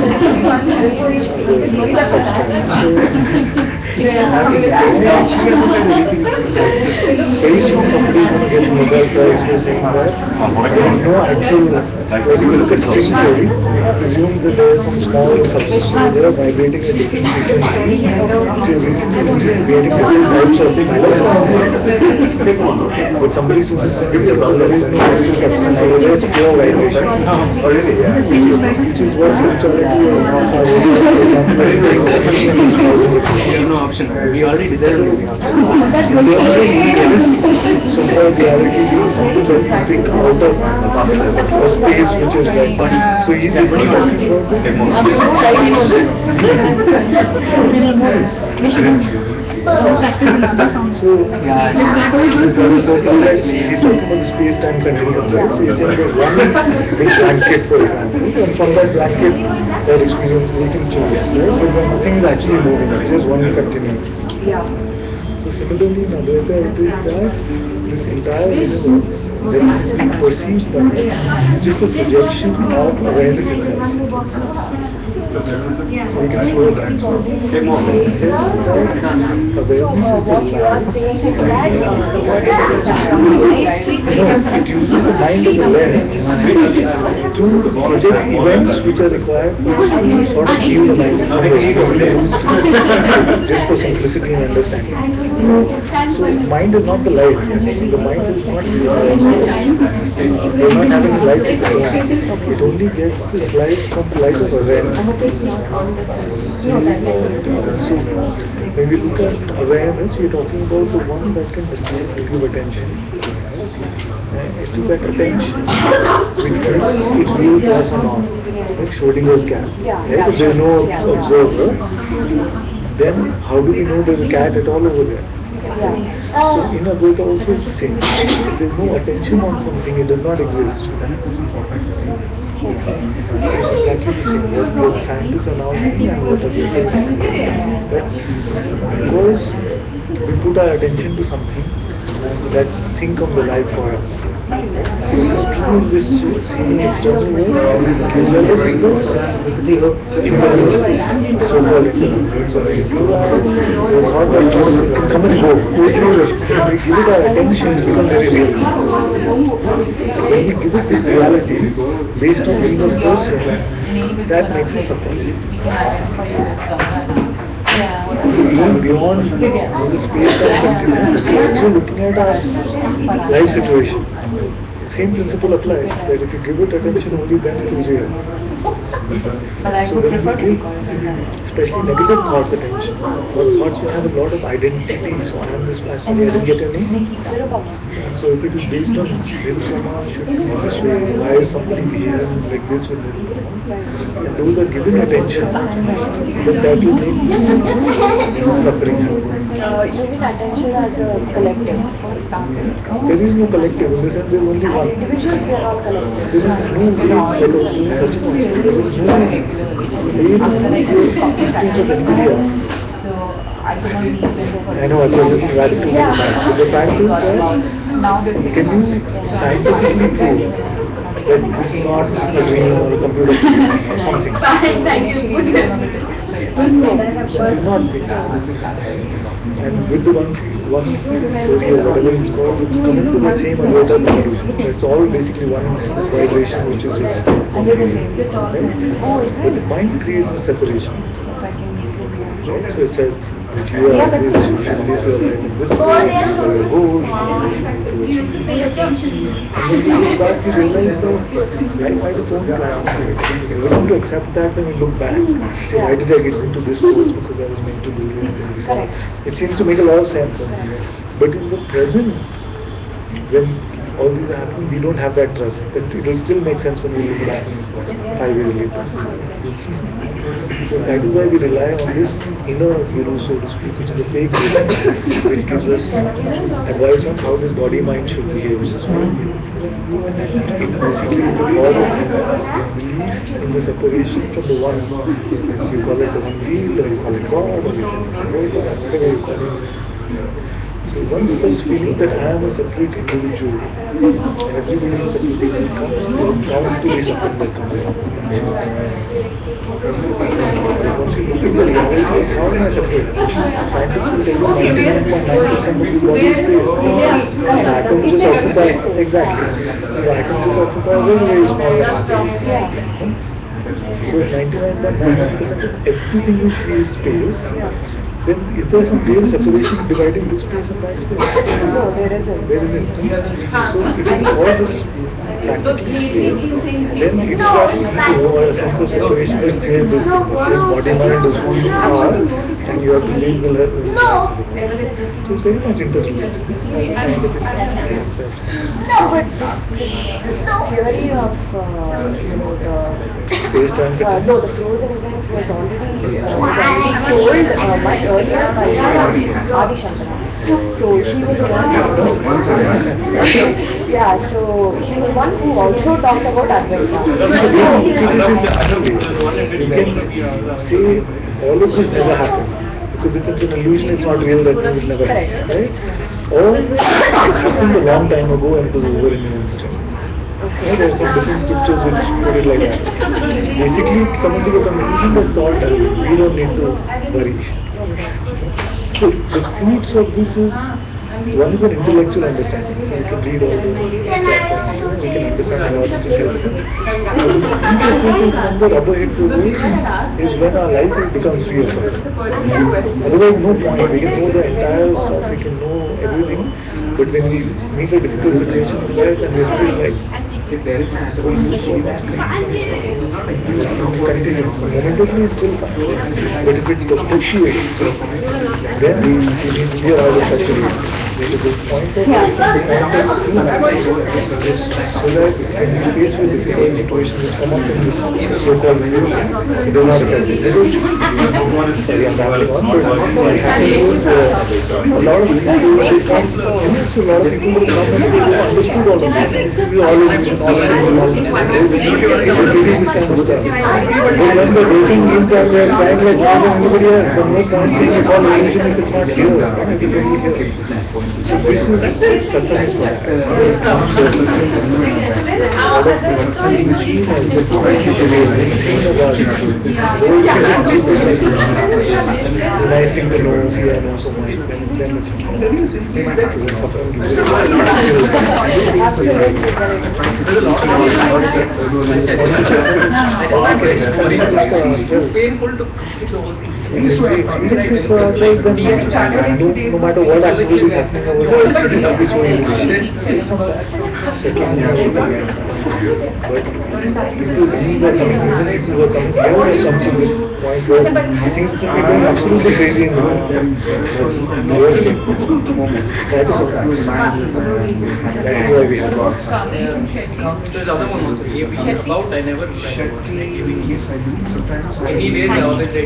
Very soon somebody is going to get Nobel Prize for saying that there is no actual, when you look at string theory, assume that there is some small substance that are vibrating at different frequencies, which is creating different types of but somebody says there is no actual substance, so there is pure vibration, which is what spirituality We have no option. We already decided what we have. They also need this so-called reality is something that you think out of a space which is like, so he's basically talking so he's talking about the space-time continuum, right? So he's saying there's one big blanket, for example, and from that blanket that experience everything changes, right? But when nothing is actually moving, it's just one continuum. So similarly in Advaita it is that this entire universe that is being perceived by us is just a projection of awareness itself. So we can slow it down. Awareness is the it uses the mind as a lens to project events which are required for sort of heal the mind just for simplicity and understanding. So mind is not the light. The mind is not we're not having the light of its own. It only gets the light from the light of awareness. So when we look at awareness, we're talking about the one that can give attention. It's to that attention which is real person on, like Schrodinger's cat. Right? If there's no observer, then how do we know there's a cat at all over there? So in Advaita also it's the same. If there's no attention on something, it does not exist. It's exactly the same. What the scientists are now saying and what Advaita is saying. Because we put our attention to something that thing comes alive for us. So it's true in this seeming external world as well as in the internal world, so-called internal world. So if you are thought that it can come and go, if we give it our attention, it becomes very real. When we give it this reality, based on being a person, that makes us suffer. Even beyond the space of continuous, we're looking at our life situation. Same principle applies, that if you give it attention only then it is real. So when we give, especially negative thoughts attention, or thoughts which have a lot of identity, so I am this person, I didn't get a name. So if it is based on Nirvana, should be this way, why is somebody behaving like this with Nirvana? And those are given attention, but that will make suffering happen. You mean attention as a collective, for example? There is no collective, in the sense there is only one. Individuals, we are all collective. There is no way, like I was doing such a thing, there is no way to experience of anybody else. I know, I'm just looking at it too much, but the fact is that, can you scientifically prove that this is not a dream or a computer or something? It's not things. And with the one theory or whatever it's called, it's coming to the same Advaita conclusion. It's all basically one vibration which is just right? But the mind creates a separation. Right? So it says that you are this, you should live your life in this way, you are your goal, and when you look back, you realize that life had its own plan. You don't want to accept that when you look back. Say, why did I get into this course? Because I was meant to do this. It seems to make a lot of sense. But in the present, when all these are happening, we don't have that trust. But it will still make sense when we look back 5 years later. So that is why we rely on this inner guru, so to speak, which is the fake guru, which gives us advice on how this body-mind should behave. It basically is the God of belief in the separation from the one. You call it the one field, or you call it God, or you call it whatever you call it. So once there's feeling that I am a separate individual, and everybody is separate, it comes down to be something that comes in. Once you look at the reality, how am I separate? Scientists will tell you 99.9% of the body is space. And atoms just occupy, exactly. So atoms just occupy a very, very small space. So 99.9% of everything we see is space. Then is there some real separation dividing this space and that space? No, there isn't. There isn't. So if it is all this practically space, then it's that easy to know a sense of separation that says this body-mind is one power and you have to leave the rest of the rest. So it's very much interrelated. No, but the theory of the Space-time no, the frozen events was already told much earlier by Adi Shankara. So he was one. Yeah, so he was one who also talked about Advaita. You can say all of this never happened. Because if it's an illusion, it's not real, that means it never happened, right? Or it happened a long time ago and it was over in an instant. there are some different scriptures which put it like that. Basically, coming to the conclusion, that's all done. We don't need to worry. So the fruits of this is, one is an intellectual understanding. So we can read all the stuff and we can understand how it is relevant. But the fruit is when the rubber hits the road is when our life becomes real. Otherwise, no point. We can know the entire stuff, we can know everything, but when we meet a difficult situation in life and we're still like, if there is an answer, we continue. So momentarily is still fine. But if it fluctuates, then we are out of saturated. There is a point of so that when we face with difficult situations which come up in this so-called view, it does not affect it. Sorry, I'm babbling on, but what happens is a lot of people will come, a lot of people will come and they don't understood all of this. This is all illusion, all illusion, they're reading this kind of stuff. But when the rating means that they're crying like more than anybody else, there's no point saying it's all illusion if it's not here, if it's only here. So this is Satsang is for that. Out of the machine has the thing about realizing the nose here and also mind, then it's painful to when we experience it for ourselves, then no matter what activity is happening over there, it will be so easy. But people believe that even if you were coming here, they come to this point where things could be going absolutely crazy in the world. That is what happens. That is why we have got there's other one also. About I never anyways I always say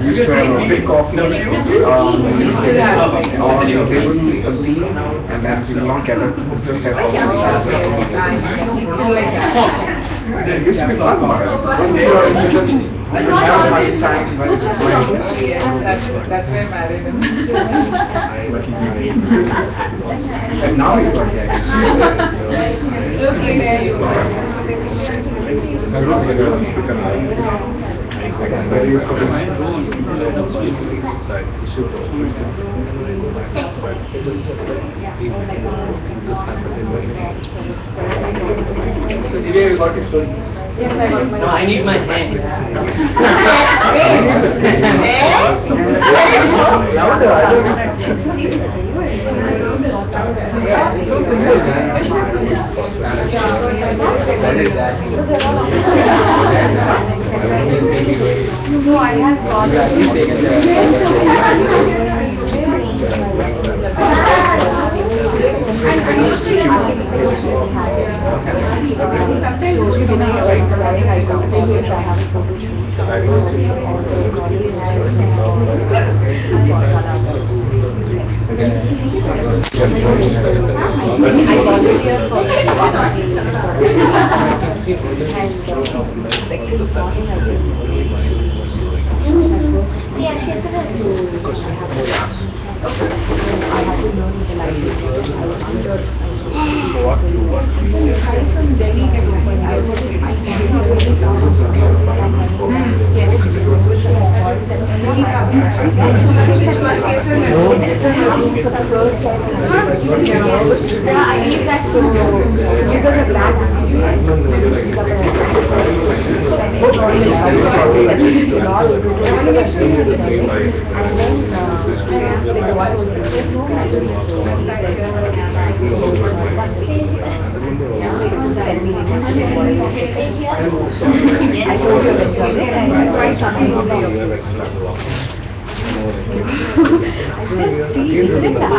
used to have a big coffee on the table, a tea, and then we long kettle, just have it used to be fun. Once you are in the have nice time, That's where married him. and now you are here. So Divya, you got your story? Yes, I got my. No, I need my hand. No, I have got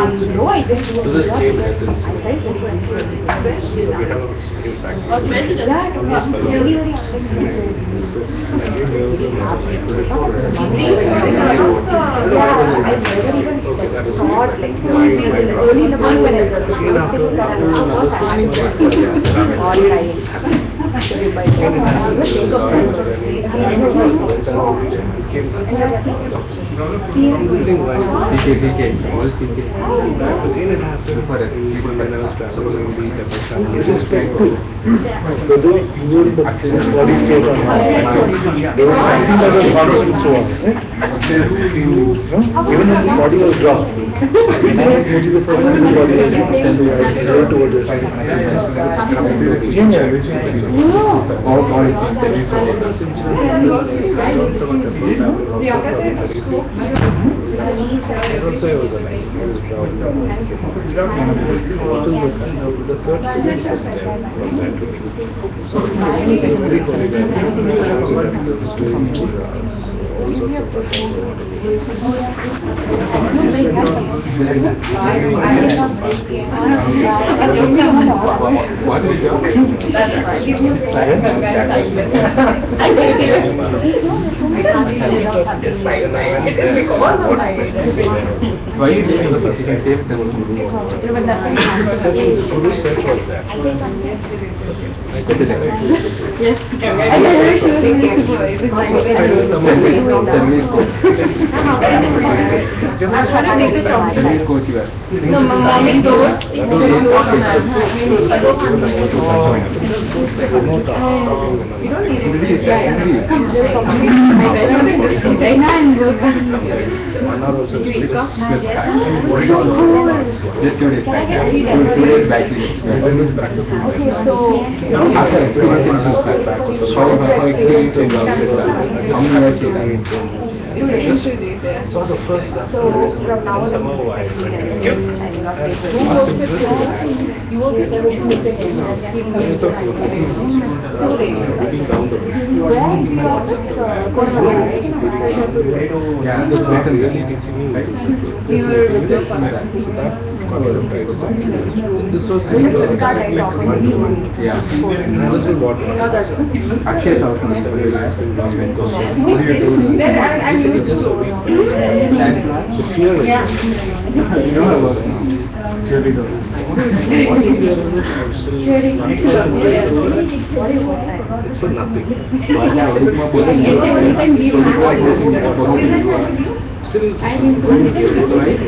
To the same essence. We have whether you were in the body state or not, there was something that was constant throughout, right? No? Even when the body was dropped, when I was the first time the body was dropped, so I wrote towards the side. What is your why you doing the first time? Save them. Guru said was that. Coach you are. No, mommy told. Just 2 days back. 2 days back. After experience how experience changed how many years you done? So the first from now on, you will get Yeah, this person really teaching me. This was yeah. Akshay is also what do you do? The fear is you don't have work now. It's for nothing. Still, right?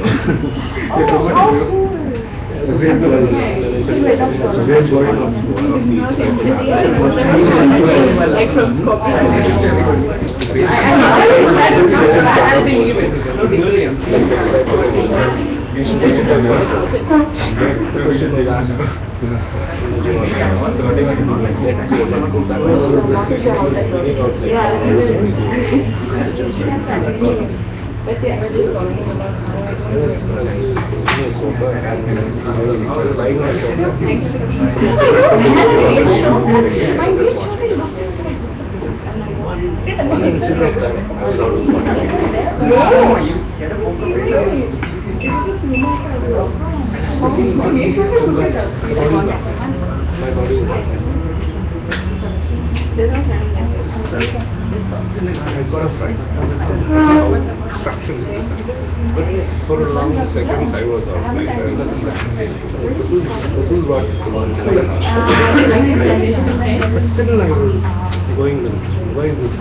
But yeah, we're just talking about how I got a fright. Fractions. But for a long seconds I was out. Like, this is what I want to know. But still I was going with why is this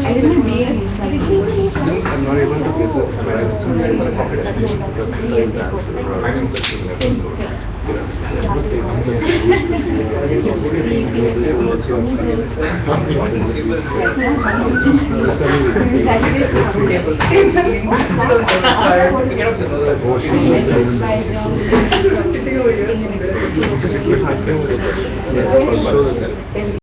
I didn't realize. Still I'm not able to guess it. I mean, I was still able to guess it because I am dancer or I'm such an episode.